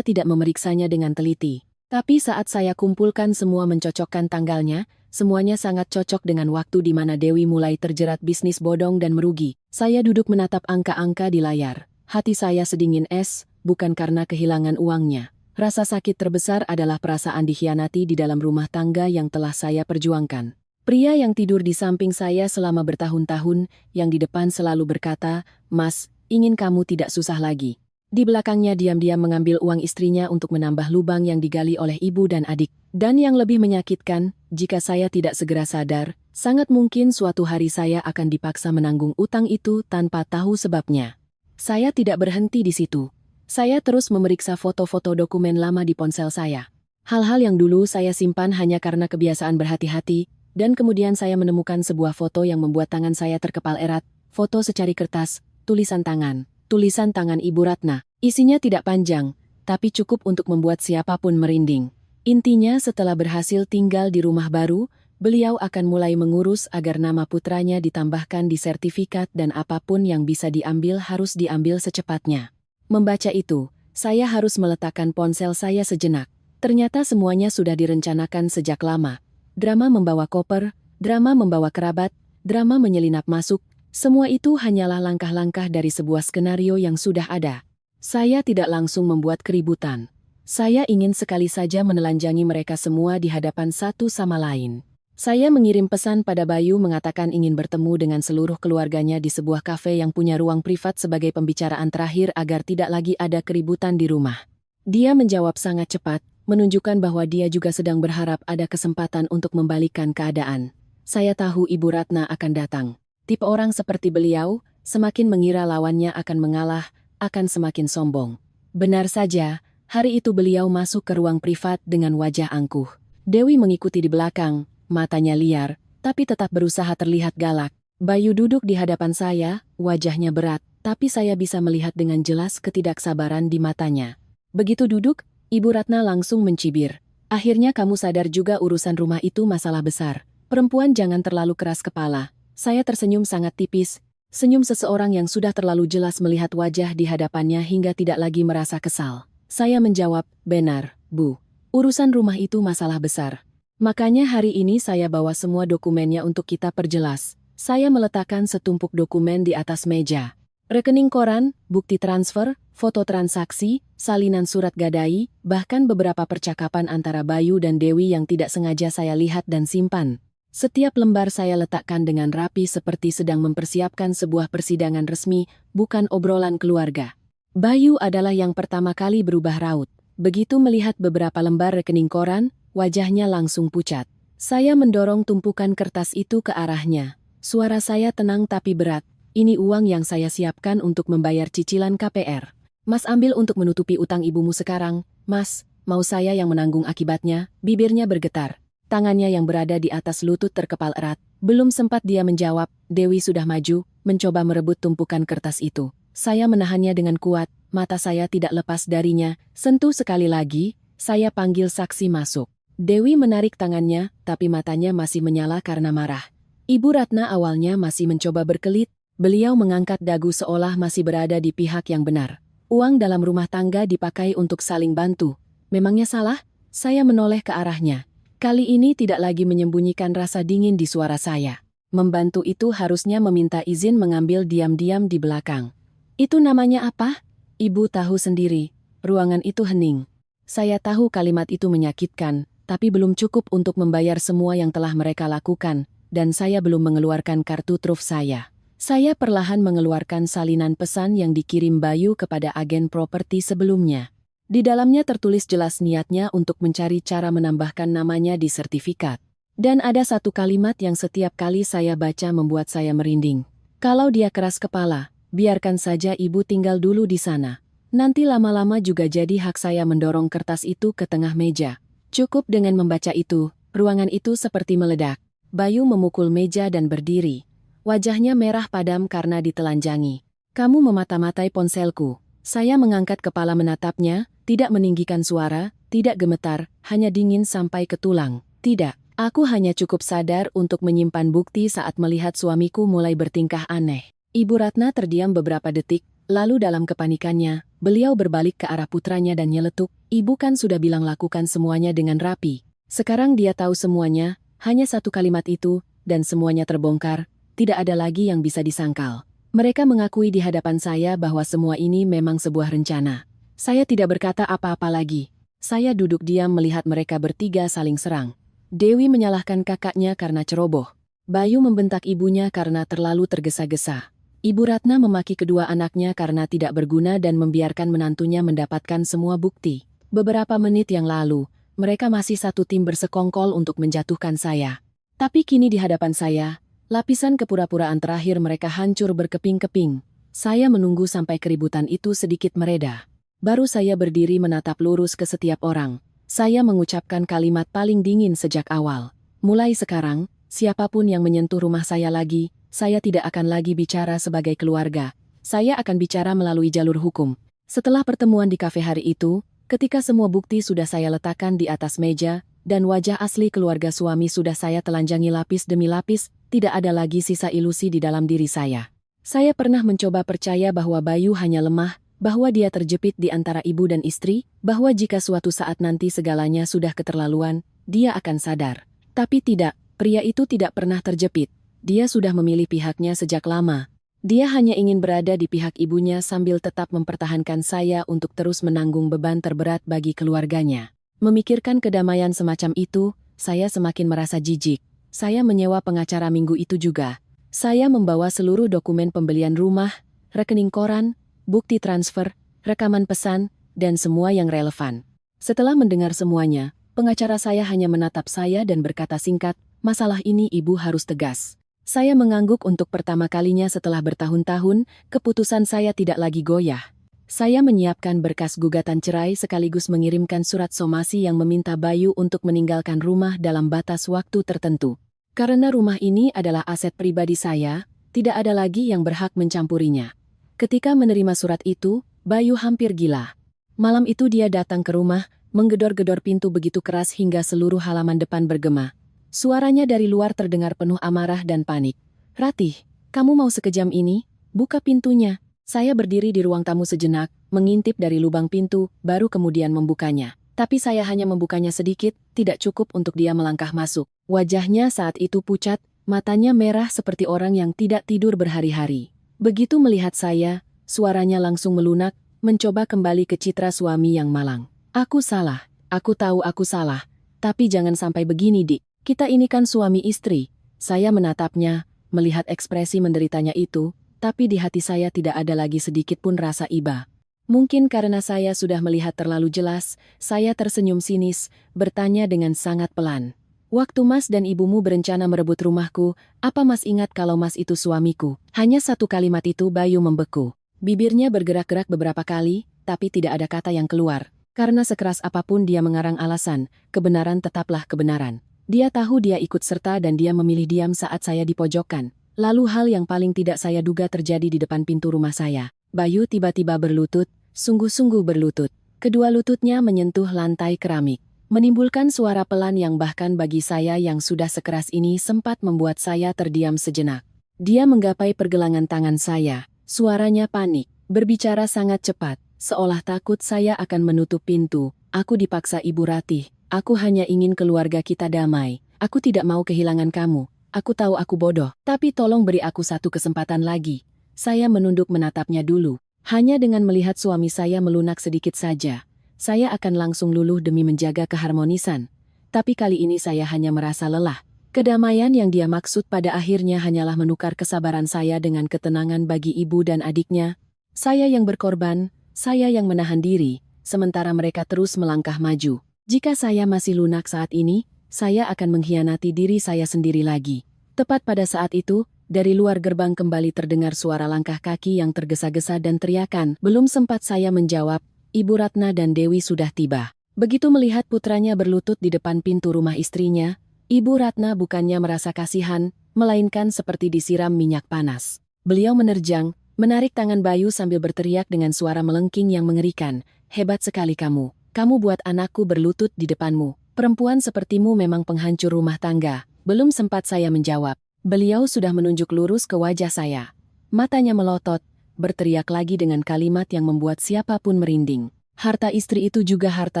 tidak memeriksanya dengan teliti. Tapi saat saya kumpulkan semua mencocokkan tanggalnya, semuanya sangat cocok dengan waktu di mana Dewi mulai terjerat bisnis bodong dan merugi. Saya duduk menatap angka-angka di layar. Hati saya sedingin es, bukan karena kehilangan uangnya. Rasa sakit terbesar adalah perasaan dikhianati di dalam rumah tangga yang telah saya perjuangkan. Pria yang tidur di samping saya selama bertahun-tahun, yang di depan selalu berkata, "Mas, ingin kamu tidak susah lagi." Di belakangnya diam-diam mengambil uang istrinya untuk menambah lubang yang digali oleh ibu dan adik. Dan yang lebih menyakitkan, jika saya tidak segera sadar, sangat mungkin suatu hari saya akan dipaksa menanggung utang itu tanpa tahu sebabnya. Saya tidak berhenti di situ. Saya terus memeriksa foto-foto dokumen lama di ponsel saya. Hal-hal yang dulu saya simpan hanya karena kebiasaan berhati-hati, dan kemudian saya menemukan sebuah foto yang membuat tangan saya terkepal erat, foto secari kertas, tulisan tangan Ibu Ratna. Isinya tidak panjang, tapi cukup untuk membuat siapapun merinding. Intinya setelah berhasil tinggal di rumah baru, beliau akan mulai mengurus agar nama putranya ditambahkan di sertifikat dan apapun yang bisa diambil harus diambil secepatnya. Membaca itu, saya harus meletakkan ponsel saya sejenak. Ternyata semuanya sudah direncanakan sejak lama. Drama membawa koper, drama membawa kerabat, drama menyelinap masuk, semua itu hanyalah langkah-langkah dari sebuah skenario yang sudah ada. Saya tidak langsung membuat keributan. Saya ingin sekali saja menelanjangi mereka semua di hadapan satu sama lain. Saya mengirim pesan pada Bayu mengatakan ingin bertemu dengan seluruh keluarganya di sebuah kafe yang punya ruang privat sebagai pembicaraan terakhir agar tidak lagi ada keributan di rumah. Dia menjawab sangat cepat, menunjukkan bahwa dia juga sedang berharap ada kesempatan untuk membalikkan keadaan. Saya tahu Ibu Ratna akan datang. Tipe orang seperti beliau, semakin mengira lawannya akan mengalah, akan semakin sombong. Benar saja, hari itu beliau masuk ke ruang privat dengan wajah angkuh. Dewi mengikuti di belakang, matanya liar, tapi tetap berusaha terlihat galak. Bayu duduk di hadapan saya, wajahnya berat, tapi saya bisa melihat dengan jelas ketidaksabaran di matanya. Begitu duduk, Ibu Ratna langsung mencibir. "Akhirnya kamu sadar juga urusan rumah itu masalah besar. Perempuan jangan terlalu keras kepala." Saya tersenyum sangat tipis, senyum seseorang yang sudah terlalu jelas melihat wajah di hadapannya hingga tidak lagi merasa kesal. Saya menjawab, "Benar, Bu. Urusan rumah itu masalah besar. Makanya hari ini saya bawa semua dokumennya untuk kita perjelas." Saya meletakkan setumpuk dokumen di atas meja. Rekening koran, bukti transfer, foto transaksi, salinan surat gadai, bahkan beberapa percakapan antara Bayu dan Dewi yang tidak sengaja saya lihat dan simpan. Setiap lembar saya letakkan dengan rapi seperti sedang mempersiapkan sebuah persidangan resmi, bukan obrolan keluarga. Bayu adalah yang pertama kali berubah raut. Begitu melihat beberapa lembar rekening koran, wajahnya langsung pucat. Saya mendorong tumpukan kertas itu ke arahnya. Suara saya tenang tapi berat. "Ini uang yang saya siapkan untuk membayar cicilan KPR. Mas ambil untuk menutupi utang ibumu sekarang. Mas, mau saya yang menanggung akibatnya?" Bibirnya bergetar. Tangannya yang berada di atas lutut terkepal erat. Belum sempat dia menjawab, Dewi sudah maju, mencoba merebut tumpukan kertas itu. Saya menahannya dengan kuat, mata saya tidak lepas darinya. Sentuh sekali lagi, saya panggil saksi masuk. Dewi menarik tangannya, tapi matanya masih menyala karena marah. Ibu Ratna awalnya masih mencoba berkelit, beliau mengangkat dagu seolah masih berada di pihak yang benar. Uang dalam rumah tangga dipakai untuk saling bantu. Memangnya salah? Saya menoleh ke arahnya. Kali ini tidak lagi menyembunyikan rasa dingin di suara saya. Membantu itu harusnya meminta izin mengambil diam-diam di belakang. Itu namanya apa? Ibu tahu sendiri, ruangan itu hening. Saya tahu kalimat itu menyakitkan, tapi belum cukup untuk membayar semua yang telah mereka lakukan, dan saya belum mengeluarkan kartu truf saya. Saya perlahan mengeluarkan salinan pesan yang dikirim Bayu kepada agen properti sebelumnya. Di dalamnya tertulis jelas niatnya untuk mencari cara menambahkan namanya di sertifikat. Dan ada satu kalimat yang setiap kali saya baca membuat saya merinding. Kalau dia keras kepala, biarkan saja ibu tinggal dulu di sana. Nanti lama-lama juga jadi hak saya mendorong kertas itu ke tengah meja. Cukup dengan membaca itu, ruangan itu seperti meledak. Bayu memukul meja dan berdiri. Wajahnya merah padam karena ditelanjangi. Kamu memata-matai ponselku. Saya mengangkat kepala menatapnya, tidak meninggikan suara, tidak gemetar, hanya dingin sampai ke tulang. Tidak, aku hanya cukup sadar untuk menyimpan bukti saat melihat suamiku mulai bertingkah aneh. Ibu Ratna terdiam beberapa detik, lalu dalam kepanikannya, beliau berbalik ke arah putranya dan nyeletuk, ibu kan sudah bilang lakukan semuanya dengan rapi. Sekarang dia tahu semuanya, hanya satu kalimat itu, dan semuanya terbongkar, tidak ada lagi yang bisa disangkal. Mereka mengakui di hadapan saya bahwa semua ini memang sebuah rencana. Saya tidak berkata apa-apa lagi. Saya duduk diam melihat mereka bertiga saling serang. Dewi menyalahkan kakaknya karena ceroboh. Bayu membentak ibunya karena terlalu tergesa-gesa. Ibu Ratna memaki kedua anaknya karena tidak berguna dan membiarkan menantunya mendapatkan semua bukti. Beberapa menit yang lalu, mereka masih satu tim bersekongkol untuk menjatuhkan saya. Tapi kini di hadapan saya, lapisan kepura-puraan terakhir mereka hancur berkeping-keping. Saya menunggu sampai keributan itu sedikit mereda. Baru saya berdiri menatap lurus ke setiap orang. Saya mengucapkan kalimat paling dingin sejak awal. Mulai sekarang, siapapun yang menyentuh rumah saya lagi, saya tidak akan lagi bicara sebagai keluarga. Saya akan bicara melalui jalur hukum. Setelah pertemuan di kafe hari itu, ketika semua bukti sudah saya letakkan di atas meja, dan wajah asli keluarga suami sudah saya telanjangi lapis demi lapis, tidak ada lagi sisa ilusi di dalam diri saya. Saya pernah mencoba percaya bahwa Bayu hanya lemah, bahwa dia terjepit di antara ibu dan istri, bahwa jika suatu saat nanti segalanya sudah keterlaluan, dia akan sadar. Tapi tidak, pria itu tidak pernah terjepit. Dia sudah memilih pihaknya sejak lama. Dia hanya ingin berada di pihak ibunya sambil tetap mempertahankan saya untuk terus menanggung beban terberat bagi keluarganya. Memikirkan kedamaian semacam itu, saya semakin merasa jijik. Saya menyewa pengacara minggu itu juga. Saya membawa seluruh dokumen pembelian rumah, rekening koran, bukti transfer, rekaman pesan, dan semua yang relevan. Setelah mendengar semuanya, pengacara saya hanya menatap saya dan berkata singkat, masalah ini ibu harus tegas. Saya mengangguk untuk pertama kalinya setelah bertahun-tahun, keputusan saya tidak lagi goyah. Saya menyiapkan berkas gugatan cerai sekaligus mengirimkan surat somasi yang meminta Bayu untuk meninggalkan rumah dalam batas waktu tertentu. Karena rumah ini adalah aset pribadi saya, tidak ada lagi yang berhak mencampurinya. Ketika menerima surat itu, Bayu hampir gila. Malam itu dia datang ke rumah, menggedor-gedor pintu begitu keras hingga seluruh halaman depan bergema. Suaranya dari luar terdengar penuh amarah dan panik. Ratih, kamu mau sekejam ini? Buka pintunya. Saya berdiri di ruang tamu sejenak, mengintip dari lubang pintu, baru kemudian membukanya. Tapi saya hanya membukanya sedikit, tidak cukup untuk dia melangkah masuk. Wajahnya saat itu pucat, matanya merah seperti orang yang tidak tidur berhari-hari. Begitu melihat saya, suaranya langsung melunak, mencoba kembali ke citra suami yang malang. Aku salah, aku tahu aku salah. Tapi jangan sampai begini, Dik. Kita ini kan suami istri. Saya menatapnya, melihat ekspresi menderitanya itu, tapi di hati saya tidak ada lagi sedikit pun rasa iba. Mungkin karena saya sudah melihat terlalu jelas, saya tersenyum sinis, bertanya dengan sangat pelan. Waktu Mas dan ibumu berencana merebut rumahku, apa Mas ingat kalau Mas itu suamiku? Hanya satu kalimat itu Bayu membeku. Bibirnya bergerak-gerak beberapa kali, tapi tidak ada kata yang keluar. Karena sekeras apapun dia mengarang alasan, kebenaran tetaplah kebenaran. Dia tahu dia ikut serta dan dia memilih diam saat saya dipojokkan. Lalu hal yang paling tidak saya duga terjadi di depan pintu rumah saya. Bayu tiba-tiba berlutut, sungguh-sungguh berlutut. Kedua lututnya menyentuh lantai keramik, menimbulkan suara pelan yang bahkan bagi saya yang sudah sekeras ini sempat membuat saya terdiam sejenak. Dia menggapai pergelangan tangan saya, suaranya panik, berbicara sangat cepat, seolah takut saya akan menutup pintu. Aku dipaksa Ibu Ratih, aku hanya ingin keluarga kita damai, aku tidak mau kehilangan kamu. Aku tahu aku bodoh, tapi tolong beri aku satu kesempatan lagi. Saya menunduk menatapnya dulu. Hanya dengan melihat suami saya melunak sedikit saja, saya akan langsung luluh demi menjaga keharmonisan. Tapi kali ini saya hanya merasa lelah. Kedamaian yang dia maksud pada akhirnya hanyalah menukar kesabaran saya dengan ketenangan bagi ibu dan adiknya. Saya yang berkorban, saya yang menahan diri, sementara mereka terus melangkah maju. Jika saya masih lunak saat ini, saya akan mengkhianati diri saya sendiri lagi. Tepat pada saat itu, dari luar gerbang kembali terdengar suara langkah kaki yang tergesa-gesa dan teriakan. Belum sempat saya menjawab, Ibu Ratna dan Dewi sudah tiba. Begitu melihat putranya berlutut di depan pintu rumah istrinya, Ibu Ratna bukannya merasa kasihan, melainkan seperti disiram minyak panas. Beliau menerjang, menarik tangan Bayu sambil berteriak dengan suara melengking yang mengerikan, "Hebat sekali kamu. Kamu buat anakku berlutut di depanmu. Perempuan sepertimu memang penghancur rumah tangga." Belum sempat saya menjawab, beliau sudah menunjuk lurus ke wajah saya. Matanya melotot, berteriak lagi dengan kalimat yang membuat siapapun merinding. "Harta istri itu juga harta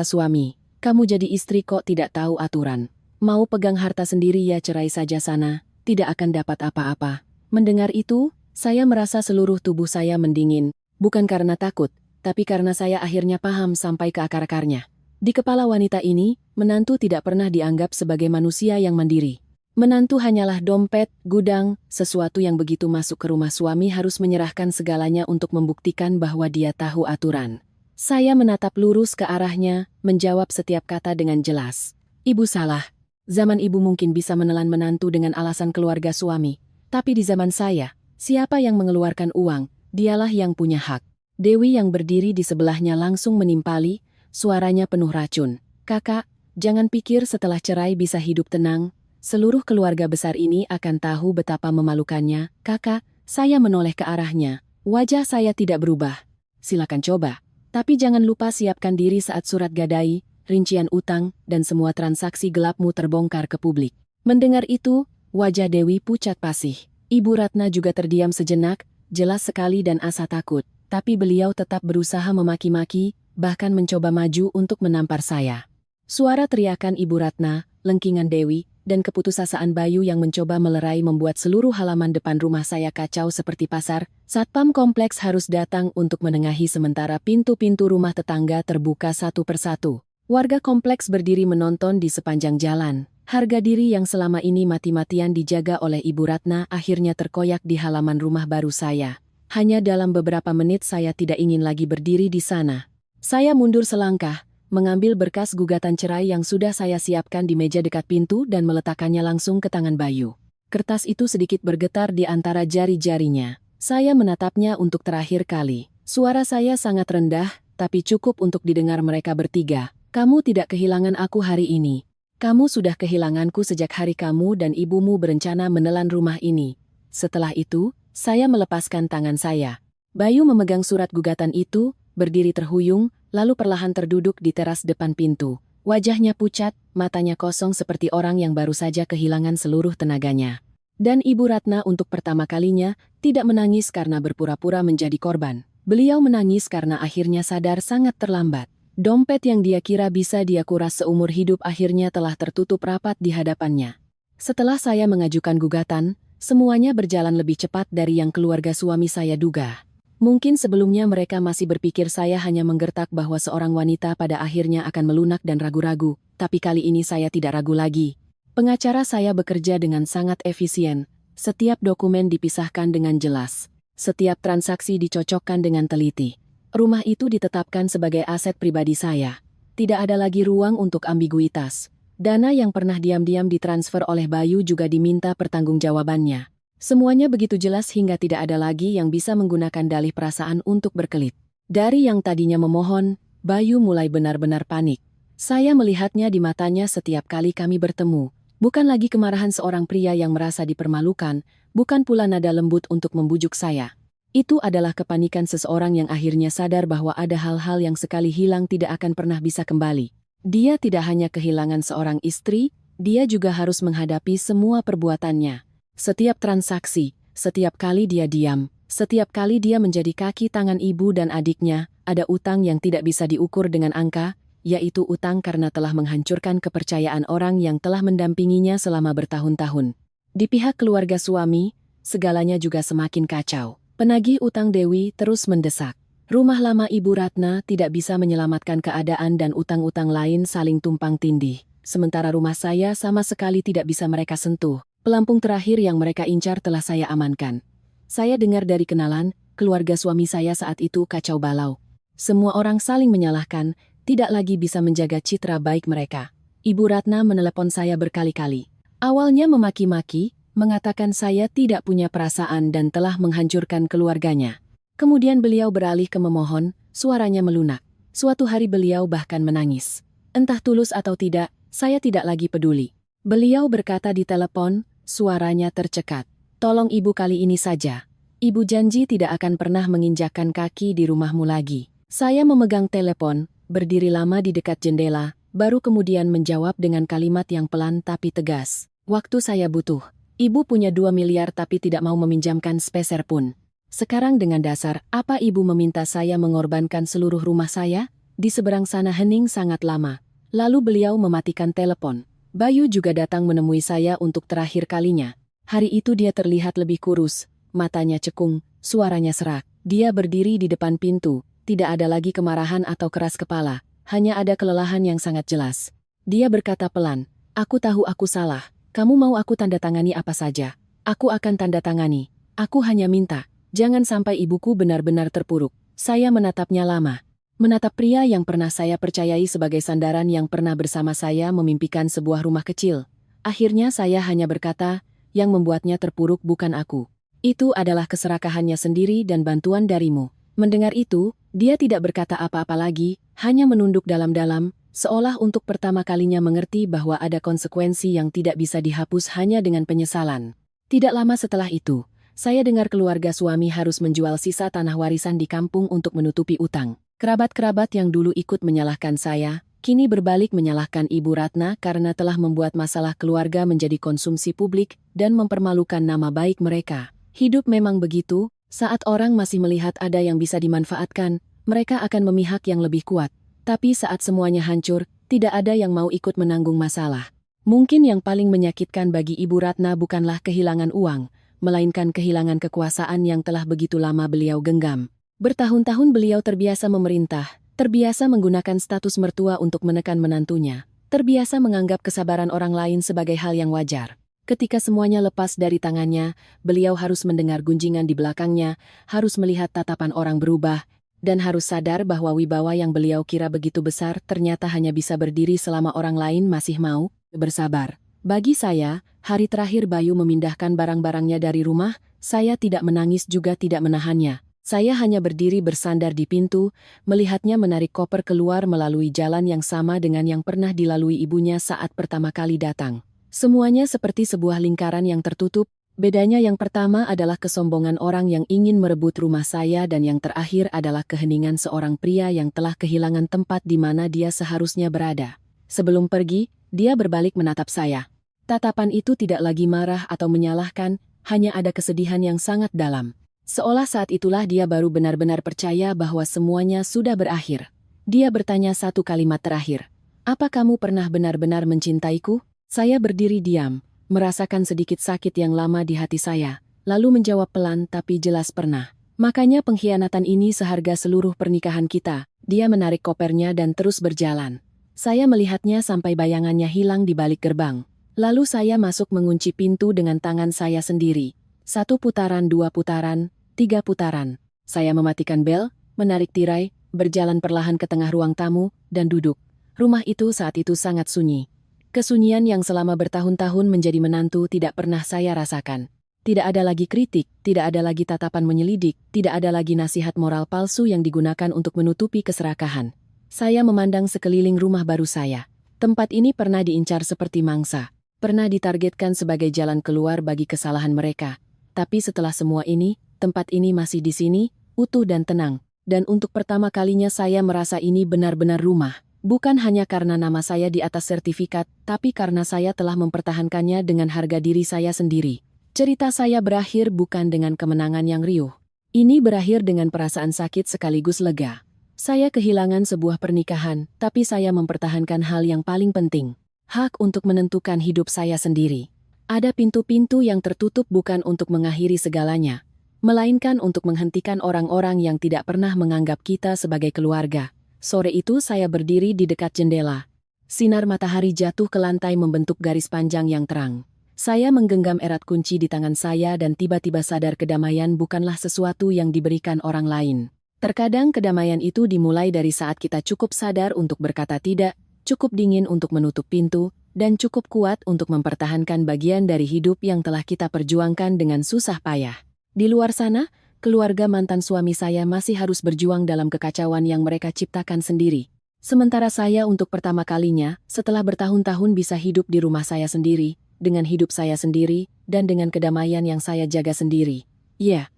suami. Kamu jadi istri kok tidak tahu aturan. Mau pegang harta sendiri ya cerai saja sana, tidak akan dapat apa-apa." Mendengar itu, saya merasa seluruh tubuh saya mendingin, bukan karena takut, tapi karena saya akhirnya paham sampai ke akar-akarnya. Di kepala wanita ini, menantu tidak pernah dianggap sebagai manusia yang mandiri. Menantu hanyalah dompet, gudang, sesuatu yang begitu masuk ke rumah suami harus menyerahkan segalanya untuk membuktikan bahwa dia tahu aturan. Saya menatap lurus ke arahnya, menjawab setiap kata dengan jelas. "Ibu salah. Zaman ibu mungkin bisa menelan menantu dengan alasan keluarga suami. Tapi di zaman saya, siapa yang mengeluarkan uang, dialah yang punya hak." Dewi yang berdiri di sebelahnya langsung menimpali, suaranya penuh racun. "Kakak, jangan pikir setelah cerai bisa hidup tenang. Seluruh keluarga besar ini akan tahu betapa memalukannya." "Kakak," saya menoleh ke arahnya. Wajah saya tidak berubah. "Silakan coba. Tapi jangan lupa siapkan diri saat surat gadai, rincian utang, dan semua transaksi gelapmu terbongkar ke publik." Mendengar itu, wajah Dewi pucat pasih. Ibu Ratna juga terdiam sejenak, jelas sekali dan asa takut. Tapi beliau tetap berusaha memaki-maki, bahkan mencoba maju untuk menampar saya. Suara teriakan Ibu Ratna, lengkingan Dewi, dan keputusasaan Bayu yang mencoba melerai membuat seluruh halaman depan rumah saya kacau seperti pasar. Satpam kompleks harus datang untuk menengahi sementara pintu-pintu rumah tetangga terbuka satu persatu. Warga kompleks berdiri menonton di sepanjang jalan. Harga diri yang selama ini mati-matian dijaga oleh Ibu Ratna akhirnya terkoyak di halaman rumah baru saya. Hanya dalam beberapa menit saya tidak ingin lagi berdiri di sana. Saya mundur selangkah, mengambil berkas gugatan cerai yang sudah saya siapkan di meja dekat pintu dan meletakkannya langsung ke tangan Bayu. Kertas itu sedikit bergetar di antara jari-jarinya. Saya menatapnya untuk terakhir kali. Suara saya sangat rendah, tapi cukup untuk didengar mereka bertiga. "Kamu tidak kehilangan aku hari ini. Kamu sudah kehilanganku sejak hari kamu dan ibumu berencana menelan rumah ini." Setelah itu, saya melepaskan tangan saya. Bayu memegang surat gugatan itu, berdiri terhuyung, lalu perlahan terduduk di teras depan pintu. Wajahnya pucat, matanya kosong seperti orang yang baru saja kehilangan seluruh tenaganya. Dan Ibu Ratna untuk pertama kalinya tidak menangis karena berpura-pura menjadi korban. Beliau menangis karena akhirnya sadar sangat terlambat. Dompet yang dia kira bisa dia kuras seumur hidup akhirnya telah tertutup rapat di hadapannya. Setelah saya mengajukan gugatan, semuanya berjalan lebih cepat dari yang keluarga suami saya duga. Mungkin sebelumnya mereka masih berpikir saya hanya menggertak bahwa seorang wanita pada akhirnya akan melunak dan ragu-ragu, tapi kali ini saya tidak ragu lagi. Pengacara saya bekerja dengan sangat efisien, setiap dokumen dipisahkan dengan jelas, setiap transaksi dicocokkan dengan teliti. Rumah itu ditetapkan sebagai aset pribadi saya. Tidak ada lagi ruang untuk ambiguitas. Dana yang pernah diam-diam ditransfer oleh Bayu juga diminta pertanggungjawabannya. Semuanya begitu jelas hingga tidak ada lagi yang bisa menggunakan dalih perasaan untuk berkelit. Dari yang tadinya memohon, Bayu mulai benar-benar panik. Saya melihatnya di matanya setiap kali kami bertemu. Bukan lagi kemarahan seorang pria yang merasa dipermalukan, bukan pula nada lembut untuk membujuk saya. Itu adalah kepanikan seseorang yang akhirnya sadar bahwa ada hal-hal yang sekali hilang tidak akan pernah bisa kembali. Dia tidak hanya kehilangan seorang istri, dia juga harus menghadapi semua perbuatannya. Setiap transaksi, setiap kali dia diam, setiap kali dia menjadi kaki tangan ibu dan adiknya, ada utang yang tidak bisa diukur dengan angka, yaitu utang karena telah menghancurkan kepercayaan orang yang telah mendampinginya selama bertahun-tahun. Di pihak keluarga suami, segalanya juga semakin kacau. Penagih utang Dewi terus mendesak. Rumah lama Ibu Ratna tidak bisa menyelamatkan keadaan dan utang-utang lain saling tumpang tindih. Sementara rumah saya sama sekali tidak bisa mereka sentuh. Pelampung terakhir yang mereka incar telah saya amankan. Saya dengar dari kenalan, keluarga suami saya saat itu kacau balau. Semua orang saling menyalahkan, tidak lagi bisa menjaga citra baik mereka. Ibu Ratna menelepon saya berkali-kali. Awalnya memaki-maki, mengatakan saya tidak punya perasaan dan telah menghancurkan keluarganya. Kemudian beliau beralih ke memohon, suaranya melunak. Suatu hari beliau bahkan menangis. Entah tulus atau tidak, saya tidak lagi peduli. Beliau berkata di telepon, suaranya tercekat. Tolong ibu kali ini saja. Ibu janji tidak akan pernah menginjakkan kaki di rumahmu lagi. Saya memegang telepon, berdiri lama di dekat jendela, baru kemudian menjawab dengan kalimat yang pelan tapi tegas. Waktu saya butuh. Ibu punya 2 miliar tapi tidak mau meminjamkan sepeser pun. Sekarang dengan dasar, apa ibu meminta saya mengorbankan seluruh rumah saya? Di seberang sana hening sangat lama. Lalu beliau mematikan telepon. Bayu juga datang menemui saya untuk terakhir kalinya. Hari itu dia terlihat lebih kurus, matanya cekung, suaranya serak. Dia berdiri di depan pintu, tidak ada lagi kemarahan atau keras kepala, hanya ada kelelahan yang sangat jelas. Dia berkata pelan, aku tahu aku salah. Kamu mau aku tanda tangani apa saja? Aku akan tanda tangani. Aku hanya minta, jangan sampai ibuku benar-benar terpuruk. Saya menatapnya lama. Menatap pria yang pernah saya percayai sebagai sandaran yang pernah bersama saya memimpikan sebuah rumah kecil. Akhirnya saya hanya berkata, yang membuatnya terpuruk bukan aku. Itu adalah keserakahannya sendiri dan bantuan darimu. Mendengar itu, dia tidak berkata apa-apa lagi, hanya menunduk dalam-dalam, seolah untuk pertama kalinya mengerti bahwa ada konsekuensi yang tidak bisa dihapus hanya dengan penyesalan. Tidak lama setelah itu, saya dengar keluarga suami harus menjual sisa tanah warisan di kampung untuk menutupi utang. Kerabat-kerabat yang dulu ikut menyalahkan saya, kini berbalik menyalahkan Ibu Ratna karena telah membuat masalah keluarga menjadi konsumsi publik dan mempermalukan nama baik mereka. Hidup memang begitu, saat orang masih melihat ada yang bisa dimanfaatkan, mereka akan memihak yang lebih kuat. Tapi saat semuanya hancur, tidak ada yang mau ikut menanggung masalah. Mungkin yang paling menyakitkan bagi Ibu Ratna bukanlah kehilangan uang, melainkan kehilangan kekuasaan yang telah begitu lama beliau genggam. Bertahun-tahun beliau terbiasa memerintah, terbiasa menggunakan status mertua untuk menekan menantunya, terbiasa menganggap kesabaran orang lain sebagai hal yang wajar. Ketika semuanya lepas dari tangannya, beliau harus mendengar gunjingan di belakangnya, harus melihat tatapan orang berubah, dan harus sadar bahwa wibawa yang beliau kira begitu besar ternyata hanya bisa berdiri selama orang lain masih mau bersabar. Bagi saya, hari terakhir Bayu memindahkan barang-barangnya dari rumah, saya tidak menangis juga tidak menahannya. Saya hanya berdiri bersandar di pintu, melihatnya menarik koper keluar melalui jalan yang sama dengan yang pernah dilalui ibunya saat pertama kali datang. Semuanya seperti sebuah lingkaran yang tertutup. Bedanya yang pertama adalah kesombongan orang yang ingin merebut rumah saya dan yang terakhir adalah keheningan seorang pria yang telah kehilangan tempat di mana dia seharusnya berada. Sebelum pergi, dia berbalik menatap saya. Tatapan itu tidak lagi marah atau menyalahkan, hanya ada kesedihan yang sangat dalam. Seolah saat itulah dia baru benar-benar percaya bahwa semuanya sudah berakhir. Dia bertanya satu kalimat terakhir. Apa kamu pernah benar-benar mencintaiku? Saya berdiri diam, merasakan sedikit sakit yang lama di hati saya, lalu menjawab pelan tapi jelas pernah. Makanya pengkhianatan ini seharga seluruh pernikahan kita. Dia menarik kopernya dan terus berjalan. Saya melihatnya sampai bayangannya hilang di balik gerbang. Lalu saya masuk mengunci pintu dengan tangan saya sendiri. 1 putaran, 2 putaran, 3 putaran. Saya mematikan bel, menarik tirai, berjalan perlahan ke tengah ruang tamu, dan duduk. Rumah itu saat itu sangat sunyi. Kesunyian yang selama bertahun-tahun menjadi menantu tidak pernah saya rasakan. Tidak ada lagi kritik, tidak ada lagi tatapan menyelidik, tidak ada lagi nasihat moral palsu yang digunakan untuk menutupi keserakahan. Saya memandang sekeliling rumah baru saya. Tempat ini pernah diincar seperti mangsa, pernah ditargetkan sebagai jalan keluar bagi kesalahan mereka. Tapi setelah semua ini, tempat ini masih di sini, utuh dan tenang. Dan untuk pertama kalinya saya merasa ini benar-benar rumah. Bukan hanya karena nama saya di atas sertifikat, tapi karena saya telah mempertahankannya dengan harga diri saya sendiri. Cerita saya berakhir bukan dengan kemenangan yang riuh. Ini berakhir dengan perasaan sakit sekaligus lega. Saya kehilangan sebuah pernikahan, tapi saya mempertahankan hal yang paling penting. Hak untuk menentukan hidup saya sendiri. Ada pintu-pintu yang tertutup bukan untuk mengakhiri segalanya, melainkan untuk menghentikan orang-orang yang tidak pernah menganggap kita sebagai keluarga. Sore itu saya berdiri di dekat jendela. Sinar matahari jatuh ke lantai membentuk garis panjang yang terang. Saya menggenggam erat kunci di tangan saya dan tiba-tiba sadar kedamaian bukanlah sesuatu yang diberikan orang lain. Terkadang kedamaian itu dimulai dari saat kita cukup sadar untuk berkata tidak, cukup dingin untuk menutup pintu, dan cukup kuat untuk mempertahankan bagian dari hidup yang telah kita perjuangkan dengan susah payah. Di luar sana, keluarga mantan suami saya masih harus berjuang dalam kekacauan yang mereka ciptakan sendiri. Sementara saya untuk pertama kalinya, setelah bertahun-tahun bisa hidup di rumah saya sendiri, dengan hidup saya sendiri, dan dengan kedamaian yang saya jaga sendiri. Ya,